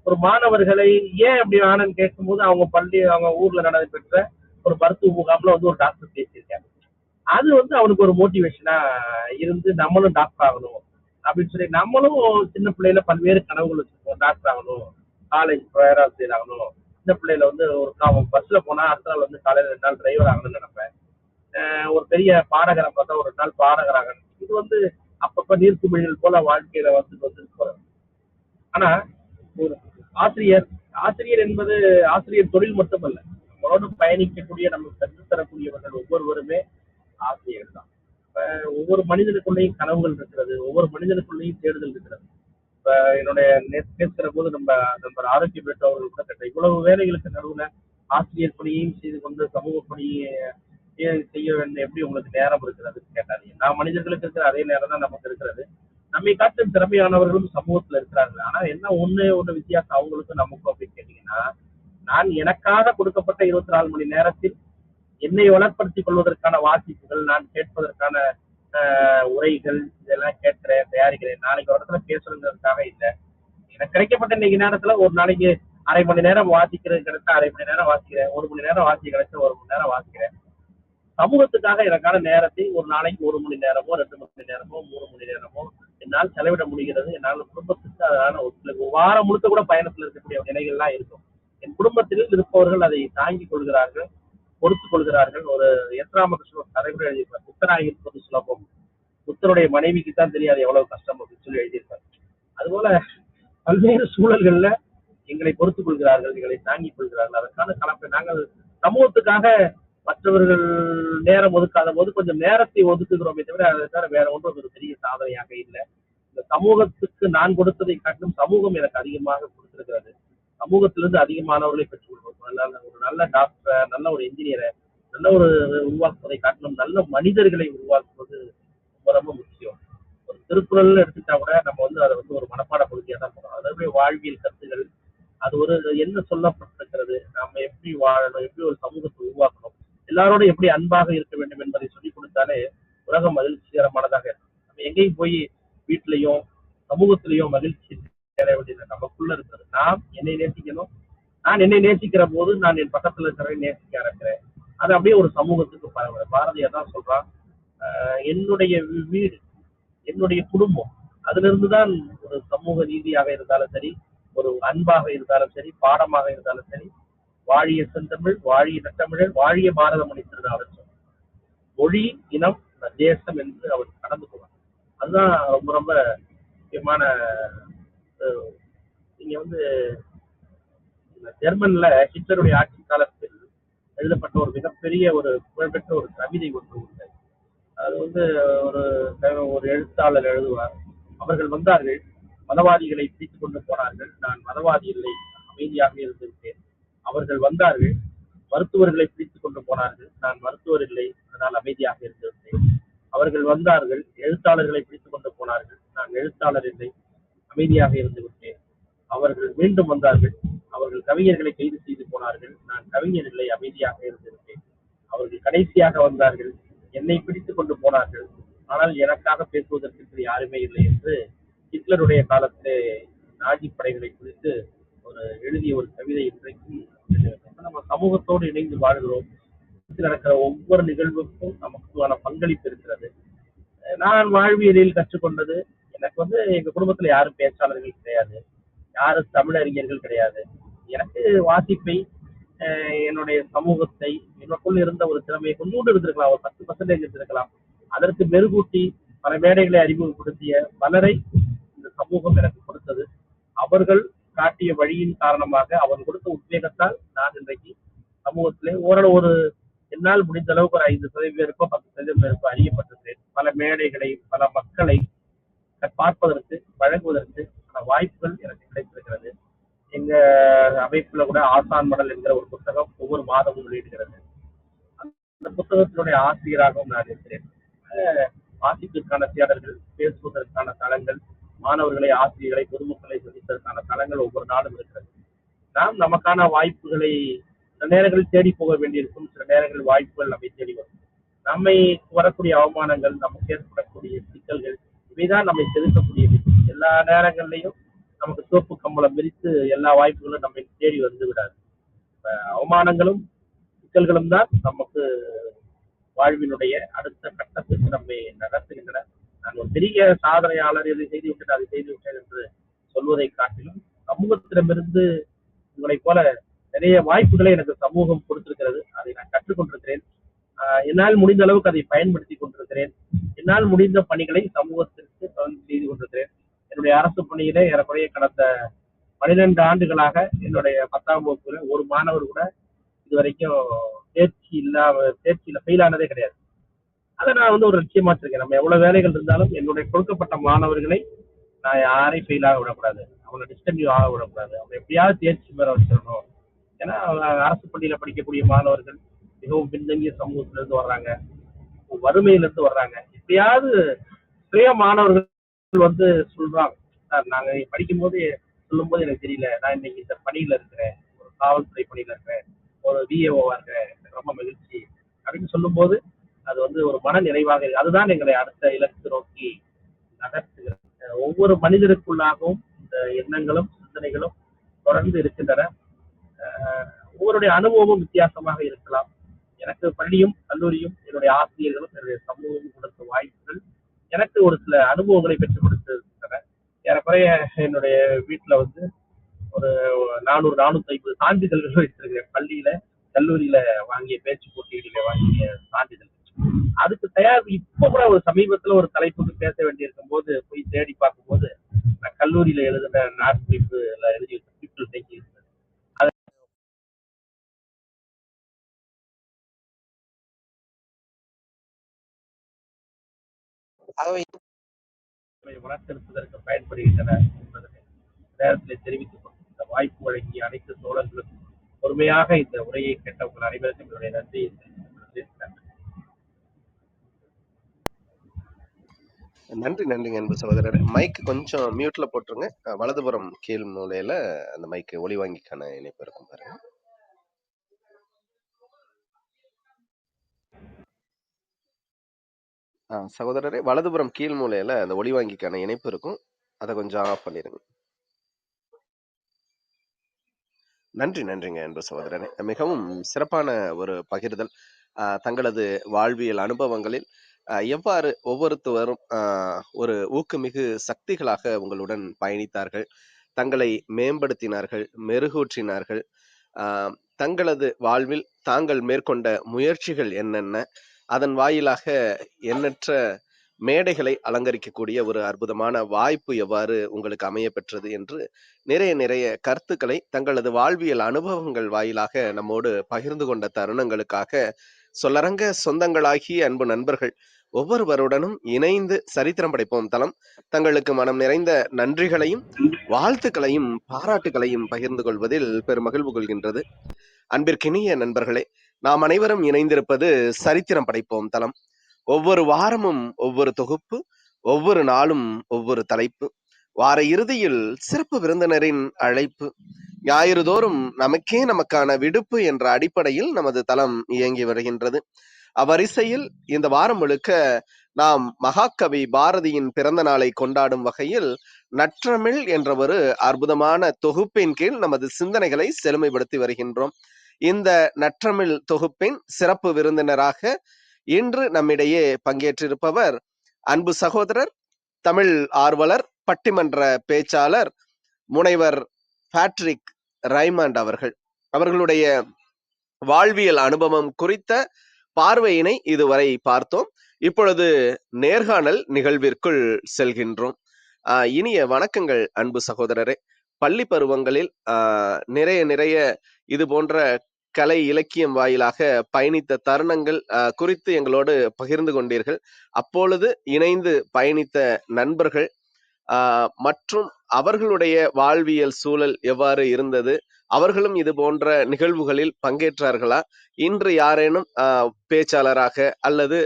ஒரு மாணவர்களை ஏன் அப்படி ஆனன்னு கேட்கும்போது அவங்க ஊர்ல நடைபெற்ற ஒரு மருத்துவ முகாம்ல வந்து ஒரு டாக்டர் பேசியிருக்காங்க. அது வந்து அவனுக்கு ஒரு மோட்டிவேஷனா இருந்து நம்மளும் டாக்டர் ஆகணும் அப்படின்னு சொல்லி நம்மளும் சின்ன பிள்ளையில பல்வேறு கனவுகள் வச்சிருக்கோம். டாக்டர் ஆகணும், காலேஜ் பேராசிரியர் ஆகணும். சின்ன பிள்ளையில வந்து ஒரு பஸ்ல போனா அடுத்த நாள் வந்து காலையில 2 நாள் டிரைவர் ஆகணும்னு நினைப்பேன். ஒரு பெரிய பாடகரை பார்த்தா ஒரு நாள் பாடகர் ஆகணும். இது வந்து அப்பப்ப நீர்க்குமிழிகள் போல வாழ்க்கையில வந்து போறது. ஆனா ஒரு ஆசிரியர் ஆசிரியர் என்பது ஆசிரியர் தொழில் மட்டுமல்ல, நம்மளோடு பயணிக்கக்கூடிய நமக்கு கற்றுத் தரக்கூடியவர்கள் ஒவ்வொருவருமே ஆசிரியர் தான். இப்ப ஒவ்வொரு மனிதனுக்குள்ளேயும் கனவுகள் இருக்கிறது, ஒவ்வொரு மனிதனுக்குள்ளேயும் தேடுதல் இருக்கிறது. இப்ப என்னுடைய பேசுகிற போது நம்ம நண்பர் ஆரோக்கியம் பெற்றவர்கள் கூட கேட்ட இவ்வளவு வேலைகளுக்கு நடுவுல ஆசிரியர் பணியையும் செய்து கொண்டு சமூக பணியை செய்ய வேண்டும், எப்படி உங்களுக்கு நேரம் இருக்கிறதுன்னு கேட்டாரு. நான் மனிதர்களுக்கு இருக்கிற அதே நேரம் தான் நமக்கு இருக்கிறது. நம்மை காட்டும் திறமையானவர்களும் சமூகத்துல இருக்கிறார்கள். ஆனா என்ன ஒண்ணு வித்தியாசம் அவங்களுக்கும் நமக்கும் அப்படின்னு கேட்டீங்கன்னா, நான் எனக்காக கொடுக்கப்பட்ட 24 மணி நேரத்தில் என்னை வளப்படுத்திக் கொள்வதற்கான வாசிப்புகள், நான் கேட்பதற்கான உரைகள் இதெல்லாம் கேட்கிறேன், தயாரிக்கிறேன். நாளைக்கு ஒரு இடத்துல பேசணுங்கிறதுக்காக இல்லை. எனக்கு கிடைக்கப்பட்ட இன்னைக்கு நேரத்துல ஒரு நாளைக்கு அரை மணி நேரம் வாசிக்கிறது கிடைச்சா அரை மணி நேரம் வாசிக்கிறேன், 1 மணி நேரம் வாசிக்க கிடைச்சா 1 மணி நேரம் வாசிக்கிறேன். சமூகத்துக்காக எனக்கான நேரத்தை ஒரு நாளைக்கு 1 மணி நேரமோ 2 மணி நேரமோ 3 மணி நேரமோ என்னால் செலவிட முடிகிறது. என்னால் குடும்பத்துக்கு அதனால ஒரு வாரம் முழுக்க கூட பயணத்தில் இருக்கக்கூடிய நிலைகள்லாம் இருக்கும். என் குடும்பத்தில் இருப்பவர்கள் அதை தாங்கிக் கொள்கிறார்கள், பொறுத்துக் கொள்கிறார்கள். ஒரு எஸ் ராமகிருஷ்ணன் ஒரு கதை கூட எழுதியிருப்பார், புத்தராக இருப்பது சுலபம், புத்தருடைய மனைவிக்கு தான் தெரியாது எவ்வளவு கஷ்டம் அப்படின்னு சொல்லி எழுதியிருப்பார். அதுபோல பல்வேறு சூழல்கள்ல எங்களை பொறுத்துக் கொள்கிறார்கள், எங்களை தாங்கிக் கொள்கிறார்கள். அதற்கான கலப்பை நாங்கள் சமூகத்துக்காக மற்றவர்கள் நேரம் ஒதுக்காத போது கொஞ்சம் நேரத்தை ஒதுக்குகிறோமே தவிர அதை தவிர வேற ஒன்றும் ஒரு பெரிய சாதனையாக இல்லை. இந்த சமூகத்துக்கு நான் கொடுத்ததை காட்டிலும் சமூகம் எனக்கு அதிகமாக கொடுத்திருக்கிறது. சமூகத்திலிருந்து அதிகமானவர்களை பெற்றுக் கொடுப்போம். ஒரு நல்ல டாக்டரை, நல்ல ஒரு என்ஜினியரை, நல்ல ஒரு உருவாக்குவதை காட்டிலும் நல்ல மனிதர்களை உருவாக்குவது ரொம்ப ரொம்ப முக்கியம். ஒரு திருக்குறள் எடுத்துட்டா கூட நம்ம வந்து அதை வந்து ஒரு மனப்பாட பகுதியாக தான் போறோம். அதாவது வாழ்வியல் கருத்துகள், அது ஒரு என்ன சொல்லப்பட்டிருக்கிறது, நம்ம எப்படி வாழணும், எப்படி ஒரு சமூகத்தை உருவாக்கணும், எல்லாரோடும் எப்படி அன்பாக இருக்க வேண்டும் என்பதை சொல்லிக் கொடுத்தாலே உலகம் மகிழ்ச்சிகரமானதாக இருக்கும். நம்ம எங்கேயும் போய் வீட்டிலையும் சமூகத்திலையும் மகிழ்ச்சி தேட வேண்டியது நமக்குள்ள இருக்கிறது. நாம் என்னை நேசிக்கணும், நான் என்னை நேசிக்கிற போது நான் என் பக்கத்துல இருக்கிறவரை நேசிக்க ஆரம்பிக்கிறேன். அது அப்படியே ஒரு சமூகத்துக்கு பரவ பாரதியார் தான் சொல்றான், என்னுடைய வீடு, என்னுடைய குடும்பம், அதுல இருந்துதான் ஒரு சமூக நீதியாக இருந்தாலும் சரி, ஒரு அன்பாக இருந்தாலும் சரி, பாடமாக இருந்தாலும் சரி, வாழிய செந்தமிழ், வாழிய நற்றமிழர், வாழிய பாரதமணி திருநாவலர் சொன்னார். மொழி, இனம், தேசம் என்று அவர் கடந்து போவார். அதுதான் ரொம்ப ரொம்ப முக்கியமான. நீங்க வந்து ஜெர்மன்ல ஹிட்லருடைய ஆட்சி காலத்தில் எழுதப்பட்ட ஒரு மிகப்பெரிய ஒரு புகழ்பெற்ற ஒரு கவிதை ஒன்று உண்டு. அது வந்து ஒரு ஒரு எழுத்தாளர் எழுதுவார். அவர்கள் வந்தார்கள், மதவாதிகளை பிடித்துக் கொண்டு போனார்கள், நான் மதவாதி இல்லை, அமைதியாக இருந்திருக்கேன். அவர்கள் வந்தார்கள், மருத்துவர்களை பிடித்துக் கொண்டு போனார்கள், நான் மருத்துவர் இல்லை, அதனால் அமைதியாக இருந்திருந்தேன். அவர்கள் வந்தார்கள், எழுத்தாளர்களை பிடித்துக் கொண்டு போனார்கள், நான் எழுத்தாளர் இல்லை, அமைதியாக இருந்து விட்டேன். அவர்கள் மீண்டும் வந்தார்கள், அவர்கள் கவிஞர்களை கைது செய்து போனார்கள், நான் கவிஞர் இல்லை, அமைதியாக இருந்திருந்தேன். அவர்கள் கடைசியாக வந்தார்கள், என்னை பிடித்துக் கொண்டு போனார்கள், ஆனால் எனக்காக பேசுவதற்கு யாருமே இல்லை என்று ஹிட்லருடைய காலத்திலே நாஜி படைகளை குறித்து ஒரு எழுதிய ஒரு கவிதை இன்றைக்கு நம்ம சமூகத்தோடு இணைந்து வாழ்கிறோம். நடக்கிற ஒவ்வொரு நிகழ்வுக்கும் நமக்கான பங்களிப்பு இருக்கிறது. நான் வாழ்வியலில் கற்றுக்கொண்டது, எனக்கு வந்து எங்க குடும்பத்துல யாரும் பேச்சாளர்கள் கிடையாது, யாரும் தமிழறிஞர்கள் கிடையாது. எனக்கு வாசிப்பை, என்னுடைய சமூகத்தை, எனக்குள் இருந்த ஒரு திறமையை கொஞ்சோண்டு இருந்திருக்கலாம், ஒரு 10% இருந்திருக்கலாம். அதற்கு மெருகூட்டி பல மேடைகளை அறிமுகப்படுத்திய பலரை இந்த சமூகம் எனக்கு கொடுத்தது. அவர்கள் காட்டிய வழியின் காரணமாக, அவர் கொடுத்த உத்வேகத்தால் நான் இன்றைக்கு சமூகத்திலே ஓரளவு ஒரு என்னால் முடிந்த அளவுக்கு ஒரு 5% பேருக்கோ 10% பேருக்கோ அறியப்பட்டிருக்கிறேன். பல மேடைகளை, பல மக்களை பார்ப்பதற்கு, வழங்குவதற்கு வாய்ப்புகள் எனக்கு கிடைத்திருக்கிறது. எங்க அமைப்புல கூட ஆசான் மடல் என்கிற ஒரு புத்தகம் ஒவ்வொரு மாதமும் வெளியிடுகிறது. அந்த புத்தகத்தினுடைய ஆசிரியராகவும் நான் இருக்கிறேன். வாசிப்பிற்கான தேடல்கள், பேசுவதற்கான தளங்கள், மாணவர்களை, ஆசிரியர்களை, பொதுமக்களை சந்திப்பதற்கான தளங்கள் ஒவ்வொரு நாளும் இருக்கிறது. நாம் நமக்கான வாய்ப்புகளை சில நேரங்களில் தேடி போக வேண்டியிருக்கும், சில நேரங்களில் வாய்ப்புகள் நம்மை தேடி வரும். நம்மை வரக்கூடிய அவமானங்கள், நமக்கு ஏற்படக்கூடிய சிக்கல்கள், இவைதான் நம்மை செலுத்தக்கூடியது. எல்லா நேரங்கள்லையும் நமக்கு சிவப்பு கம்பளம் விரித்து எல்லா வாய்ப்புகளும் நம்மை தேடி வந்து விடாது. அவமானங்களும் சிக்கல்களும் தான் நமக்கு வாழ்வினுடைய அடுத்த கட்டத்துக்கு நம்மை நகர்த்துகின்றன. நான் ஒரு பெரிய சாதனையாளர், இதை செய்து விட்டேன் அதை செய்து விட்டேன் என்று சொல்வதை காட்டிலும் சமூகத்திடமிருந்து உங்களைப் போல நிறைய வாய்ப்புகளை எனக்கு சமூகம் கொடுத்திருக்கிறது. அதை நான் கற்றுக்கொண்டிருக்கிறேன். என்னால் முடிந்த அளவுக்கு அதை பயன்படுத்தி கொண்டிருக்கிறேன். என்னால் முடிந்த பணிகளை சமூகத்திற்கு தொடர்ந்து செய்து கொண்டிருக்கிறேன். என்னுடைய அரசு பணியிலே ஏறக்குறைய கடந்த 12 ஆண்டுகளாக என்னுடைய 10ஆம் வகுப்புல ஒரு மாணவர் கூட இதுவரைக்கும் தேர்ச்சியில ஃபெயில் ஆனதே கிடையாது. அதை நான் வந்து ஒரு லட்சியமா வச்சிருக்கேன். நம்ம எவ்வளவு வேலைகள் இருந்தாலும் என்னுடைய கொடுக்கப்பட்ட மாணவர்களை நான் யாரையும் ஃபெயில் ஆக விடக்கூடாது, அவனை டிஸ்கன்டினியூ ஆக விடக்கூடாது, அவனை எப்படியாவது தேர்ச்சி பெற வச்சிடணும். ஏன்னா அரசு பள்ளியில படிக்கக்கூடிய மாணவர்கள் மிகவும் பின்தங்கிய சமூகத்துல இருந்து வர்றாங்க, வறுமையில இருந்து வர்றாங்க. எப்படியாவது சுய மாணவர்கள் வந்து சொல்றாங்க, சார் நாங்க படிக்கும் போது சொல்லும் போது எனக்கு தெரியல, நான் இன்னைக்கு இந்த பணியில இருக்கிறேன், ஒரு காவல்துறை பணியில இருக்கிறேன், ஒரு விஏஓவா இருக்கிறேன், எனக்கு ரொம்ப மகிழ்ச்சி அப்படின்னு சொல்லும் போது அது வந்து ஒரு மன நிறைவாக இருக்கு. அதுதான் எங்களை அடுத்த இலக்கு நோக்கி நகர்த்துகிறது. ஒவ்வொரு மனிதருக்குள்ளாகவும் இந்த எண்ணங்களும் சிந்தனைகளும் தொடர்ந்து இருக்கின்றன. ஒவ்வொருடைய அனுபவமும் வித்தியாசமாக இருக்கலாம். எனக்கு பள்ளியும் கல்லூரியும் என்னுடைய ஆசிரியர்களும் என்னுடைய சமூகமும் கொடுத்த வாய்ப்புகள் எனக்கு ஒரு சில அனுபவங்களை பெற்றுக் கொடுத்திருக்கின்றன. ஏறக்குறைய என்னுடைய வீட்டுல வந்து ஒரு 400-450 சான்றிதழ்கள் வச்சிருக்கிறேன். பள்ளியில கல்லூரியில வாங்கிய பேச்சு போட்டிகளில வாங்கிய சான்றிதழ். அதுக்கு தயார் இப்ப கூட ஒரு சமீபத்துல ஒரு தலைப்புக்கு பேச வேண்டியிருக்கும் போது போய் தேடி பார்க்கும்போது நான் கல்லூரியில எழுதின நாட் குறிப்புல எழுதி பீப்புள் தேங்கி இருந்தது. ஆகவே வளர்த்தெடுப்பதற்கு பயன்படுகின்றன என்பதை நேரத்தில் தெரிவித்துக் கொண்டு இந்த வாய்ப்பு வழங்கிய அனைத்து தோழர்களுக்கும் பொறுமையாக இந்த உரையை கேட்ட உங்கள் அனைவருக்கும் என்னுடைய நன்றியை தெரிவித்துக் கொள்கிறேன். நன்றிங்க அன்பு சகோதரர். மைக் கொஞ்சம் மியூட்ல போட்டுருங்க. வலதுபுறம் கீழ் மூலையில அந்த மைக் ஒலி வாங்கிக்கான இணைப்பு இருக்கும் பாருங்க. சகோதரரே, வலதுபுறம் கீழ் மூலையில அந்த ஒலி வாங்கிக்கான இணைப்பு இருக்கும், அதை கொஞ்சம் ஆஃப் பண்ணிருங்க. நன்றிங்க அன்பு சகோதரரே. மிகவும் சிறப்பான ஒரு பகிர்தல். தங்களது வாழ்வியல் அனுபவங்களில் எவ்வாறு ஒவ்வொருத்தவரும் ஒரு ஊக்கமிகு சக்திகளாக உங்களுடன் பயணித்தார்கள், தங்களை மேம்படுத்தினார்கள், மெருகூற்றினார்கள், தங்களது வாழ்வில் தாங்கள் மேற்கொண்ட முயற்சிகள் என்னென்ன, அதன் வாயிலாக எண்ணற்ற மேடைகளை அலங்கரிக்கக்கூடிய ஒரு அற்புதமான வாய்ப்பு எவ்வாறு உங்களுக்கு அமைய பெற்றது என்று நிறைய கருத்துக்களை தங்களது வாழ்வியல் அனுபவங்கள் வாயிலாக நம்மோடு பகிர்ந்து கொண்ட தருணங்களுக்காக சொல்லரங்க சொந்தங்களாகிய அன்பு நண்பர்கள் ஒவ்வொருவருடனும் இணைந்து சரித்திரம் படைப்போம் தளம் தங்களுக்கு மனம் நிறைந்த நன்றிகளையும் வாழ்த்துக்களையும் பாராட்டுகளையும் பகிர்ந்து கொள்வதில் பெருமகிழ்வு கொள்கின்றது. அன்பிற்கினிய நண்பர்களே, நாம் அனைவரும் இணைந்திருப்பது சரித்திரம் படைப்போம் தளம். ஒவ்வொரு வாரமும் ஒவ்வொரு தொகுப்பு, ஒவ்வொரு நாளும் ஒவ்வொரு தலைப்பு, வார இறுதியில் சிறப்பு விருந்தினரின் அழைப்பு, ஞாயிறு தோறும் நமக்கான விடுப்பு என்ற அடிப்படையில் நமது தளம் இயங்கி வருகின்றது. அவ்வரிசையில் இந்த வாரம் முழுக்க நாம் மகாகவி பாரதியின் பிறந்த நாளை கொண்டாடும் வகையில் நற்றமிழ் என்ற ஒரு அற்புதமான தொகுப்பின் கீழ் நமது சிந்தனைகளை செழுமைப்படுத்தி வருகின்றோம். இந்த நற்றமிழ் தொகுப்பின் சிறப்பு விருந்தினராக இன்று நம்மிடையே பங்கேற்றிருப்பவர் அன்பு சகோதரர், தமிழ் ஆர்வலர், பட்டிமன்ற பேச்சாளர், முனைவர் பேட்ரிக் ரைமண்ட் அவர்கள். அவர்களுடைய வாழ்வியல் அனுபவம் குறித்த பார்வையினை இதுவரை பார்த்தோம். இப்பொழுது நேர்காணல் நிகழ்விற்குள் செல்கின்றோம். இனிய வணக்கங்கள் அன்பு சகோதரரே. பள்ளி பருவங்களில் நிறைய இது போன்ற கலை இலக்கியம் வாயிலாக பயணித்த தருணங்கள் குறித்து எங்களோடு பகிர்ந்து கொண்டீர்கள். அப்பொழுது இணைந்து பயணித்த நண்பர்கள் மற்றும் அவர்களுடைய வாழ்வியல் சூழல் எவ்வாறு இருந்தது, அவர்களும் இது போன்ற நிகழ்வுகளில் பங்கேற்றார்களா, இன்று யாரேனும் பேச்சாளராக அல்லது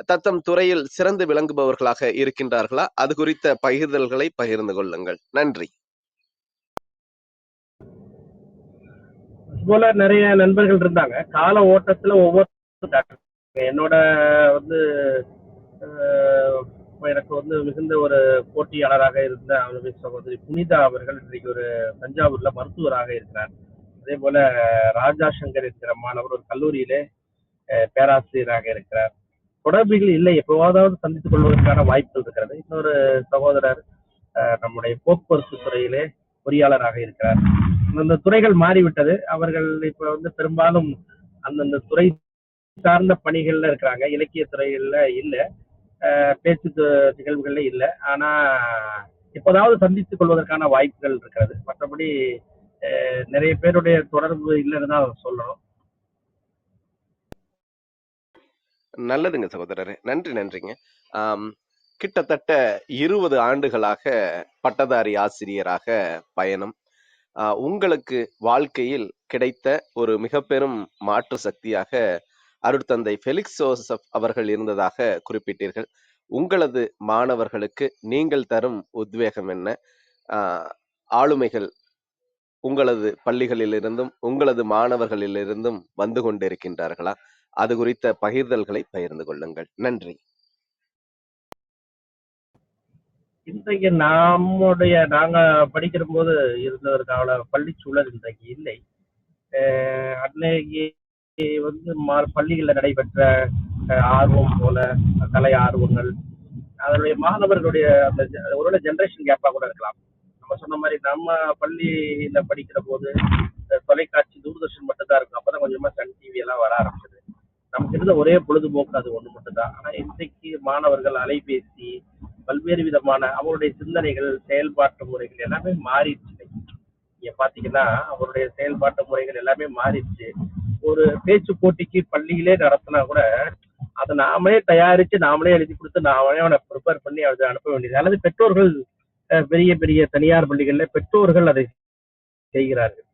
தத்தம் துறையில் சிறந்து விளங்குபவர்களாக இருக்கின்றார்களா, அது குறித்த பகிர்தல்களை பகிர்ந்து கொள்ளுங்கள். நன்றி. போல நிறைய நண்பர்கள் இருந்தாங்க. கால ஓட்டத்துல ஒவ்வொரு என்னோட வந்து எனக்கு வந்து மிகுந்த ஒரு போட்டியாளராக இருந்த அவருடைய சகோதரி புனிதா அவர்கள் இன்றைக்கு ஒரு தஞ்சாவூர்ல மருத்துவராக இருக்கிறார். அதே போல ராஜா சங்கர் என்கிற மாணவர் ஒரு கல்லூரியிலே பேராசிரியராக இருக்கிறார். தொடர்புகள் இல்லை, எப்போதாவது சந்தித்துக் கொள்வதற்கான வாய்ப்புகள் இருக்கிறது. இன்னொரு சகோதரர் நம்முடைய போக்குவரத்து துறையிலே பொறியாளராக இருக்கிறார். அந்த துறைகள் மாறிவிட்டது. அவர்கள் இப்ப வந்து பெரும்பாலும் அந்தந்த துறை சார்ந்த பணிகள்ல இருக்கிறாங்க. இலக்கிய துறைகள்ல இல்ல, பேச்சு நிகழ்வுகள்ல இல்ல. ஆனா எப்போதாவது சந்தித்துக் கொள்வதற்கான வாய்ப்புகள் இருக்கிறது. மற்றபடி நிறைய பேருடைய தொடர்பு இல்லைன்னு தான் சொல்லணும். நல்லதுங்க சகோதரரே. நன்றிங்க. கிட்டத்தட்ட 20 ஆண்டுகளாக பட்டதாரி ஆசிரியராக பயணம். உங்களுக்கு வாழ்க்கையில் கிடைத்த ஒரு மிகப்பெரும் மாற்று சக்தியாக அருட்தந்தை ஃபெலிக்ஸ் ஜோசப் அவர்கள் இருந்ததாக குறிப்பிட்டீர்கள். உங்களது மாணவர்களுக்கு நீங்கள் தரும் உத்வேகம் என்ன? ஆளுமைகள் உங்களது பள்ளிகளிலிருந்தும் உங்களது மாணவர்களிலிருந்தும் வந்து கொண்டிருக்கின்றார்களா? அது குறித்த பகிர்தல்களை பகிர்ந்து கொள்ளுங்கள். நன்றி. இன்றைக்கு நாங்க படிக்கிற போது இருந்ததற்கான பள்ளிச்சூழல் இன்றைக்கு இல்லை. அன்னைக்கு வந்து பள்ளிகளில் நடைபெற்ற ஆர்வம் போல கலை ஆர்வங்கள், அதனுடைய மாணவர்களுடைய அந்த ஒருவேளை ஜென்ரேஷன் கேப்பா கூட இருக்கலாம். நம்ம சொன்ன மாதிரி நம்ம பள்ளியில படிக்கிற போது தொலைக்காட்சி தூர்தர்ஷன் மட்டும்தான் இருக்கும். அப்பதான் கொஞ்சமா சன் டிவி எல்லாம் வர ஆரம்பிச்சது. நமக்கு இருந்த ஒரே பொழுதுபோக்கு அது ஒண்ணு மட்டும்தான். ஆனா இன்றைக்கு மாணவர்கள் அலைபேசி, பல்வேறு விதமான அவருடைய சிந்தனைகள், செயல்பாட்டு முறைகள் எல்லாமே மாறிடுச்சு. நீங்க பாத்தீங்கன்னா அவருடைய செயல்பாட்டு முறைகள் எல்லாமே மாறிடுச்சு. ஒரு பேச்சு போட்டிக்கு பள்ளியிலே நடத்தினா கூட அதை நாமளே தயாரிச்சு நாமளே எழுதி கொடுத்து நாமளே அவனை ப்ரிப்பேர் பண்ணி அதை அனுப்ப வேண்டியது. அல்லது பெற்றோர்கள் பெரிய பெரிய தனியார் பள்ளிகள்ல பெற்றோர்கள் அதை செய்கிறார்கள்.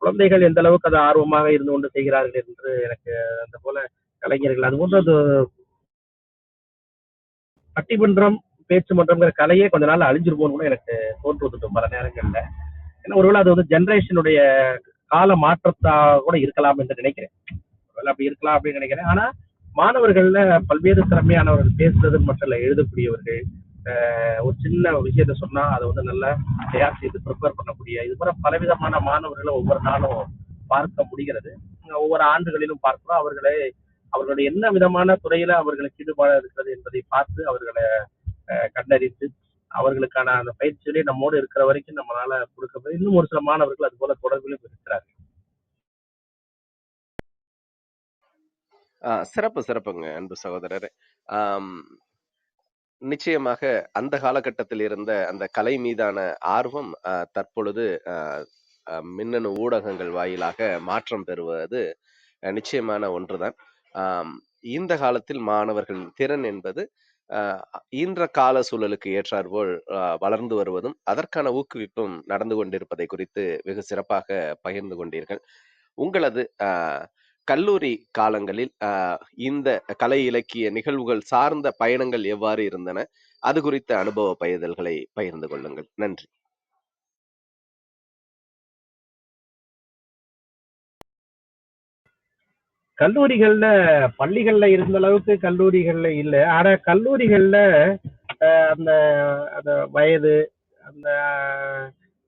குழந்தைகள் எந்த அளவுக்கு அதை ஆர்வமாக இருந்து கொண்டு செய்கிறார்கள் என்று எனக்கு அந்த போல கலைஞர்கள் அது போன்ற அது பட்டிமன்றம் பேச்சு மன்றம்ங்கிற கலையே கொஞ்ச நாள் அழிஞ்சிருப்போம்னு கூட எனக்கு தோன்றுவது பல நேரங்கள்ல. ஏன்னா ஒருவேளை அது வந்து ஜென்ரேஷனுடைய கால மாற்றத்தா கூட இருக்கலாம் என்று நினைக்கிறேன். ஒருவேளை அப்படி இருக்கலாம் அப்படின்னு நினைக்கிறேன். ஆனா மாணவர்கள்ல பல்வேறு திறமையானவர்கள், பேசுறது மட்டும் இல்ல, எழுதக்கூடியவர்கள், ஒரு சின்ன விஷயத்த சொன்னா அதை வந்து நல்லா தயார் செய்து ப்ரிப்பேர் பண்ணக்கூடிய இது போல பலவிதமான மாணவர்களை ஒவ்வொரு நாளும் பார்க்க முடிகிறது. ஒவ்வொரு ஆண்டுகளிலும் பார்க்கிறோம். அவர்களுடைய என்ன விதமான துறையில அவர்களுக்கு ஈடுபாடு இருக்கிறது என்பதை பார்த்து அவர்களை கண்டறிந்து அவர்களுக்கான அந்த பயிற்சியிலே நம்மோடு இருக்கிற வரைக்கும் நம்மளால கொடுக்க இன்னும் ஒரு சில மாணவர்கள் அது போல தொடர்பிலும் இருக்கிறார்கள். சிறப்புங்க அன்பு சகோதரர். நிச்சயமாக அந்த காலகட்டத்தில் இருந்த அந்த கலை மீதான ஆர்வம் தற்பொழுது மின்னணு ஊடகங்கள் வாயிலாக மாற்றம் பெறுவது நிச்சயமான ஒன்றுதான். இந்த காலத்தில் மாணவர்களின் திறன் என்பது இன்ற கால சூழலுக்கு ஏற்றாற்போல் வளர்ந்து வருவதும் அதற்கான ஊக்குவிப்பும் நடந்து கொண்டிருப்பதை குறித்து வெகு சிறப்பாக பகிர்ந்து கொண்டீர்கள். உங்களது கல்லூரி காலங்களில் இந்த கலை இலக்கிய நிகழ்வுகள் சார்ந்த பயணங்கள் எவ்வாறு இருந்தன? அது குறித்த அனுபவ பகிர்தல்களை பகிர்ந்து கொள்ளுங்கள். நன்றி. கல்லூரிகள்ல பள்ளிகள்ல இருந்த அளவுக்கு கல்லூரிகள்ல இல்ல. ஆனா கல்லூரிகள்ல அந்த அந்த வயது, அந்த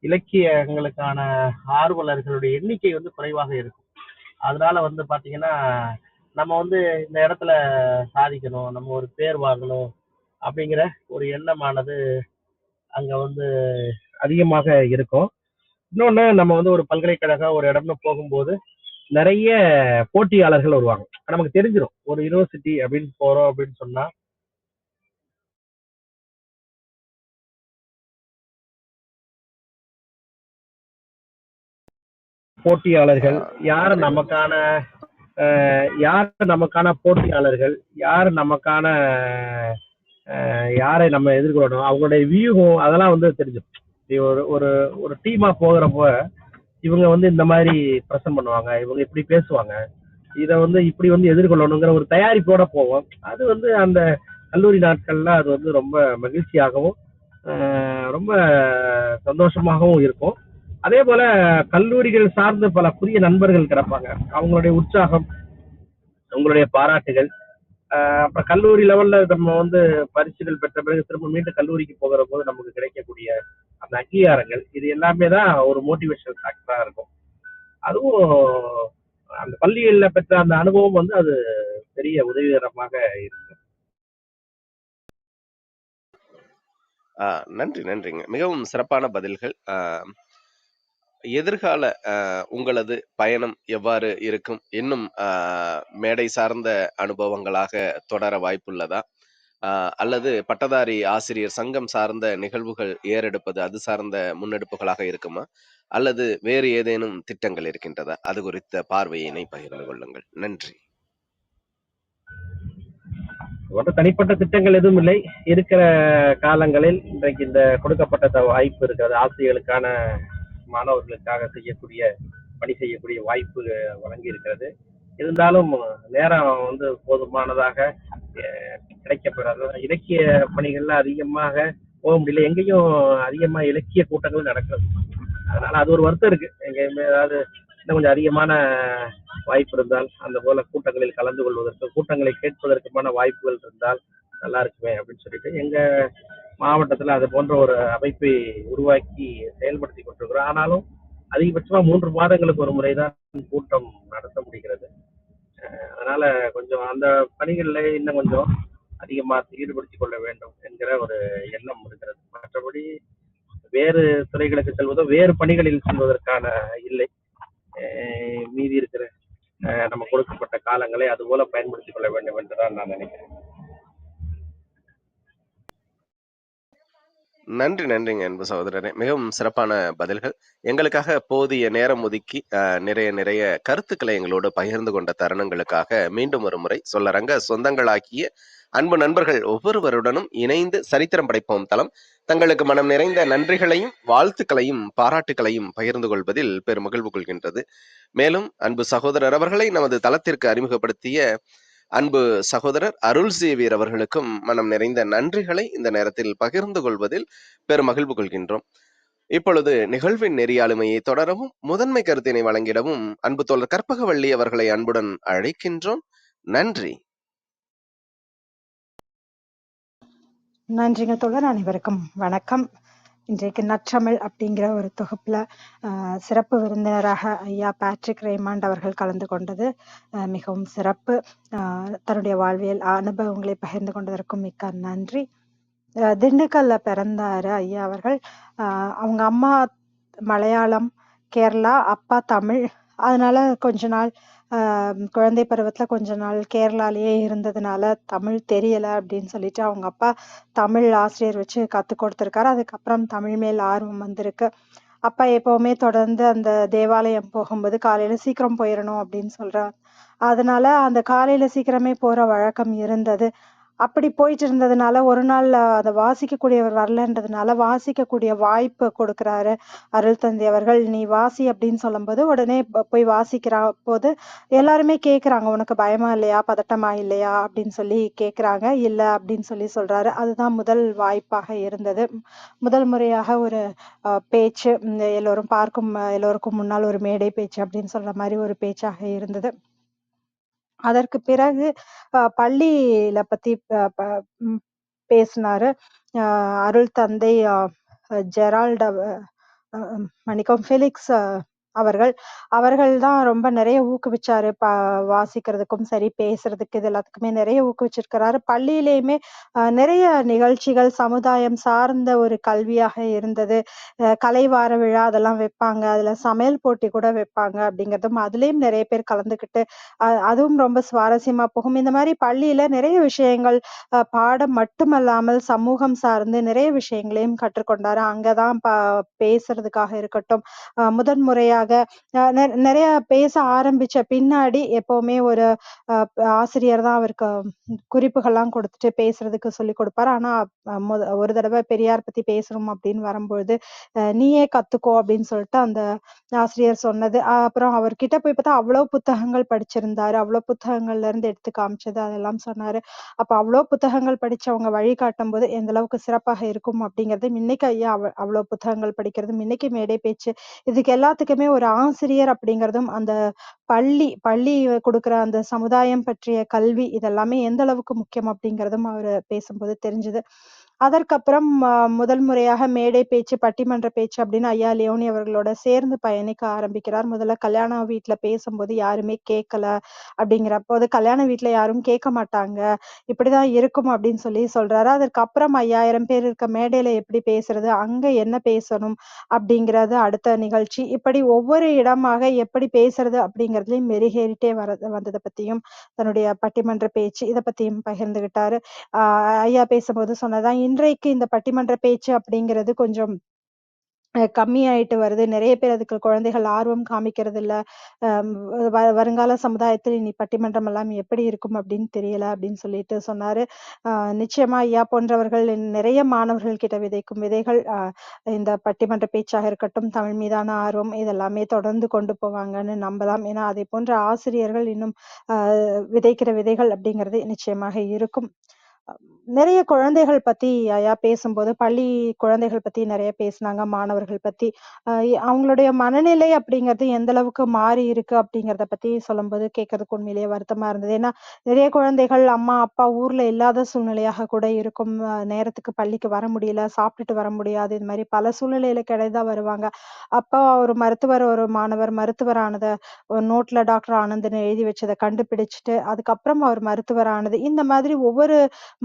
இலக்கியங்களுக்கான ஆர்வலர்களுடைய எண்ணிக்கை வந்து குறைவாக இருக்கும். அதனால வந்து பாத்தீங்கன்னா நம்ம வந்து இந்த இடத்துல சாதிக்கணும், நம்ம ஒரு பேர் வாங்கணும் அப்படிங்கிற ஒரு எண்ணமானது அங்க வந்து அதிகமாக இருக்கும். இன்னொன்னு, நம்ம வந்து ஒரு பல்கலைக்கழகம் ஒரு இடம்னு போகும்போது நிறைய போட்டியாளர்கள் வருவாங்க. நமக்கு தெரிஞ்சிடும் ஒரு யூனிவர்சிட்டி அப்படின்னு போறோம் அப்படின்னு சொன்னா போட்டியாளர்கள் யார் நமக்கான போட்டியாளர்கள், யாரை நம்ம எதிர்கொள்ளணும், அவங்களுடைய வியூகம் அதெல்லாம் வந்து தெரிஞ்சிடும். ஒரு ஒரு ஒரு டீமா போகிறப்ப இவங்க வந்து இந்த மாதிரி பிரசன்ட் பண்ணுவாங்க, இவங்க இப்படி பேசுவாங்க, இதை வந்து இப்படி வந்து எதிர்கொள்ளணுங்கிற ஒரு தயாரிப்போட போவோம். அது வந்து அந்த கல்லூரி நாட்கள்ல அது வந்து ரொம்ப மகிழ்ச்சியாகவும் ரொம்ப சந்தோஷமாகவும் இருக்கும். அதே போல கல்லூரிகள் சார்ந்து பல புதிய நண்பர்கள் கிடைப்பாங்க. அவங்களுடைய உற்சாகம், அவங்களுடைய பாராட்டுகள், அப்புறம் கல்லூரி லெவல்ல நம்ம வந்து பரிசுகள் பெற்ற பிறகு திரும்ப மீண்டும் கல்லூரிக்கு போகிற போது நமக்கு கிடைக்கக்கூடிய அந்த அங்கீகாரங்கள், இது எல்லாமே தான் ஒரு மோட்டிவேஷனல் ஃபேக்டரா இருக்கும். அதுவும் அந்த பள்ளிகள்ல பெற்ற அந்த அனுபவம் வந்து அது பெரிய உதவிகரமாக இருக்கு. நன்றி, நன்றிங்க. மிகவும் சிறப்பான பதில்கள். எதிர்கால உங்களது பயணம் எவ்வாறு இருக்கும்? இன்னும் மேடை சார்ந்த அனுபவங்களாக தொடர வாய்ப்புள்ளதா? அல்லது பட்டதாரி ஆசிரியர் சங்கம் சார்ந்த நிகழ்வுகள் ஏறெடுப்பது, அது சார்ந்த முன்னெடுப்புகளாக இருக்குமா? அல்லது வேறு ஏதேனும் திட்டங்கள் இருக்கின்றதா? அது குறித்த பார்வையினை பகிர்ந்து கொள்ளுங்கள். நன்றி. ஒரு தனிப்பட்ட திட்டங்கள் எதுவும் இல்லை. இருக்கிற காலங்களில் இன்றைக்கு இந்த கொடுக்கப்பட்ட வாய்ப்பு இருக்கிறது. ஆசிரியர்களுக்கான மாணவர்களுக்காக பணி செய்யக்கூடிய வாய்ப்பு வழங்கி இருக்கிறது. இருந்தாலும் நேரம் வந்து போதுமானதாக கிடைக்கப்பெறாது. இலக்கிய பணிகள்ல அதிகமாக போக முடியல. எங்கேயும் அதிகமா இலக்கிய கூட்டங்கள் நடக்கிறது. அதனால அது ஒரு வருத்தம் இருக்கு. எங்கேயுமே ஏதாவது இன்னும் கொஞ்சம் அதிகமான வாய்ப்பு இருந்தால், அந்த போல கூட்டங்களில் கலந்து கொள்வதற்கு, கூட்டங்களை கேட்பதற்குமான வாய்ப்புகள் இருந்தால் நல்லா இருக்குமே அப்படின்னு சொல்லிட்டு எங்க மாவட்டத்துல அது போன்ற ஒரு அமைப்பை உருவாக்கி செயல்படுத்தி கொண்டிருக்கிறோம். ஆனாலும் அதிகபட்சமா 3 மாதங்களுக்கு ஒரு முறைதான் கூட்டம் நடத்த முடிகிறது. அதனால கொஞ்சம் அந்த பணிகள்ல இன்னும் கொஞ்சம் அதிகமா ஈடுபடுத்திக் கொள்ள வேண்டும் என்கிற ஒரு எண்ணம் இருக்கிறது. மற்றபடி வேறு துறைகளுக்கு செல்வதோ வேறு பணிகளில் செல்வதற்கான இல்லை. மீதி இருக்கிற நம்ம கொடுக்கப்பட்ட காலங்களை அதுபோல பயன்படுத்திக் கொள்ள வேண்டும் என்றுதான் நான் நினைக்கிறேன். நன்றி, நன்றிங்க அன்பு சகோதரரே. மிகவும் சிறப்பான பதில்கள். எங்களுக்காக போதிய நேரம் ஒதுக்கி நிறைய கருத்துக்களை எங்களோடு பகிர்ந்து கொண்ட தருணங்களுக்காக மீண்டும் ஒரு முறை சொல்லரங்க சொந்தங்களாக்கிய அன்பு நண்பர்கள் ஒவ்வொருவருடனும் இணைந்து சரித்திரம் படைப்போம் தளம் தங்களுக்கு மனம் நிறைந்த நன்றிகளையும் வாழ்த்துக்களையும் பாராட்டுகளையும் பகிர்ந்து கொள்வதில் பெருமகிழ்வு கொள்கின்றது. மேலும் அன்பு சகோதரர் அவர்களை நமது தளத்திற்கு அறிமுகப்படுத்திய அன்பு சகோதரர் அருள் சேவியர் அவர்களுக்கும் மனம் நிறைந்த நன்றிகளை இந்த நேரத்தில் பகிர்ந்து கொள்வதில் பெருமகிழ்வு கொள்கின்றோம். இப்பொழுது நிகழ்வின் நெறியாளுமையை தொடரவும் முதன்மை கருத்தினை வழங்கிடவும் அன்பு தோழர் கற்பகவள்ளி அவர்களை அன்புடன் அழைக்கின்றோம். நன்றி. நன்றிங்க தோழர். அனைவருக்கும் வணக்கம். இன்றைக்கு நற்றமிழ் அப்படிங்கிற ஒரு தொகுப்புல சிறப்பு விருந்தினராக ஐயா பேட்ரிக் ரேமாண்ட் அவர்கள் கலந்து கொண்டது மிகவும் சிறப்பு. தன்னுடைய வாழ்வியல் அனுபவங்களை பகிர்ந்து கொண்டதற்கும் மிக்க நன்றி. திண்டுக்கல்ல பிறந்தாரு ஐயா அவர்கள். அவங்க அம்மா மலையாளம், கேரளா, அப்பா தமிழ். அதனால கொஞ்ச நாள் குழந்தை பருவத்துல கொஞ்ச நாள் கேரளாலேயே இருந்ததுனால தமிழ் தெரியல அப்படின்னு சொல்லிட்டு அவங்க அப்பா தமிழ் ஆசிரியர் வச்சு கத்துக் கொடுத்திருக்காரு. அதுக்கப்புறம் தமிழ் மேல் ஆர்வம் வந்திருக்கு. அப்பா எப்பவுமே தொடர்ந்து அந்த தேவாலயம் போகும்போது காலையில சீக்கிரம் போயிடணும் அப்படின்னு சொல்றார். அதனால அந்த காலையில சீக்கிரமே போற வழக்கம் இருந்தது. அப்படி போயிட்டு இருந்ததுனால ஒரு நாள் அதை வாசிக்கக்கூடியவர் வரலன்றதுனால வாசிக்கக்கூடிய வாய்ப்பு கொடுக்குறாரு அருள் தந்தை அவர்கள். நீ வாசி அப்படின்னு சொல்லும்போது உடனே போய் வாசிக்கிற போது எல்லாருமே கேக்குறாங்க, உனக்கு பயமா இல்லையா, பதட்டமா இல்லையா அப்படின்னு சொல்லி கேக்குறாங்க. இல்ல அப்படின்னு சொல்றாரு. அதுதான் முதல் வாய்ப்பாக இருந்தது. முதல் முறையாக ஒரு பேச்சு, எல்லோருக்கும் முன்னால் ஒரு மேடை பேச்சு அப்படின்னு சொல்ற மாதிரி ஒரு பேச்சாக இருந்தது. அதற்கு பிறகு பள்ளியில பத்தி பேசினாரு. அருள் தந்தை ஜெரால்ட் மன்னிக்கவும் ஃபெலிக்ஸ் அவர்கள் தான் ரொம்ப நிறைய ஊக்குவிச்சாரு. வாசிக்கிறதுக்கும் சரி, பேசுறதுக்கு, இது எல்லாத்துக்குமே நிறைய ஊக்குவிச்சிருக்கிறாரு. பள்ளியிலேயுமே நிறைய நிகழ்ச்சிகள் சமுதாயம் சார்ந்த ஒரு கல்வியாக இருந்தது. கலை வார விழா அதெல்லாம் வைப்பாங்க. அதுல சமையல் போட்டி கூட வைப்பாங்க அப்படிங்கிறதும் அதுலயும் நிறைய பேர் கலந்துக்கிட்டு அதுவும் ரொம்ப சுவாரஸ்யமா போகும். இந்த மாதிரி பள்ளியில நிறைய விஷயங்கள் பாடம் மட்டுமல்லாமல் சமூகம் சார்ந்து நிறைய விஷயங்களையும் கற்றுக்கொண்டாரு. அங்கதான் பேசுறதுக்காக இருக்கட்டும், முதன் முறையாக நிறைய பேச ஆரம்பிச்ச பின்னாடி எப்பவுமே ஒரு ஆசிரியர் தான் அவருக்கு குறிப்புகள்லாம் கொடுத்துட்டு பேசுறதுக்கு சொல்லி கொடுப்பாரு. ஆனா ஒரு தடவை பெரியார் பத்தி பேசணும் அப்படின்னு வரும்பொழுது நீயே கத்துக்கோ அப்படின்னு சொல்லிட்டு அந்த ஆசிரியர் சொன்னது. அப்புறம் அவர்கிட்ட போய் பார்த்தா அவ்வளவு புத்தகங்கள் படிச்சிருந்தாரு. அவ்வளவு புத்தகங்கள்ல இருந்து எடுத்து காமிச்சது அதெல்லாம் சொன்னாரு. அப்ப அவ்வளவு புத்தகங்கள் படிச்சவங்க வழிகாட்டும் போது எந்த அளவுக்கு சிறப்பாக இருக்கும் அப்படிங்கிறது இன்னைக்கு ஐயா அவ்வளவு புத்தகங்கள் படிக்கிறது, இன்னைக்கு மேடை பேச்சு, இதுக்கு எல்லாத்துக்குமே ஒரு ஆசிரியர் அப்படிங்கிறதும் அந்த பள்ளி கொடுக்கிற அந்த சமுதாயம் பற்றிய கல்வி இதெல்லாமே எந்த அளவுக்கு முக்கியம் அப்படிங்கிறதும் அவர் பேசும்போது தெரிஞ்சது. அதற்கப்புறம் முதல் முறையாக மேடை பேச்சு, பட்டிமன்ற பேச்சு அப்படின்னு ஐயா லியோனி அவர்களோட சேர்ந்து பயணிக்க ஆரம்பிக்கிறார். முதல்ல கல்யாண வீட்ல பேசும்போது யாருமே கேட்கல அப்படிங்கிறபோது, கல்யாண வீட்ல யாரும் கேட்க மாட்டாங்க. இப்படிதான் இருக்கும் அப்படின்னு சொல்லி சொல்றாரு. அதற்கப்புறம் 5000 பேர் இருக்க மேடையில எப்படி பேசுறது? அங்க என்ன பேசணும்? அப்படிங்கிறது அடுத்த நிகழ்ச்சி. இப்படி ஒவ்வொரு இடமாக எப்படி பேசுறது அப்படிங்கிறதுலயும் மெருகேறிட்டே வந்தத பத்தியும், தன்னுடைய பட்டிமன்ற பேச்சு இத பத்தியும் பகிர்ந்துகிட்டாரு. ஆ ஐயா பேசும்போது சொன்னதுதான், இன்றைக்கு இந்த பட்டிமன்ற பேச்சு அப்படிங்கிறது கொஞ்சம் கம்மியாயிட்டு வருது. நெறைய பேர் அதுக்கு குழந்தைகள் ஆர்வம் காமிக்கிறதில்ல. அம் வருங்கால சமுதாயத்தில் இனி பட்டிமன்றம் எல்லாம் எப்படி இருக்கும் அப்படின்னு தெரியல அப்படின்னு சொல்லிட்டு சொன்னாரு. அ நிச்சயமா ஐயா போன்றவர்கள் நிறைய மாணவர்கள் கிட்ட விதைக்கும் விதைகள் இந்த பட்டிமன்ற பேச்சாக இருக்கட்டும், தமிழ் மீதான ஆர்வம் இதெல்லாமே தொடர்ந்து கொண்டு போவாங்கன்னு நம்பலாம். ஏன்னா, அதை போன்ற ஆசிரியர்கள் இன்னும் அ விதைக்கிற விதைகள் அப்படிங்கிறது நிச்சயமாக இருக்கும். நிறைய குழந்தைகள் பத்தி ஐயா பேசும்போது, பள்ளி குழந்தைகள் பத்தி நெறைய பேசுனாங்க, மாணவர்கள் பத்தி. அவங்களுடைய மனநிலை அப்படிங்கிறது எந்த அளவுக்கு மாறி இருக்கு அப்படிங்கிறத பத்தி சொல்லும்போது கேட்கறதுக்கு உண்மையிலேயே வருத்தமா இருந்தது. ஏன்னா, நிறைய குழந்தைகள் அம்மா, அப்பா ஊர்ல இல்லாத சூழ்நிலையாக கூட இருக்கும். நேரத்துக்கு பள்ளிக்கு வர முடியல, சாப்பிட்டுட்டு வர முடியாது. இது மாரி பல சூழ்நிலைகளுக்கு இடையே தான் வருவாங்க. அப்ப ஒரு மாணவர் மருத்துவர் ஆனத ஒரு நோட்ல டாக்டர் ஆனந்த்ன்னு எழுதி வச்சத கண்டுபிடிச்சுட்டு, அதுக்கப்புறம் அவர் மருத்துவர் ஆனது. இந்த மாதிரி ஒவ்வொரு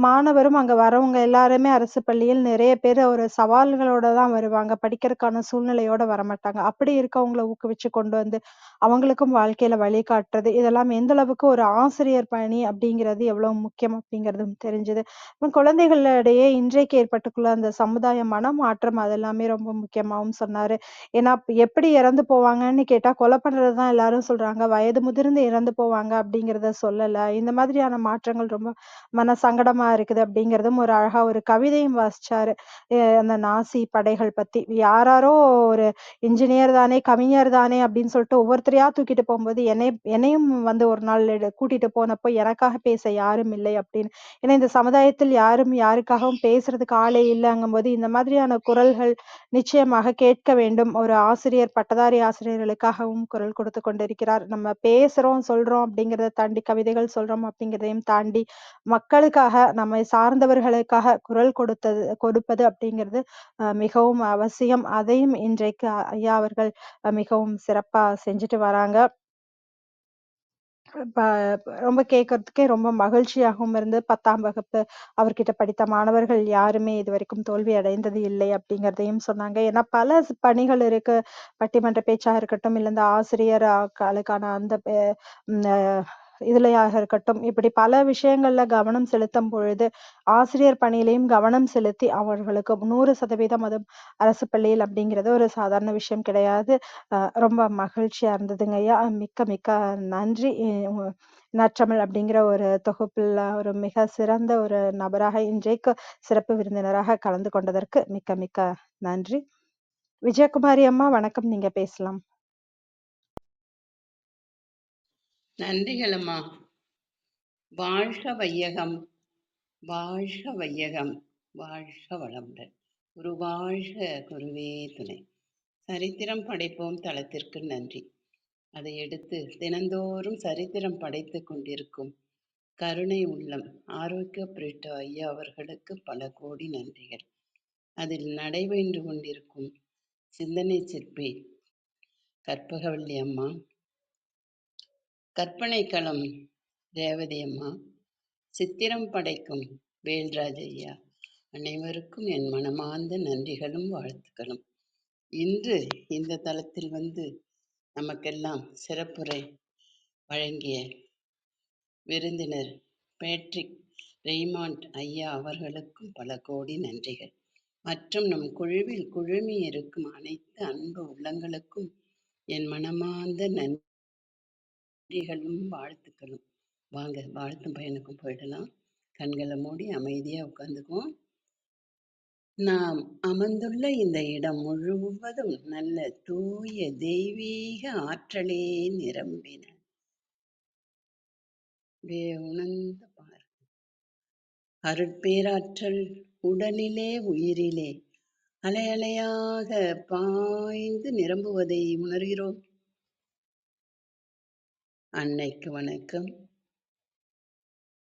மாணவரும் அங்க வரவங்க எல்லாருமே அரசு பள்ளியில் நிறைய பேரு ஒரு சவால்களோட தான் வருவாங்க. படிக்கிறதுக்கான சூழ்நிலையோட வரமாட்டாங்க. அப்படி இருக்கவங்கள ஊக்குவிச்சு கொண்டு வந்து, அவங்களுக்கும் வாழ்க்கையில வழிகாட்டுறது, இதெல்லாம் எந்த அளவுக்கு ஒரு ஆசிரியர் பணி அப்படிங்கிறது எவ்வளவு முக்கியம் அப்படிங்கிறதும் தெரிஞ்சது. குழந்தைகளிடையே இன்றைக்கு ஏற்பட்டுக்குள்ள அந்த சமுதாய மனமாற்றம் அதெல்லாமே ரொம்ப முக்கியமாவும் சொன்னாரு. ஏன்னா, எப்படி இறந்து போவாங்கன்னு கேட்டா, கொலை பண்றது தான் எல்லாரும் சொல்றாங்க. வயது முதிர்ந்து இறந்து போவாங்க அப்படிங்கிறத சொல்லல. இந்த மாதிரியான மாற்றங்கள் ரொம்ப மன சங்கடமா இருக்குது அப்படிங்கிறதும் ஒரு அழகா ஒரு கவிதையும் வாசிச்சாரு. அந்த நாசி படைகள் பத்தி. யாராரோ ஒரு இன்ஜினியர் தானே, கவிஞர் தானே அப்படின்னு சொல்லிட்டு ஒவ்வொருத்தரையா தூக்கிட்டு போம்போது, என்னையும் வந்து ஒரு நாள் கூட்டிட்டு போனப்போ எனக்காக பேச யாரும் இல்லை அப்படின்னு. ஏன்னா இந்த சமுதாயத்தில் யாரும் யாருக்காகவும் பேசுறதுக்கு ஆளே இல்லங்கும்போது, இந்த மாதிரியான குரல்கள் நிச்சயமாக கேட்க வேண்டும். ஒரு ஆசிரியர், பட்டதாரி ஆசிரியர்களுக்காகவும் குரல் கொடுத்துக் கொண்டிருக்கிறார். நம்ம பேசுறோம், சொல்றோம் அப்படிங்கிறத தாண்டி கவிதைகள் சொல்றோம் அப்படிங்கிறதையும் தாண்டி மக்களுக்காக, நம்மை சார்ந்தவர்களுக்காக குரல் கொடுப்பது அப்படிங்கிறது மிகவும் அவசியம். அதையும் இன்றைக்கு ஐயா அவர்கள் மிகவும் சிறப்பா செஞ்சுட்டு வராங்க. ப ரொம்ப கேட்கறதுக்கே ரொம்ப மகிழ்ச்சியாகவும் இருந்தது. 10ஆம் வகுப்பு அவர்கிட்ட படித்த மாணவர்கள் யாருமே இதுவரைக்கும் தோல்வி அடைந்தது இல்லை அப்படிங்கிறதையும் சொன்னாங்க. ஏன்னா பல பணிகள் இருக்கு. பட்டிமன்ற பேச்சா இருக்கட்டும், இல்ல இந்த ஆசிரியர் களுக்கான அந்த ம் அ இதுலயாக இருக்கட்டும், இப்படி பல விஷயங்கள்ல கவனம் செலுத்தும் பொழுது, ஆசிரியர் பணியிலயும் கவனம் செலுத்தி அவர்களுக்கு 100% அதுவும் அரசு பள்ளியில் அப்படிங்கிறது ஒரு சாதாரண விஷயம் கிடையாது. ரொம்ப மகிழ்ச்சியா இருந்ததுங்க ஐயா. மிக்க மிக்க நன்றி. நற்றமிழ் அப்படிங்கிற ஒரு தொகுப்புல ஒரு மிக சிறந்த ஒரு நபராக இன்றைக்கு சிறப்பு விருந்தினராக கலந்து கொண்டதற்கு மிக்க மிக்க நன்றி. விஜயகுமாரி அம்மா வணக்கம். நீங்க பேசலாம். நன்றிகள் அம்மா. வாழ்க வையகம், வாழ்க வையகம், வாழ்க வளமுடன். குரு வாழ்க, குருவே துணை. சரித்திரம் படைப்போம் தளத்திற்கு நன்றி. அதை எடுத்து தினந்தோறும் சரித்திரம் படைத்து கொண்டிருக்கும் கருணை உள்ளம் ஆரோக்கிய பிரிட்டோ ஐயா அவர்களுக்கு பல கோடி நன்றிகள். அதில் நடைபெற்று கொண்டிருக்கும் சிந்தனை சிற்பி கற்பகவல்லி அம்மா, கற்பனை களம் ரேவதி அம்மா, சித்திரம் படைக்கும் வேல்ராஜ் ஐயா, அனைவருக்கும் என் மனமார்ந்த நன்றிகளும் வாழ்த்துக்களும். இன்று இந்த தளத்தில் வந்து நமக்கெல்லாம் சிறப்புரை வழங்கிய விருந்தினர் பேட்ரிக் ரெய்மாண்ட் ஐயா அவர்களுக்கும் பல கோடி நன்றிகள். மற்றும் நம் குழுவில் குழுமி இருக்கும் அனைத்து அன்பு உள்ளங்களுக்கும் என் மனமார்ந்த நன்றிகளும் வாழ்த்துக்களும். வாங்க வாழ்த்தும் பயனுக்கும் போயிடலாம். கண்களை மூடி அமைதியா உட்கார்ந்துக்குவோம். நாம் அமர்ந்துள்ள இந்த இடம் முழுவதும் நல்ல தூய தெய்வீக ஆற்றலே நிரம்பின. உணர்ந்த பார் அருட்பேராற்றல் உடலிலே உயிரிலே அலை அலையாக பாய்ந்து நிரம்புவதை உணர்கிறோம். அன்னைக்கு வணக்கம்,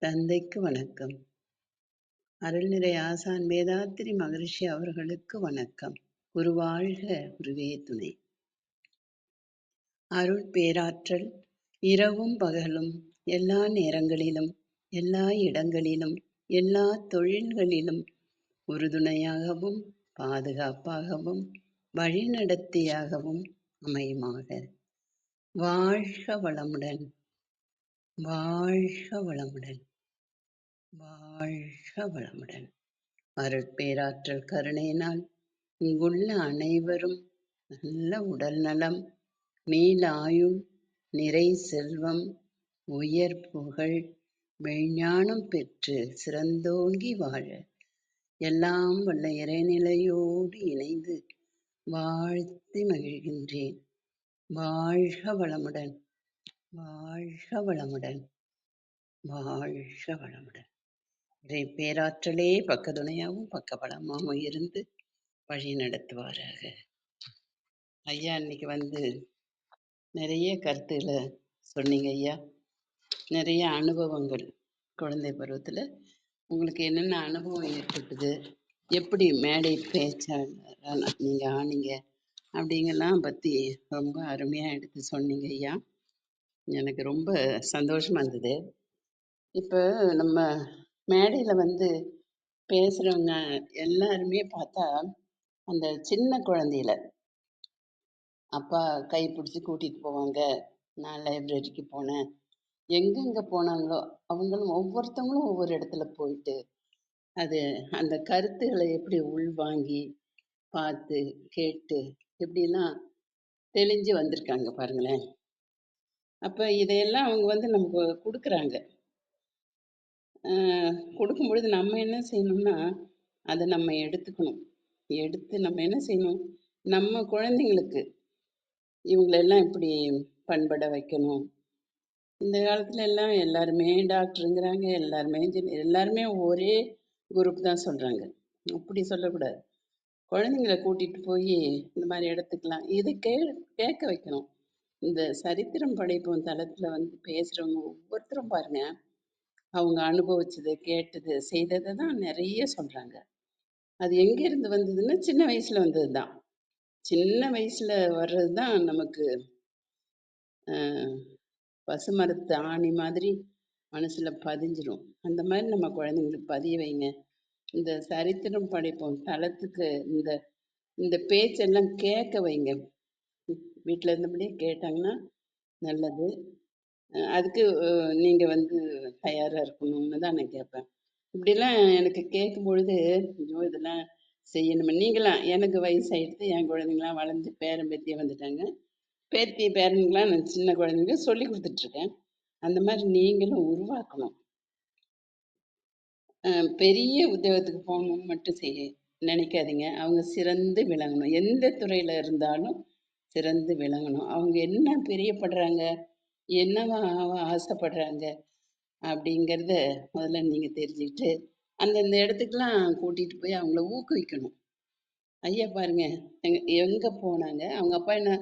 தந்தைக்கு வணக்கம், அருள்நிறை ஆசான் வேதாத்திரி மகரிஷி அவர்களுக்கு வணக்கம். குருவாழ்க, குருவே துணை. அருள் பேராற்றல் இரவும் பகலும் எல்லா நேரங்களிலும் எல்லா இடங்களிலும் எல்லா தொழில்களிலும் உறுதுணையாகவும் பாதுகாப்பாகவும் வழிநடத்தியாகவும் அமையுமாக. வாழ்க வளமுடன், வாழ்க வளமுடன், வாழ்க வளமுடன். அருட்பேராற்றல் கருணையினால் இங்குள்ள அனைவரும் நல்ல உடல் நலம், நீலாயுள், நிறை செல்வம், உயர் புகழ், மெய்ஞானம் பெற்று சிறந்தோங்கி வாழ எல்லாம் வல்ல இறைநிலையோடு இணைந்து வாழ்த்தி மகிழ்கின்றேன். வாழ்க வளமுடன், வாழ்க வளமுடன், வாழ்க வளமுடன். இறை பேராற்றலே பக்கத்துணையாகவும் பக்கபலமாகவும் இருந்து வழி நடத்துவாராக. ஐயா இன்னைக்கு நிறைய கருத்துக்களை சொன்னீங்க ஐயா. நிறைய அனுபவங்கள், குழந்தை பருவத்தில் உங்களுக்கு என்னென்ன அனுபவம் ஏற்பட்டது, எப்படி மேடை பேச்சாளராக நீங்கள் ஆனீங்க அப்படிங்கெல்லாம் பற்றி ரொம்ப அருமையாக எடுத்து சொன்னீங்க ஐயா. எனக்கு ரொம்ப சந்தோஷமாக இருந்தது. இப்போ நம்ம மேடையில் பேசுகிறவங்க எல்லாருமே பார்த்தா அந்த சின்ன குழந்தையில அப்பா கை பிடிச்சி கூட்டிகிட்டு போவாங்க. நான் லைப்ரரிக்கு போனேன், எங்கெங்கே போனாங்களோ அவங்களும் ஒவ்வொருத்தவங்களும் ஒவ்வொரு இடத்துல போயிட்டு அது அந்த கருத்துக்களை எப்படி உள்வாங்கி பார்த்து கேட்டு எப்படிலாம் தெளிஞ்சு வந்திருக்காங்க பாருங்களேன். அப்போ இதையெல்லாம் அவங்க நமக்கு கொடுக்குறாங்க. கொடுக்கும் பொழுது நம்ம என்ன செய்யணும்னா அதை நம்ம எடுத்துக்கணும். எடுத்து நம்ம என்ன செய்யணும், நம்ம குழந்தைங்களுக்கு இவங்களெல்லாம் இப்படி பண்பட வைக்கணும். இந்த காலத்துல எல்லாம் எல்லாருமே டாக்டருங்கிறாங்க, எல்லாருமே இன்ஜினியர், எல்லாருமே ஒரே குரூப் தான் சொல்றாங்க. அப்படி சொல்லக்கூடாது. குழந்தைங்கள கூட்டிட்டு போய் இந்த மாதிரி இடத்துக்கெல்லாம் இது கேட்க வைக்கணும். இந்த சரித்திரம் படைப்போம் தளத்துல பேசுறவங்க ஒவ்வொருத்தரும் பாருங்க, அவங்க அனுபவிச்சது, கேட்டது, செய்ததை தான் நிறைய சொல்றாங்க. அது எங்க இருந்து வந்ததுன்னா சின்ன வயசுல வந்தது தான். சின்ன வயசுல வர்றது தான் நமக்கு பசுமரத்து ஆணி மாதிரி மனசுல பதிஞ்சிடும். அந்த மாதிரி நம்ம குழந்தைங்களுக்கு பதிய வைங்க. இந்த சரித்திரம் படைப்போம் தளத்துக்கு இந்த இந்த பேச்செல்லாம் கேட்க வைங்க. வீட்டில் இருந்தபடியே கேட்டாங்கன்னா நல்லது. அதுக்கு நீங்கள் தயாராக இருக்கணும்னு தான் நான் கேட்பேன். இப்படிலாம் எனக்கு கேட்கும் பொழுது ஐயோ இதெல்லாம் செய்யணுமே. நீங்களாம் எனக்கு வயசாகிடுது, என் குழந்தைங்களாம் வளர்ந்து பேரன் பேத்தியே வந்துட்டாங்க. பேத்தி பேரனுங்களாம் நான் சின்ன குழந்தைங்களுக்கு சொல்லி கொடுத்துட்ருக்கேன். அந்த மாதிரி நீங்களும் உருவாக்கணும். பெரிய உத்தியோகத்துக்கு போகணும்னு மட்டும் நினைக்காதீங்க. அவங்க சிறந்து விளங்கணும். எந்த துறையில் இருந்தாலும் சிறந்து விளங்கணும். அவங்க என்ன பிரியப்படுறாங்க, என்னவா ஆசைப்படுறாங்க அப்படிங்கிறத முதல்ல நீங்கள் தெரிஞ்சுக்கிட்டு அந்தந்த இடத்துக்கெல்லாம் கூட்டிகிட்டு போய் அவங்கள ஊக்குவிக்கணும். ஐயா பாருங்க, எங்கே போனாங்க அவங்க அப்பா என்ன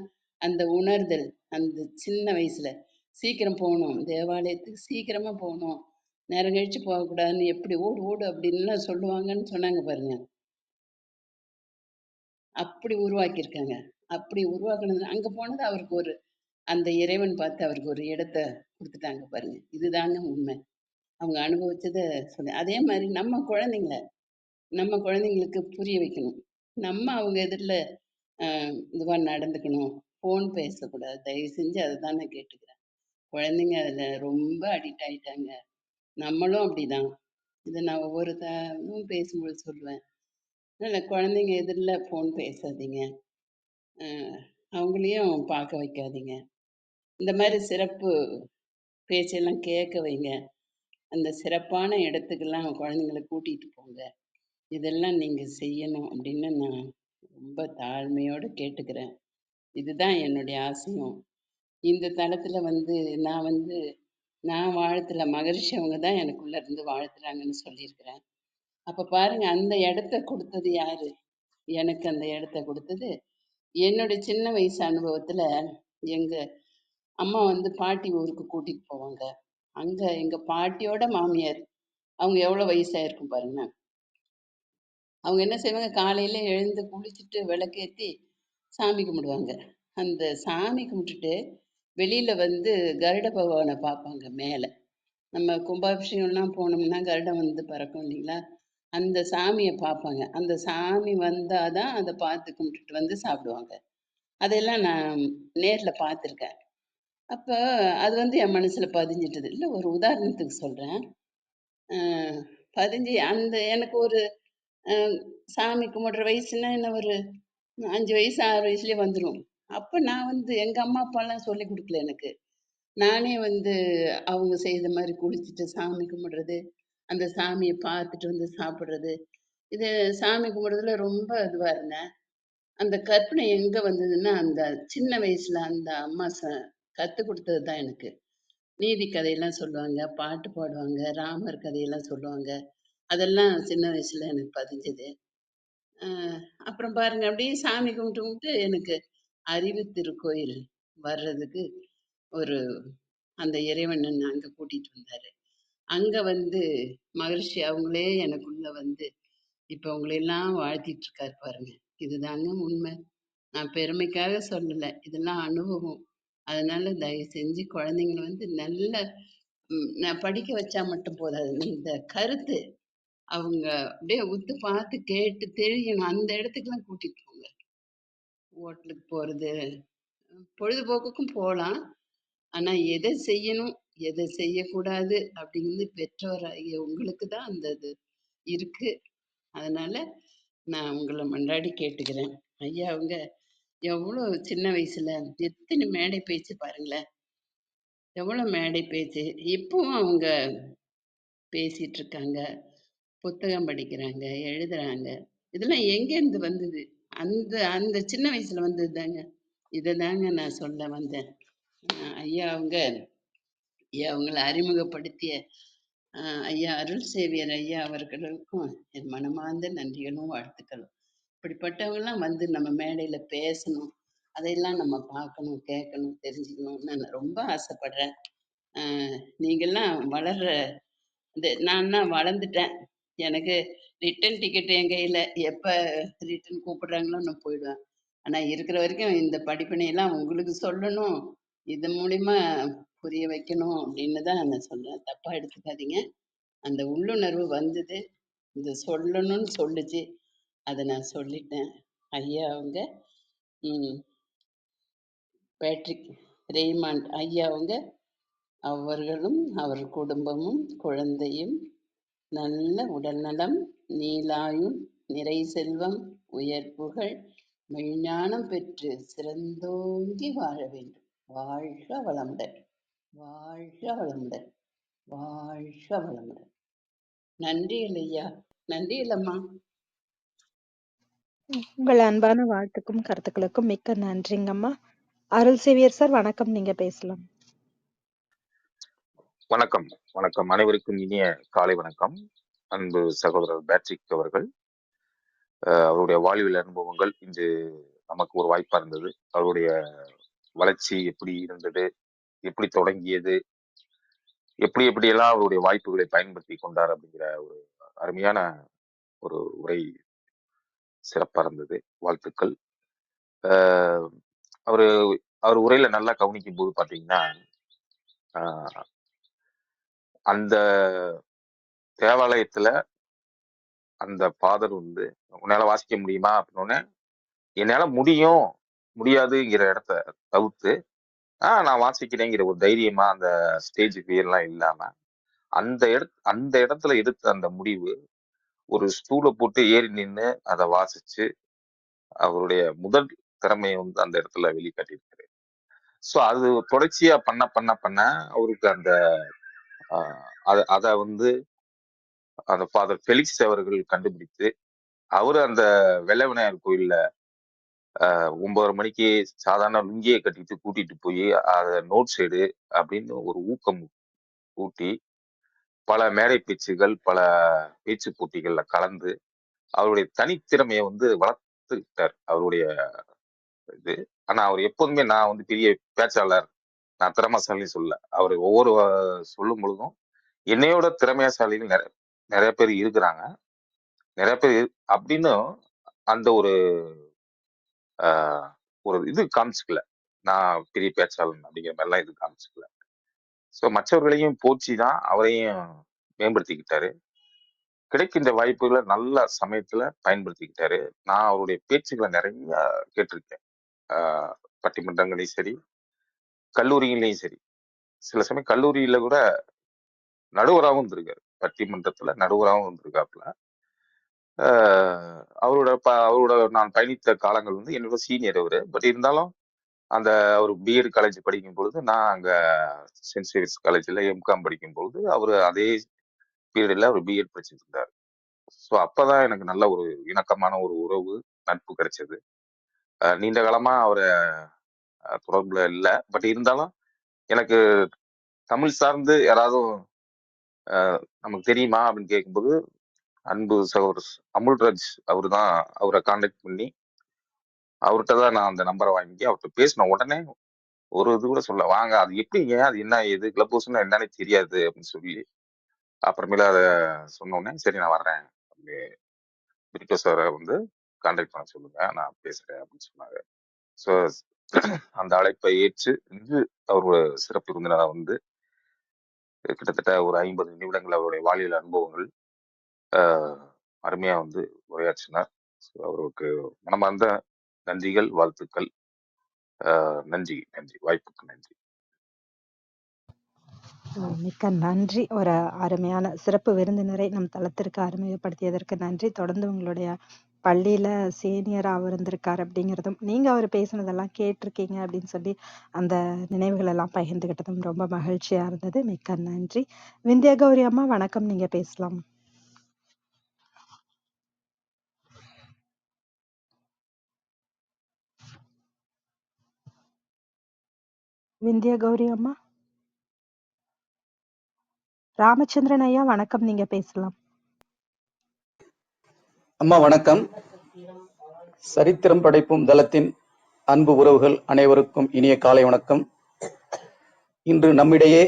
அந்த உணர்தல், அந்த சின்ன வயசுல சீக்கிரம் போகணும், தேவாலயத்துக்கு சீக்கிரமா போகணும், நேரம் கழிச்சு போகக்கூடாதுன்னு எப்படி ஓடு ஓடு அப்படின்லாம் சொல்லுவாங்கன்னு சொன்னாங்க பாருங்க. அப்படி உருவாக்கியிருக்காங்க. அப்படி உருவாக்குனது அங்க போனது அவருக்கு ஒரு அந்த இறைவன் பார்த்து அவருக்கு ஒரு இடத்த கொடுத்துட்டாங்க பாருங்க. இதுதாங்க உண்மை. அவங்க அனுபவிச்சதை சொன்னேன். அதே மாதிரி நம்ம குழந்தைங்களுக்கு புரிய வைக்கணும். நம்ம அவங்க எதிரில் இதுவாக நடந்துக்கணும். ஃபோன் பேசக்கூடாது, தயவு செஞ்சு அதை தான் நான் கேட்டுக்கிறேன். குழந்தைங்க அதில் ரொம்ப அடிக்ட் ஆயிட்டாங்க. நம்மளும் அப்படிதான். இதை நான் ஒவ்வொரு இதுவும் பேசும்போது சொல்லுவேன். அதனால் குழந்தைங்க எதிரில் ஃபோன் பேசாதீங்க, அவங்களையும் பார்க்க வைக்காதீங்க. இந்த மாதிரி சிறப்பு பேச்செல்லாம் கேட்க வைங்க. அந்த சிறப்பான இடத்துக்கெல்லாம் குழந்தைங்களை கூட்டிகிட்டு போங்க. இதெல்லாம் நீங்கள் செய்யணும் அப்படின்னு நான் ரொம்ப தாழ்மையோடு கேட்டுக்கிறேன். இதுதான் என்னுடைய ஆசையும். இந்த தளத்தில் நான் வாழ்த்துல மகரிஷி அவங்க தான் எனக்குள்ள இருந்து வாழ்த்துறாங்கன்னு சொல்லியிருக்கிறேன். அப்போ பாருங்க, அந்த இடத்த கொடுத்தது யாரு? எனக்கு அந்த இடத்த கொடுத்தது என்னுடைய சின்ன வயசு அனுபவத்தில் எங்கள் அம்மா பாட்டி ஊருக்கு கூட்டிகிட்டு போவாங்க. அங்கே எங்கள் பாட்டியோட மாமியார், அவங்க எவ்வளோ வயசாயிருக்கும் பாருங்க. அவங்க என்ன செய்வாங்க, காலையில எழுந்து குளிச்சுட்டு விளக்கேத்தி சாமி கும்பிடுவாங்க. அந்த சாமி கும்பிட்டுட்டு வெளியில வந்து கருட பகவான பார்ப்பாங்க மேல. நம்ம கும்பாபிஷேகம்லாம் போனோம்னா கருடம் வந்து பறக்கும் இல்லைங்களா? அந்த சாமிய பார்ப்பாங்க. அந்த சாமி வந்தா தான் அத பார்த்து கும்பிட்டுட்டு வந்து சாப்பிடுவாங்க. அதெல்லாம் நான் நேர்ல பார்த்துருக்கேன். அப்ப அது வந்து என் மனசுல பதிஞ்சிட்டது. இல்ல ஒரு உதாரணத்துக்கு சொல்றேன். அ பதிஞ்சு அந்த எனக்கு ஒரு அ சாமி கும்பிடுற வயசுன்னா என்ன ஒரு 5 வயசு, 6 வயசுலயே வந்துரும். அப்ப நான் வந்து எங்க அம்மா, அப்பாலாம் சொல்லிக் குடுக்கல எனக்கு. நானே வந்து அவங்க செய்த மாரி குளிச்சுட்டு சாமி கும்பிடுறது, அந்த சாமிய பார்த்துட்டு வந்து சாப்பிடுறது. இது சாமி கும்பிடுறதுல ரொம்ப இதுவா இருந்தேன். அந்த கற்பனை எங்க வந்ததுன்னா, அந்த சின்ன வயசுல அந்த அம்மா கத்துக் குடுத்தது தான் எனக்கு. நீதி கதையெல்லாம் சொல்லுவாங்க, பாட்டு பாடுவாங்க, ராமர் கதையெல்லாம் சொல்லுவாங்க. அதெல்லாம் சின்ன வயசுல எனக்கு பதிஞ்சது. அ அப்புறம் பாருங்க, அப்படியே சாமி கும்பிட்டு கும்பிட்டு எனக்கு அறிவு திருக்கோயில் வர்றதுக்கு ஒரு அந்த இறைவன் என்ன அங்க கூட்டிட்டு வந்தாரு. அங்க வந்து மகரிஷி அவங்களே எனக்குள்ள வந்து, இப்ப உங்களையெல்லாம் வாழ்த்திட்டு இருக்காரு பாருங்க. இதுதாங்க உண்மை. நான் பெருமைக்காக சொல்லல. இதெல்லாம் அனுபவம். அதனால தயவு செஞ்சு குழந்தைங்கள வந்து நல்ல நான் படிக்க வச்சா மட்டும் போதாது. இந்த கருத்து அவங்க அப்படியே உத்து பார்த்து கேட்டு தெரியணும். அந்த இடத்துக்குலாம் கூட்டிட்டு போங்க. ஹோட்டலுக்கு போறது, பொழுதுபோக்குக்கும் போலாம். ஆனா எத செய்யணும், எத செய்யக்கூடாது அப்படிங்கிறது பெற்றோராகிய உங்களுக்கு தான் அந்த இது இருக்கு. அதனால நான் உங்கள மன்றாடி கேட்டுக்கிறேன். ஐயா அவங்க எவ்வளோ சின்ன வயசுல எத்தனை மேடை பேச்சு பாருங்களேன்! எவ்வளோ மேடை பேச்சு. இப்பவும் அவங்க பேசிட்டு இருக்காங்க. புத்தகம் படிக்கிறாங்க, எழுதுறாங்க. இதெல்லாம் எங்கேருந்து வந்தது? அந்த அந்த சின்ன வயசுல வந்தது தாங்க. இத தாங்க நான் சொல்ல வந்தேன். ஐயா அவங்க அவங்கள அறிமுகப்படுத்திய அ ஐயா அருள் சேவியர் ஐயா அவர்களுக்கும் என் மனமார்ந்த நன்றிகளும், வாழ்த்துக்களும். இப்படிப்பட்டவங்கலாம் வந்து நம்ம மேடையில பேசணும். அதையெல்லாம் நம்ம பார்க்கணும், கேட்கணும், தெரிஞ்சுக்கணும்னு நான் ரொம்ப ஆசைப்படுறேன். அ நீங்கலாம் வளர்ற நான்லாம் வளர்ந்துட்டேன். எனக்கு ரிட்டர்ன் டிக்கெட் என் கையில. எப்ப ரிட்டர்ன் கூப்பிடுறாங்களோ நான் போயிடுவேன். ஆனா இருக்கிற வரைக்கும் இந்த படிப்பினையெல்லாம் உங்களுக்கு சொல்லணும். இது மூலியமா புரிய வைக்கணும் அப்படின்னு தான் நான் சொல்றேன். தப்பா எடுத்துக்காதீங்க. அந்த உள்ளுணர்வு வந்தது. இது சொல்லணும்னு சொல்லுச்சு. அத நான் சொல்லிட்டேன். ஐயா அவங்க ம் பேட்ரிக் ரெய்மாண்ட் ஐயா அவங்க அவர்களும், அவர் குடும்பமும், குழந்தையும் நல்ல உடல்நலம், நீளாயுள், நிறை செல்வம், உயர் புகழ், மெய்ஞானம் பெற்று சிறந்தோங்கி வாழ வேண்டும். வாழ்க வளமுடன்! வாழ்க வளமுடன்! வாழ்க வளமுடன்! நன்றிகள் ஐயா! நன்றிகள் அம்மா! உங்கள் அன்பான வாழ்த்துக்கும், கருத்துக்களுக்கும் மிக்க நன்றிங்கம்மா. அருள் சேவியர் சார் வணக்கம். நீங்க பேசலாம். வணக்கம். வணக்கம். அனைவருக்கும் இனிய காலை வணக்கம். அன்பு சகோதரர் பேட்ரிக் அவர்கள் அவருடைய வாழ்வியல் அனுபவங்கள் இன்று நமக்கு ஒரு வாய்ப்பா இருந்தது. அவருடைய வளர்ச்சி எப்படி இருந்தது, எப்படி தொடங்கியது, எப்படியெல்லாம் அவருடைய வாய்ப்புகளை பயன்படுத்தி கொண்டார் அப்படிங்கிற ஒரு அருமையான ஒரு உரை சிறப்பா இருந்தது. வாழ்த்துக்கள். அஹ் அவரு அவர் உரையில நல்லா கவனிக்கும் போது பாத்தீங்கன்னா, அஹ் அந்த தேவாலயத்துல அந்த ஃபாதர் வந்து உன்னால வாசிக்க முடியுமா அப்படின்னு, என்னால முடியும் முடியாதுங்கிற இடத்த தவிர்த்து நான் வாசிக்கிறேங்கிற ஒரு தைரியமா அந்த ஸ்டேஜ் ஃபியர்லாம் இல்லாம அந்த இடத்துல எடுத்த அந்த முடிவு, ஒரு ஸ்டூலை போட்டு ஏறி நின்று அதை வாசிச்சு அவருடைய முதல் திறமையை வந்து அந்த இடத்துல வெளிக்காட்டியிருக்காரு. ஸோ அது தொடர்ச்சியா பண்ண பண்ண பண்ண அவருக்கு அந்த அதை வந்து அந்த ஃபாதர் ஃபெலிக்ஸ் அவர்கள் கண்டுபிடித்து அவரு அந்த வெள்ளை விநாயகர் கோயில்ல 9:30 மணிக்கு சாதாரண லுங்கியை கட்டிட்டு கூட்டிட்டு போய் அதை நோட்ஸ் எடு அப்படின்னு ஒரு ஊக்கம் ஊட்டி பல மேடை பேச்சுகள், பல பேச்சு போட்டிகள்ல கலந்து அவருடைய தனித்திறமையை வந்து வளர்த்துக்கிட்டார். அவருடைய இது. ஆனா அவர் எப்போதுமே நான் வந்து பெரிய பேச்சாளர், நான் திறமைசாலின்னு சொல்ல. அவர் ஒவ்வொரு சொல்லும் பொழுதும் என்னையோட திறமையாசாலிகள் நிறைய நிறைய பேர் இருக்கிறாங்க. நிறைய பேர் அப்படின்னு அந்த ஒரு ஒரு இது காமிச்சுக்கல. நான் பெரிய பேச்சாளன் அப்படிங்கிற மாதிரிலாம் இது காமிச்சுக்கல. ஸோ மற்றவர்களையும் போற்றி தான் அவரையும் மேம்படுத்திக்கிட்டாரு. கிடைக்கின்ற வாய்ப்புகளை நல்ல சமயத்துல பயன்படுத்திக்கிட்டாரு. நான் அவருடைய பேச்சுக்களை நிறைய கேட்டிருக்கேன். பட்டிமன்றங்களையும் சரி, கல்லூரிகளையும் சரி. சில சமயம் கல்லூரியில கூட நடுவராகவும் இருந்திருக்காரு. பட்டிமன்றத்துல நடுவராகவும் இருந்திருக்காப்புல. அவரோட நான் பயணித்த காலங்கள் வந்து என்னோட சீனியர் அவரு. பட் இருந்தாலும் அந்த அவர் பிஎட் காலேஜ் படிக்கும் பொழுது நான் அங்க சென்ட் சேவியர்ஸ் காலேஜ்ல எம்காம் படிக்கும் பொழுது அவரு அதே பீரியட்ல அவர் பிஎட் படிச்சுட்டு இருந்தார். ஸோ அப்பதான் எனக்கு நல்ல ஒரு இணக்கமான ஒரு உறவு, நட்பு கிடைச்சது. நீண்ட காலமா அவரை தொடர்புல இல்லை. பட் இருந்தாலும் எனக்கு தமிழ் சார்ந்து யாராவது நமக்கு தெரியுமா அப்படின்னு கேட்கும்போது அன்பு சகோதரர் அமுல்ராஜ் அவரை கான்டாக்ட் பண்ணி அவர்கிட்ட தான் நான் அந்த நம்பரை வாங்கி அவர்கிட்ட பேசின உடனே ஒரு இது கூட சொல்ல, வாங்க அது எப்படிங்க, அது என்ன இது கிளப் ஹவுஸ்னா என்னன்னே தெரியாது அப்படின்னு சொல்லி அப்புறமேல அதை சொன்னோடனே சரி நான் வர்றேன், பிரிட்டோ சாரை வந்து கான்டாக்ட் பண்ண சொல்லுங்க, நான் பேசுறேன் அப்படின்னு சொன்னாங்க. ஸோ அந்த அழைப்பை ஏற்று இன்று அவர் சிறப்பு விருந்தினராக வந்து கிட்டத்தட்ட ஒரு 50 நிமிடங்கள் அவருடைய வாழ்வியல் அனுபவங்கள் அருமையா வந்து உரையாற்றினார். அவருக்கு மனமார்ந்த நன்றிகள், வாழ்த்துக்கள். நன்றி நன்றி, வாய்ப்புக்கு நன்றி. மிக்க நன்றி. ஒரு அருமையான சிறப்பு விருந்தினரை நம் தளத்திற்கு அறிமுகப்படுத்தியதற்கு நன்றி. தொடர்ந்து உங்களுடைய பள்ளியில சீனியராக இருந்திருக்காரு அப்படிங்கிறதும், நீங்க அவர் பேசுனதெல்லாம் கேட்டிருக்கீங்க அப்படின்னு சொல்லி அந்த நினைவுகள் எல்லாம் பகிர்ந்துகிட்டதும் ரொம்ப மகிழ்ச்சியா இருந்தது. மிக்க நன்றி. விந்தியா கௌரி அம்மா வணக்கம், நீங்க பேசலாம். விந்தியா கௌரி அம்மா. ராமச்சந்திரன் ஐயா வணக்கம், நீங்க பேசலாம். அம்மா வணக்கம். சரித்திரம் படைப்பும் தளத்தின் அன்பு உறவுகள் அனைவருக்கும் இனிய காலை வணக்கம். இன்று நம்மிடையே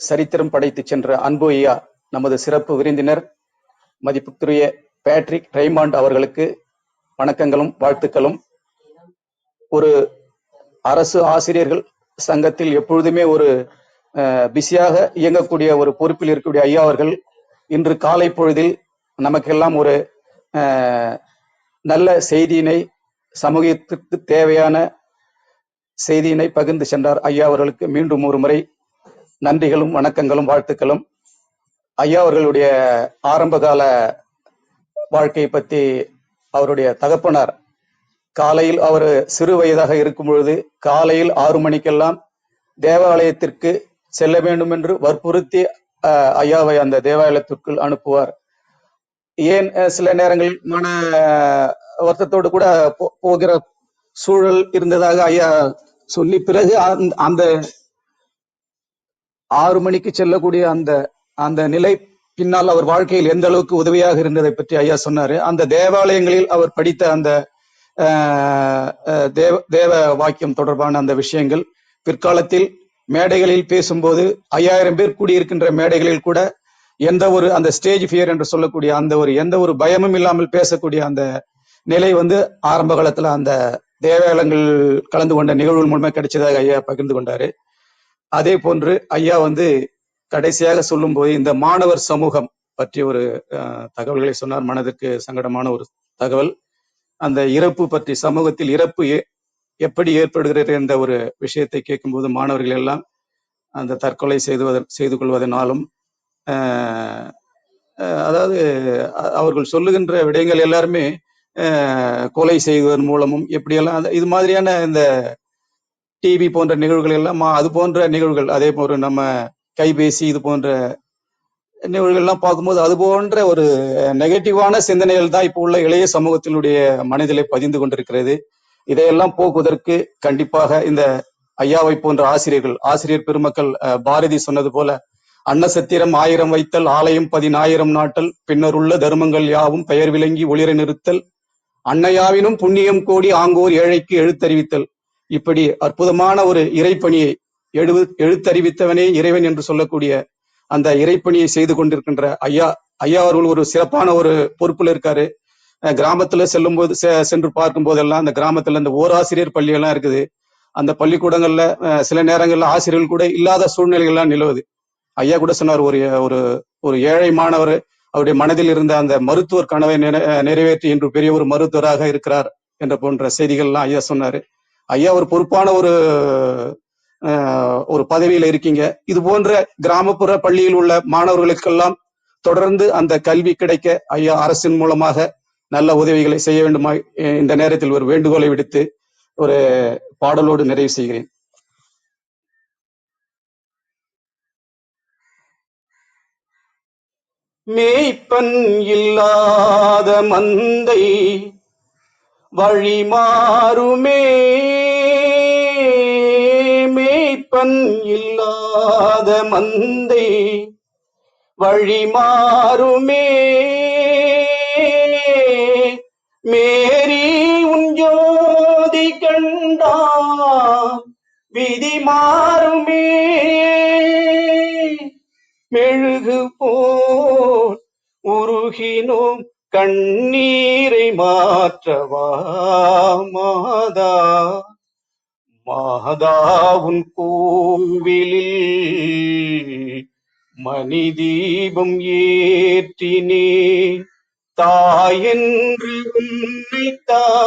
சரித்திரம் படைத்து சென்ற அன்பு ஐயா நமது சிறப்பு விருந்தினர் மதிப்புக்குரிய பேட்ரிக் ரெய்மாண்ட் அவர்களுக்கு வணக்கங்களும் வாழ்த்துக்களும். ஒரு அரசு ஆசிரியர்கள் சங்கத்தில் எப்பொழுதுமே ஒரு பிஸியாக இயங்கக்கூடிய ஒரு பொறுப்பில் இருக்கக்கூடிய ஐயா அவர்கள் இன்று காலை பொழுதில் நமக்கெல்லாம் ஒரு நல்ல செய்தியினை, சமூகத்திற்கு தேவையான செய்தியினை பகிர்ந்து சென்றார். ஐயா அவர்களுக்கு மீண்டும் ஒரு முறை நன்றிகளும் வணக்கங்களும் வாழ்த்துக்களும். ஐயா அவர்களுடைய ஆரம்பகால வாழ்க்கையை பற்றி, அவருடைய தகப்பனார் காலையில் அவர் சிறு வயதாக இருக்கும் பொழுது காலையில் 6 மணிக்கெல்லாம் தேவாலயத்திற்கு செல்ல வேண்டும் என்று வற்புறுத்தி ஐயாவை அந்த தேவாலயத்திற்குள் அனுப்புவார். ஏன் சில நேரங்களில் மன வருத்தத்தோடு கூட போகிற சூழல் இருந்ததாக ஐயா சொல்லி, பிறகு அந்த 6 மணிக்கு செல்லக்கூடிய அந்த நிலை பின்னால் அவர் வாழ்க்கையில் எந்த அளவுக்கு உதவியாக இருந்ததை பற்றி ஐயா சொன்னாரு. அந்த தேவாலயங்களில் அவர் படித்த அந்த தேவ வாக்கியம் தொடர்பான அந்த விஷயங்கள் பிற்காலத்தில் மேடைகளில் பேசும்போது 5000 பேர் கூடியிருக்கின்ற மேடைகளில் கூட எந்த ஒரு அந்த ஸ்டேஜ் ஃபியர் என்று சொல்லக்கூடிய அந்த ஒரு எந்த ஒரு பயமும் இல்லாமல் பேசக்கூடிய அந்த நிலை வந்து ஆரம்ப காலத்துல அந்த தேவாலயங்கள் கலந்து கொண்ட நிகழ்வுகள் மூலமா கிடைச்சதாக ஐயா பகிர்ந்து கொண்டாரு. அதே போன்று ஐயா வந்து கடைசியாக சொல்லும் போது இந்த மாணவர் சமூகம் பற்றி ஒரு தகவல்களை சொன்னார். மனதிற்கு சங்கடமான ஒரு தகவல். அந்த இறப்பு பற்றி, சமூகத்தில் இறப்பு எப்படி ஏற்படுகிறது என்ற ஒரு விஷயத்தை கேட்கும்போது மாணவர்கள் எல்லாம் அந்த தற்கொலை செய்து கொள்வதனாலும், அதாவது அவர்கள் சொல்லுகின்ற விடயங்கள் எல்லாருமே கொலை செய்வதன் மூலமும் எப்படியெல்லாம் இது மாதிரியான இந்த டிவி போன்ற நிகழ்வுகள் எல்லாம், அது போன்ற நிகழ்வுகள், அதே போன்று நம்ம கைபேசி இது போன்ற நிகழ்வுகள் எல்லாம் பார்க்கும்போது அது போன்ற ஒரு நெகட்டிவான சிந்தனைகள் தான் இப்போ உள்ள இளைய சமூகத்தினுடைய மனதிலே பதிந்து கொண்டிருக்கிறது. இதையெல்லாம் போக்குவதற்கு கண்டிப்பாக இந்த ஐயாவை போன்ற ஆசிரியர் பெருமக்கள், பாரதி சொன்னது போல அன்னசத்திரம் 1000 வைத்தல், ஆலயம் 10,000 நாட்டல், பின்னர் உள்ள தர்மங்கள் யாவும் பெயர் விளங்கி ஒளிர நிறுத்தல், அன்னையாவினும் புண்ணியம் கோடி ஆங்கோர் ஏழைக்கு எழுத்தறிவித்தல், இப்படி அற்புதமான ஒரு இறைப்பணியை எழுத்தறிவித்தவனே இறைவன் என்று சொல்லக்கூடிய அந்த இறைப்பணியை செய்து கொண்டிருக்கின்ற ஐயா ஐயா அவர்கள் ஒரு சிறப்பான ஒரு பொறுப்புல இருக்காரு. கிராமத்துல சென்று பார்க்கும் போதெல்லாம் அந்த கிராமத்துல இந்த ஓராசிரியர் பள்ளி எல்லாம் இருக்குது. அந்த பள்ளிக்கூடங்கள்ல சில நேரங்கள்ல ஆசிரியர்கள் கூட இல்லாத சூழ்நிலைகள்லாம் நிலவுது. ஐயா கூட சொன்னார், ஒரு ஒரு ஒரு ஏழை மாணவர் அவருடைய மனதில் இருந்த அந்த மருத்துவர் கனவை நிறைவேற்றி இன்று பெரிய ஒரு மருத்துவராக இருக்கிறார் என்ற போன்ற செய்திகள்லாம் ஐயா சொன்னாரு. ஐயா ஒரு பொறுப்பான ஒரு பதவியில இருக்கீங்க. இது போன்ற கிராமப்புற பள்ளியில் உள்ள மாணவர்களுக்கெல்லாம் தொடர்ந்து அந்த கல்வி கிடைக்க ஐயா அரசின் மூலமாக நல்ல உதவிகளை செய்ய வேண்டுமாய் இந்த நேரத்தில் ஒரு வேண்டுகோளை விடுத்து ஒரு பாடலோடு நிறைவு செய்கிறேன். மேய்ப்பன் இல்லாத மந்தை வழி மாறுமே, மேய்ப்பன் இல்லாத மந்தை வழி மாறுமே, மேரி உன் ஜோதி கண்டான் விதி மாறுமே, மெழுகு போல் உருகினோம் கண்ணீரை மாற்றவா மாதா, மாதா உன் கோவிலில் மணி தீபம் ஏற்றினே, தாயென்று உன்னைத்தான்,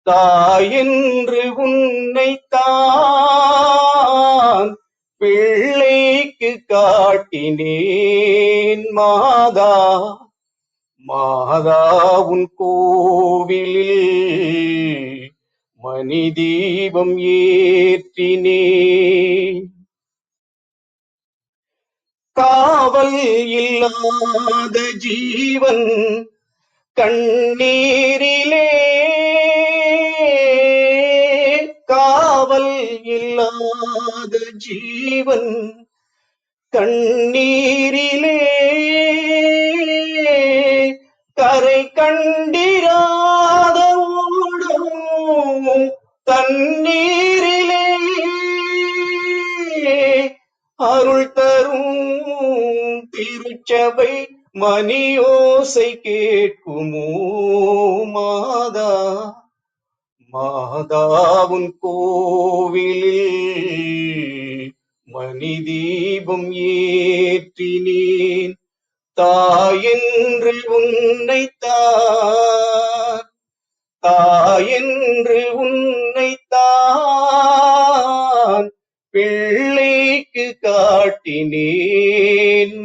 தாயென்று உன்னைத்தான் பிள்ளைக்கு காட்டினேன் மாதா, மாதா உன் கோவிலில் மணி தீபம் ஏற்றினேன். காவல் இல்லாத ஜீவன் கண்ணீரிலே, காவல் இல்லாத ஜீவன் கண்ணீரிலே, கரை கண்டிராத ஓடும் தண்ணீரிலே, அருள் தரும் திருச்சபை மணியோசை கேட்குமோ மாதா, மாதாவுன் கோவிலில் மணி தீபம் ஏற்றினேன், தாயென்று உன்னைத்தான், தாயென்று உன்னைத்தான் பிள்ளைக்கு காட்டினேன்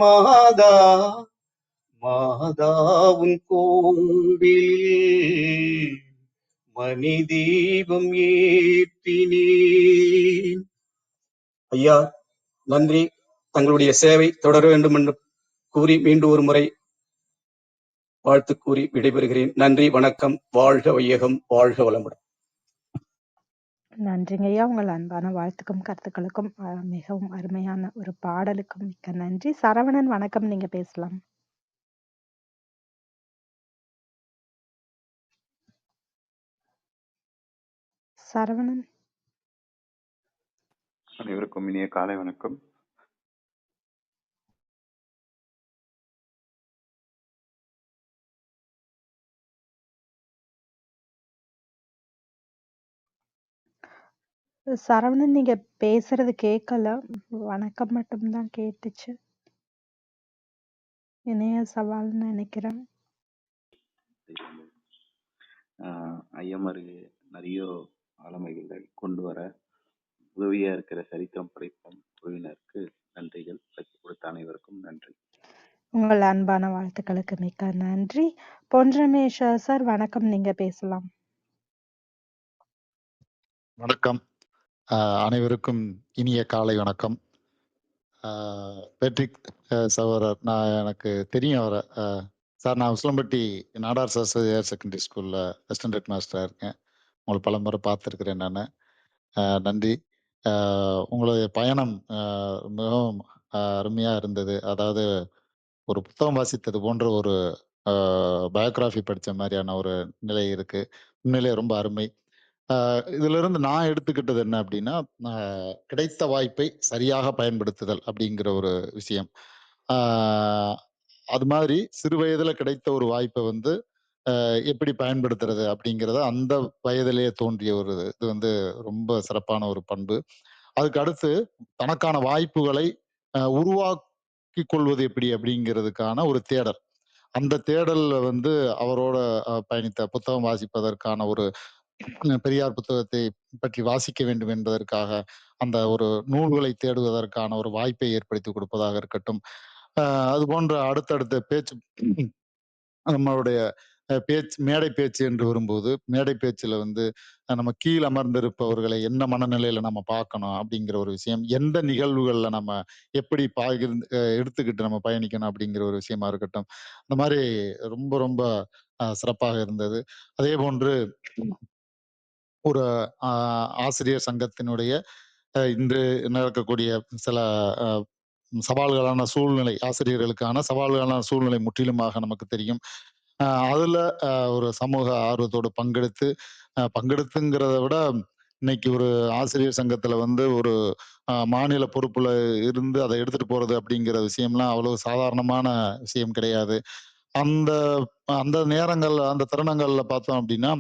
மாதா, மாதா உன் கோவிலில் மணி தீபம் ஏற்றினேன். ஐயா நன்றி. தங்களுடைய சேவை தொடர வேண்டும் என்று கூறி மீண்டும் ஒரு முறை வாழ்த்து கூறி விடைபெறுகிறேன். நன்றி, வணக்கம். வாழ்க வையகம், வாழ்க வளமுடன். நன்றிங்க ஐயா. உங்கள் அன்பான வாழ்த்துக்கும் கருத்துக்களுக்கும் மிகவும் அருமையான ஒரு பாடலுக்கும் மிக்க நன்றி. சரவணன் வணக்கம், நீங்க பேசலாம். சரவணன். அனைவருக்கும் இனிய காலை வணக்கம். சரவணன், நீங்க பேசுறது கேட்கல. வணக்கம் மட்டும்தான் கேட்டுச்சு. இணைய சவால்னு நினைக்கிறேன். ஐயமருகே நிறைய ஆளுமைகளை கொண்டு வர உதவியா இருக்கிற சரித்திரம் படைப்போம் குழுவினருக்கு நன்றிகள். கொடுத்த அனைவருக்கும் நன்றி. உங்கள் அன்பான வாழ்த்துக்களுக்கு மிக்க நன்றி. பொன் ரமேஷ் சார் வணக்கம், நீங்க பேசலாம். வணக்கம். அனைவருக்கும் இனிய காலை வணக்கம். பேட்ரிக் சகோதரர், நான் எனக்கு தெரியும் அவரை சார். நான் உசிலம்பட்டி நாடார் சரஸ்வதி ஹையர் செகண்டரி ஸ்கூலில் அசிஸ்டன்ட் ஹெட் மாஸ்டராக இருக்கேன். உங்களை பல முறை பார்த்துருக்கிறேன் நான். நன்றி. உங்களுடைய பயணம் மிகவும் அருமையாக இருந்தது. அதாவது ஒரு புத்தகம் வாசித்தது போன்ற ஒரு பயோகிராஃபி படித்த மாதிரியான ஒரு நிலை இருக்கு. உண்மையிலே ரொம்ப அருமை. இதுல இருந்து நான் எடுத்துக்கிட்டது என்ன அப்படின்னா, கிடைத்த வாய்ப்பை சரியாக பயன்படுத்துதல் அப்படிங்கிற ஒரு விஷயம். அது மாதிரி சிறு வயதுல கிடைத்த ஒரு வாய்ப்பை வந்து எப்படி பயன்படுத்துறது அப்படிங்கிறத அந்த வயதிலேயே தோன்றிய ஒரு இது வந்து ரொம்ப சிறப்பான ஒரு பண்பு. அதுக்கு அடுத்து தனக்கான வாய்ப்புகளை உருவாக்கி கொள்வது எப்படி அப்படிங்கிறதுக்கான ஒரு தேடல். அந்த தேடல்ல வந்து அவரோட பயணித்த புத்தகம் வாசிப்பதற்கான ஒரு பெரியார் புத்தகத்தை பற்றி வாசிக்க வேண்டும் என்பதற்காக அந்த ஒரு நூல்களை தேடுவதற்கான ஒரு வாய்ப்பை ஏற்படுத்தி கொடுப்பதாக இருக்கட்டும். அது போன்ற அடுத்தடுத்த பேச்சு நம்மளுடைய பேச்சு மேடை பேச்சு என்று வரும்போது மேடை பேச்சுல வந்து நம்ம கீழ் அமர்ந்திருப்பவர்களை என்ன மனநிலையில நம்ம பார்க்கணும் அப்படிங்கிற ஒரு விஷயம், எந்த நிகழ்வுகள்ல நம்ம எப்படி பாகிர்ந்து எடுத்துக்கிட்டு நம்ம பயணிக்கணும் அப்படிங்கிற ஒரு விஷயமா இருக்கட்டும். இந்த மாதிரி ரொம்ப ரொம்ப சிறப்பாக இருந்தது. அதே போன்று ஒரு ஆசிரியர் சங்கத்தினுடைய இன்று நடக்கக்கூடிய சில சவால்களான சூழ்நிலை, ஆசிரியர்களுக்கான சவால்களான சூழ்நிலை முற்றிலுமாக நமக்கு தெரியும். அதுல ஒரு சமூக ஆர்வத்தோடு பங்கெடுத்துங்கிறத விட இன்னைக்கு ஒரு ஆசிரியர் சங்கத்துல வந்து ஒரு மாநில பொறுப்புல இருந்து அதை எடுத்துட்டு போறது அப்படிங்கிற விஷயம்லாம் அவ்வளவு சாதாரணமான விஷயம் கிடையாது. அந்த அந்த நேரங்கள்ல அந்த தருணங்கள்ல பார்த்தோம் அப்படின்னா,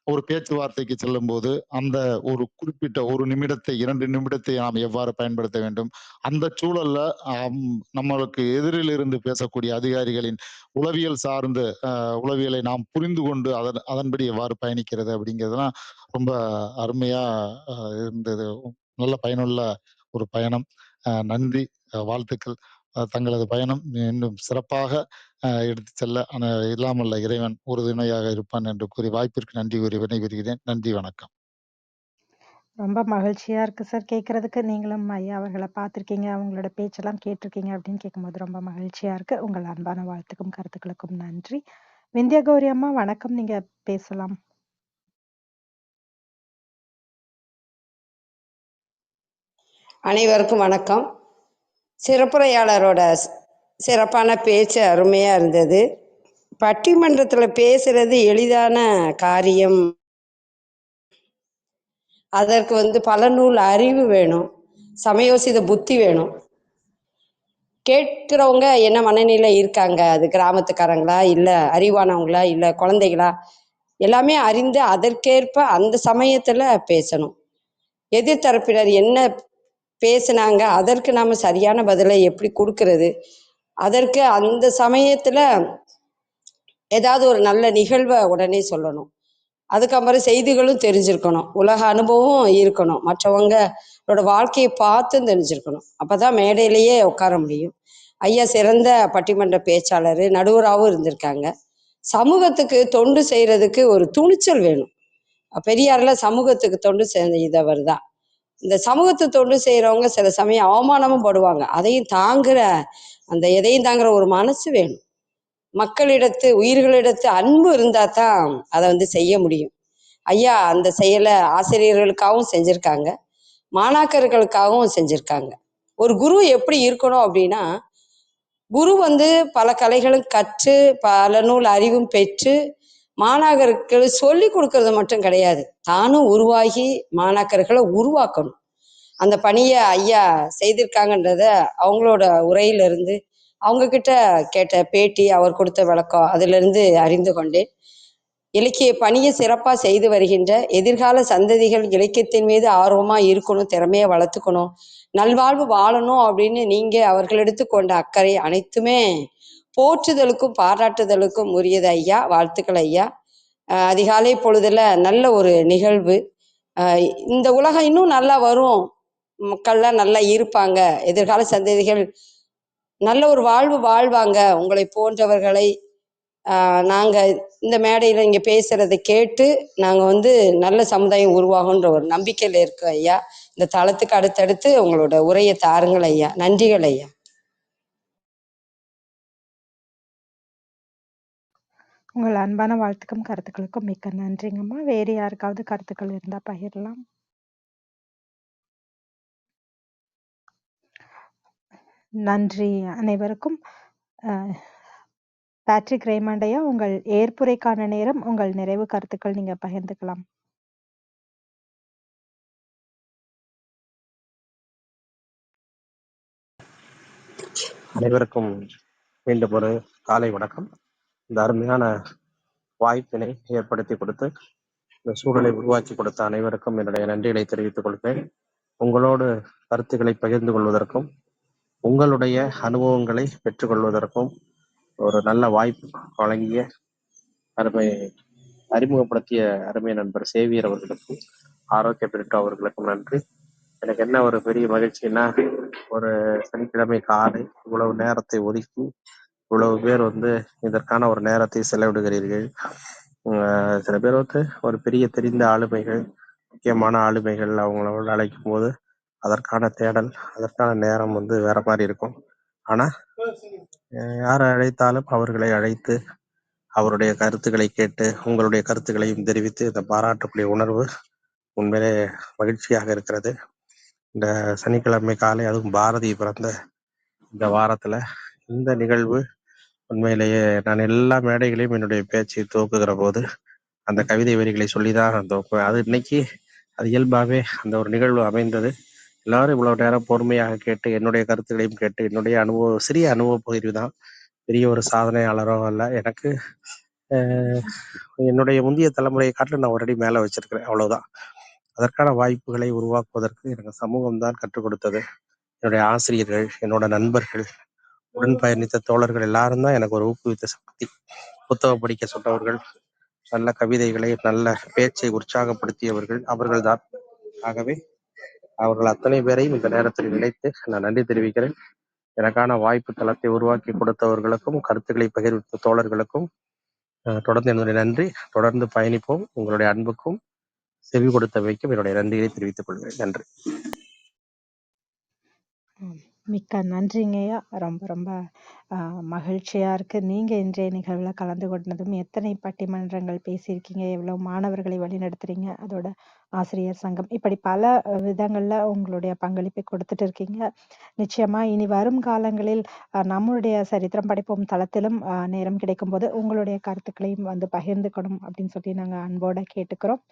ஒரு பேச்சுவார்த்தைக்கு செல்லும்போது, அந்த ஒரு குறிப்பிட்ட 1 நிமிடத்தை, 2 நிமிடத்தை நாம் எவ்வாறு பயன்படுத்த வேண்டும்? அந்த சூழல்ல அம் நம்மளுக்கு எதிரில் இருந்து பேசக்கூடிய அதிகாரிகளின் உளவியல் சார்ந்த உளவியலை நாம் புரிந்து கொண்டு அதன்படி எவ்வாறு பயணிக்கிறது அப்படிங்கிறதெல்லாம் ரொம்ப அருமையா இருந்தது. நல்ல பயனுள்ள ஒரு பயணம். நன்றி, வாழ்த்துக்கள். தங்களது பயணம் இன்னும் சிறப்பாக எடுத்து செல்ல இல்லாமல்ல இறைவன் உறுதுணையாக இருப்பான் என்று கூறி வாய்ப்பிற்கு நன்றி கூறி விடைபெறுகிறேன். நன்றி, வணக்கம். ரொம்ப மகிழ்ச்சியா இருக்கு சார் கேட்கறதுக்கு. நீங்களும் ஐயா அவர்களை பார்த்துருக்கீங்க, அவங்களோட பேச்செல்லாம் கேட்டிருக்கீங்க அப்படின்னு கேட்கும்போது ரொம்ப மகிழ்ச்சியா இருக்கு. உங்கள் அன்பான வாழ்த்துக்கும் கருத்துக்களுக்கும் நன்றி. விந்தியா கௌரி அம்மா வணக்கம், நீங்க பேசலாம். அனைவருக்கும் வணக்கம். சிறப்புரையாளரோட சிறப்பான பேச்சு அருமையாக இருந்தது. பட்டிமன்றத்தில் பேசுறது எளிதான காரியம். அதற்கு பல நூல் அறிவு வேணும், சமயோசித புத்தி வேணும். கேட்கிறவங்க என்ன மனநிலை இருக்காங்க, அது கிராமத்துக்காரங்களா இல்லை அறிவானவங்களா இல்லை குழந்தைகளா, எல்லாமே அறிந்து அதற்கேற்ப அந்த சமயத்தில் பேசணும். எதிர்த்தரப்பினர் என்ன பேசுனாங்க, அதற்கு நாம் சரியான பதிலை எப்படி கொடுக்கறது, அதற்கு அந்த சமயத்தில் ஏதாவது ஒரு நல்ல நிகழ்வை உடனே சொல்லணும். அதுக்கப்புறம் செய்திகளும் தெரிஞ்சிருக்கணும், உலக அனுபவம் இருக்கணும், மற்றவங்களோட வாழ்க்கையை பார்த்தும் தெரிஞ்சிருக்கணும். அப்போ தான் மேடையிலேயே உட்கார முடியும். ஐயா சிறந்த பட்டிமன்ற பேச்சாளர், நடுவராகவும் இருந்திருக்காங்க. சமூகத்துக்கு தொண்டு செய்கிறதுக்கு ஒரு துணிச்சல் வேணும். பெரியாரில் சமூகத்துக்கு தொண்டு செய்தவர் தான். இந்த சமூகத்தை தொண்டு செய்கிறவங்க சில சமயம் அவமானமும் படுவாங்க, அதையும் தாங்குற அந்த எதையும் தாங்குற ஒரு மனசு வேணும். மக்களிடத்து உயிர்களிடத்து அன்பு இருந்தால் தான் அதை செய்ய முடியும். ஐயா அந்த செயலை ஆசிரியர்களுக்காகவும் செஞ்சுருக்காங்க, மாணாக்கர்களுக்காகவும் செஞ்சுருக்காங்க. ஒரு குரு எப்படி இருக்கணும் அப்படின்னா, குரு பல கலைகளும் கற்று பல நூல் அறிவும் பெற்று மாணாக்கருக்கு சொல்லி கொடுக்கறது மட்டும் கிடையாது, தானும் உருவாகி மாணாக்கர்களை உருவாக்கணும். அந்த பணியை ஐயா செய்திருக்காங்கன்றத அவங்களோட உரையிலிருந்து, அவங்கக்கிட்ட கேட்ட பேட்டி, அவர் கொடுத்த விளக்கம், அதிலிருந்து அறிந்து கொண்டேன். இலக்கிய பணியை சிறப்பாக செய்து வருகின்ற எதிர்கால சந்ததிகள் இலக்கியத்தின் மீது ஆர்வமாக இருக்கணும், திறமையை வளர்த்துக்கணும், நல்வாழ்வு வாழணும் அப்படின்னு நீங்கள் அவர்கள் எடுத்துக்கொண்ட அக்கறை அனைத்துமே போற்றுதலுக்கும் பாராட்டுதலுக்கும் உரியது ஐயா. வாழ்த்துக்கள் ஐயா. அதிகாலை பொழுதுல நல்ல ஒரு நிகழ்வு. இந்த உலகம் இன்னும் நல்லா வரும், மக்கள்லாம் நல்லா இருப்பாங்க, எதிர்கால சந்ததிகள் நல்ல ஒரு வாழ்வு வாழ்வாங்க, உங்களை போன்றவர்களை நாங்கள் இந்த மேடையில் இங்கே பேசுகிறத கேட்டு நாங்கள் நல்ல சமுதாயம் உருவாகுன்ற ஒரு நம்பிக்கையில் இருக்கோம் ஐயா. இந்த தளத்துக்கு அடுத்தடுத்து உங்களோட உரையை தாருங்கள் ஐயா. நன்றிகள் ஐயா. உங்கள் அன்பான வாழ்த்துக்கும் கருத்துக்களுக்கும் மிக்க நன்றிங்கம்மா. வேறு யாருக்காவது கருத்துக்கள் இருந்தால் பகிரலாம். நன்றி அனைவருக்கும். பேட்ரிக் ரேமண்ட் ஐயா, உங்கள் ஏற்புரைக்கான நேரம். உங்கள் நிறைவு கருத்துக்கள் நீங்க பகிர்ந்துக்கலாம். அனைவருக்கும் மீண்டும் ஒரு காலை வணக்கம். இந்த அருமையான வாய்ப்பினை ஏற்படுத்தி கொடுத்து இந்த சூழலை உருவாக்கி கொடுத்த அனைவருக்கும் என்னுடைய நன்றிகளை தெரிவித்துக் கொள்கிறேன். உங்களோடு கருத்துக்களை பகிர்ந்து கொள்வதற்கும் உங்களுடைய அனுபவங்களை பெற்றுக்கொள்வதற்கும் ஒரு நல்ல வாய்ப்பு வழங்கிய அருமை அறிமுகப்படுத்திய அருமை நண்பர் சேவியர் அவர்களுக்கும் ஆரோக்கிய பிரிட்டோ அவர்களுக்கும் நன்றி. எனக்கு என்ன ஒரு பெரிய மகிழ்ச்சின்னா, ஒரு சனிக்கிழமை காலை இவ்வளவு நேரத்தை ஒதுக்கி இவ்வளவு பேர் இதற்கான ஒரு நேரத்தை செலவிடுகிறீர்கள். சில பேர் ஒரு பெரிய தெரிந்த ஆளுமைகள், முக்கியமான ஆளுமைகள் அவங்களோட அழைக்கும் போது அதற்கான தேடல், அதற்கான நேரம் வேற மாதிரி இருக்கும். ஆனா யாரை அழைத்தாலும் அவர்களை அழைத்து அவருடைய கருத்துக்களை கேட்டு உங்களுடைய கருத்துக்களையும் தெரிவித்து இந்த பாராட்டக்கூடிய உணர்வு உண்மையிலே மகிழ்ச்சியாக இருக்கிறது. இந்த சனிக்கிழமை காலை, அதுவும் பாரதி பிறந்த இந்த வாரத்துல இந்த நிகழ்வு உண்மையிலேயே நான் எல்லா மேடைகளையும் என்னுடைய பேச்சை துவக்குகிற போது அந்த கவிதை வரிகளை சொல்லிதான் நான் துவக்குவேன். அது இன்னைக்கு அது இயல்பாகவே அந்த ஒரு நிகழ்வு அமைந்தது. எல்லாரும் இவ்வளவு நேரம் பொறுமையாக கேட்டு என்னுடைய கருத்துக்களையும் கேட்டு என்னுடைய சிறிய அனுபவ பகிர்வு தான், பெரிய ஒரு சாதனையாளரோ அல்ல. எனக்கு என்னுடைய முந்தைய தலைமுறையை காட்டிலும் நான் ஒரு அடி மேலே வச்சிருக்கிறேன், அவ்வளவுதான். அதற்கான வாய்ப்புகளை உருவாக்குவதற்கு எனக்கு சமூகம் தான் கற்றுக் கொடுத்தது. என்னுடைய ஆசிரியர்கள், என்னோட நண்பர்கள், உடன் பயணித்த தோழர்கள் எல்லாரும் தான் எனக்கு ஒரு ஊக்குவித்த சக்தி. புத்தகம் படிக்க சொன்னவர்கள், நல்ல கவிதைகளை, நல்ல பேச்சை உற்சாகப்படுத்தியவர்கள் அவர்கள்தான். ஆகவே அவர்கள் அத்தனை பேரையும் இந்த நேரத்தில் நினைத்து நான் நன்றி தெரிவிக்கிறேன். எனக்கான வாய்ப்பு தளத்தை உருவாக்கி கொடுத்தவர்களுக்கும் கருத்துக்களை பகிர்வித்த தோழர்களுக்கும் தொடர்ந்து என்னுடைய நன்றி. தொடர்ந்து பயணிப்போம். உங்களுடைய அன்புக்கும் செவி கொடுத்தவைக்கும் என்னுடைய நன்றியை தெரிவித்துக் கொள்கிறேன். நன்றி. மிக்க நன்றிங்கய்யா. ரொம்ப ரொம்ப மகிழ்ச்சியாக இருக்குது. நீங்கள் இன்றைய நிகழ்வில் கலந்து கொண்டதும், எத்தனை பட்டிமன்றங்கள் பேசியிருக்கீங்க, எவ்வளோ மாணவர்களை வழிநடத்துறீங்க, அதோட ஆசிரியர் சங்கம், இப்படி பல விதங்களில் உங்களுடைய பங்களிப்பை கொடுத்துட்டு இருக்கீங்க. நிச்சயமாக இனி வரும் காலங்களில் நம்மளுடைய சரித்திரம் படைப்போம் தளத்திலும் நேரம் கிடைக்கும்போது உங்களுடைய கருத்துக்களையும் பகிர்ந்துக்கணும் அப்படின்னு சொல்லி நாங்கள் அன்போட கேட்டுக்கிறோம்.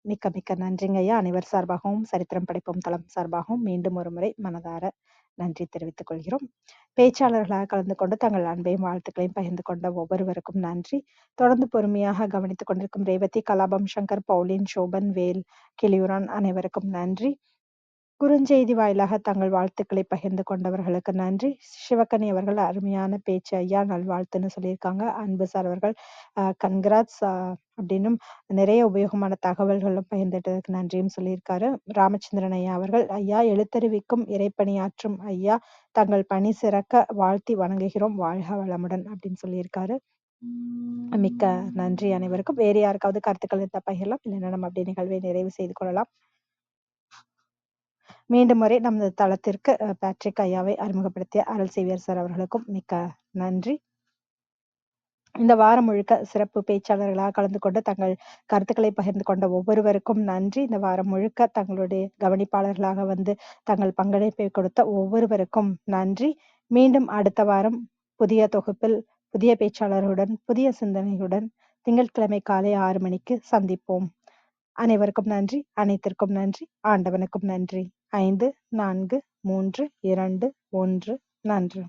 மிக்க மிக்க நன்றிங்க ஐயா. அனைவர் சார்பாகவும் சரித்திரம் படைப்போம் தளம் சார்பாகவும் மீண்டும் ஒரு முறை மனதார நன்றி தெரிவித்துக் கொள்கிறோம். பேச்சாளர்களாக கலந்து கொண்டு தங்கள் அன்பையும் வாழ்த்துக்களையும் பகிர்ந்து கொண்ட ஒவ்வொருவருக்கும் நன்றி. தொடர்ந்து பொறுமையாக கவனித்துக் கொண்டிருக்கும் ரேவதி, கலாபம், சங்கர், பவுலின், சோபன், வேல், கிளியூரான் அனைவருக்கும் நன்றி. குறுஞ்செய்தி வாயிலாக தங்கள் வாழ்த்துக்களை பகிர்ந்து கொண்டவர்களுக்கு நன்றி. சிவகனி அவர்கள் அருமையான பேச்சு ஐயா, நல்வாழ்த்துன்னு சொல்லியிருக்காங்க. அன்பு சார் அவர்கள் கன்கிராட்ஸ் அப்படின்னும் நிறைய உபயோகமான தகவல்களும் பகிர்ந்துட்டதுக்கு நன்றியும் சொல்லியிருக்காரு. ராமச்சந்திரன் ஐயா அவர்கள், ஐயா எழுத்தறிவிக்கும் இறைப்பணியாற்றும் ஐயா, தங்கள் பணி சிறக்க வாழ்த்தி வணங்குகிறோம், வாழ்க வளமுடன் அப்படின்னு சொல்லியிருக்காரு. மிக்க நன்றி அனைவருக்கும். வேறு யாருக்காவது கருத்துக்கள் இருந்தால் பகிரலாம், இல்லைன்னா நம்ம அப்படியே நிகழ்வை நிறைவு செய்து கொள்ளலாம். மீண்டும் முறை நமது தளத்திற்கு பேட்ரிக் ஐயாவை அறிமுகப்படுத்திய அருள் சேவியர் சார் அவர்களுக்கும் மிக்க நன்றி. இந்த வாரம் முழுக்க சிறப்பு பேச்சாளர்களாக கலந்து கொண்டு தங்கள் கருத்துக்களை பகிர்ந்து கொண்ட ஒவ்வொருவருக்கும் நன்றி. இந்த வாரம் முழுக்க தங்களுடைய கவனிப்பாளர்களாக தங்கள் பங்களிப்பை கொடுத்த ஒவ்வொருவருக்கும் நன்றி. மீண்டும் அடுத்த வாரம் புதிய தொகுப்பில் புதிய பேச்சாளர்களுடன் புதிய சிந்தனைகளுடன் திங்கட்கிழமை காலை 6 மணிக்கு சந்திப்போம். அனைவருக்கும் நன்றி, அனைத்திற்கும் நன்றி, ஆண்டவனுக்கும் நன்றி. 5, 4, 3, 2, 1 நன்று.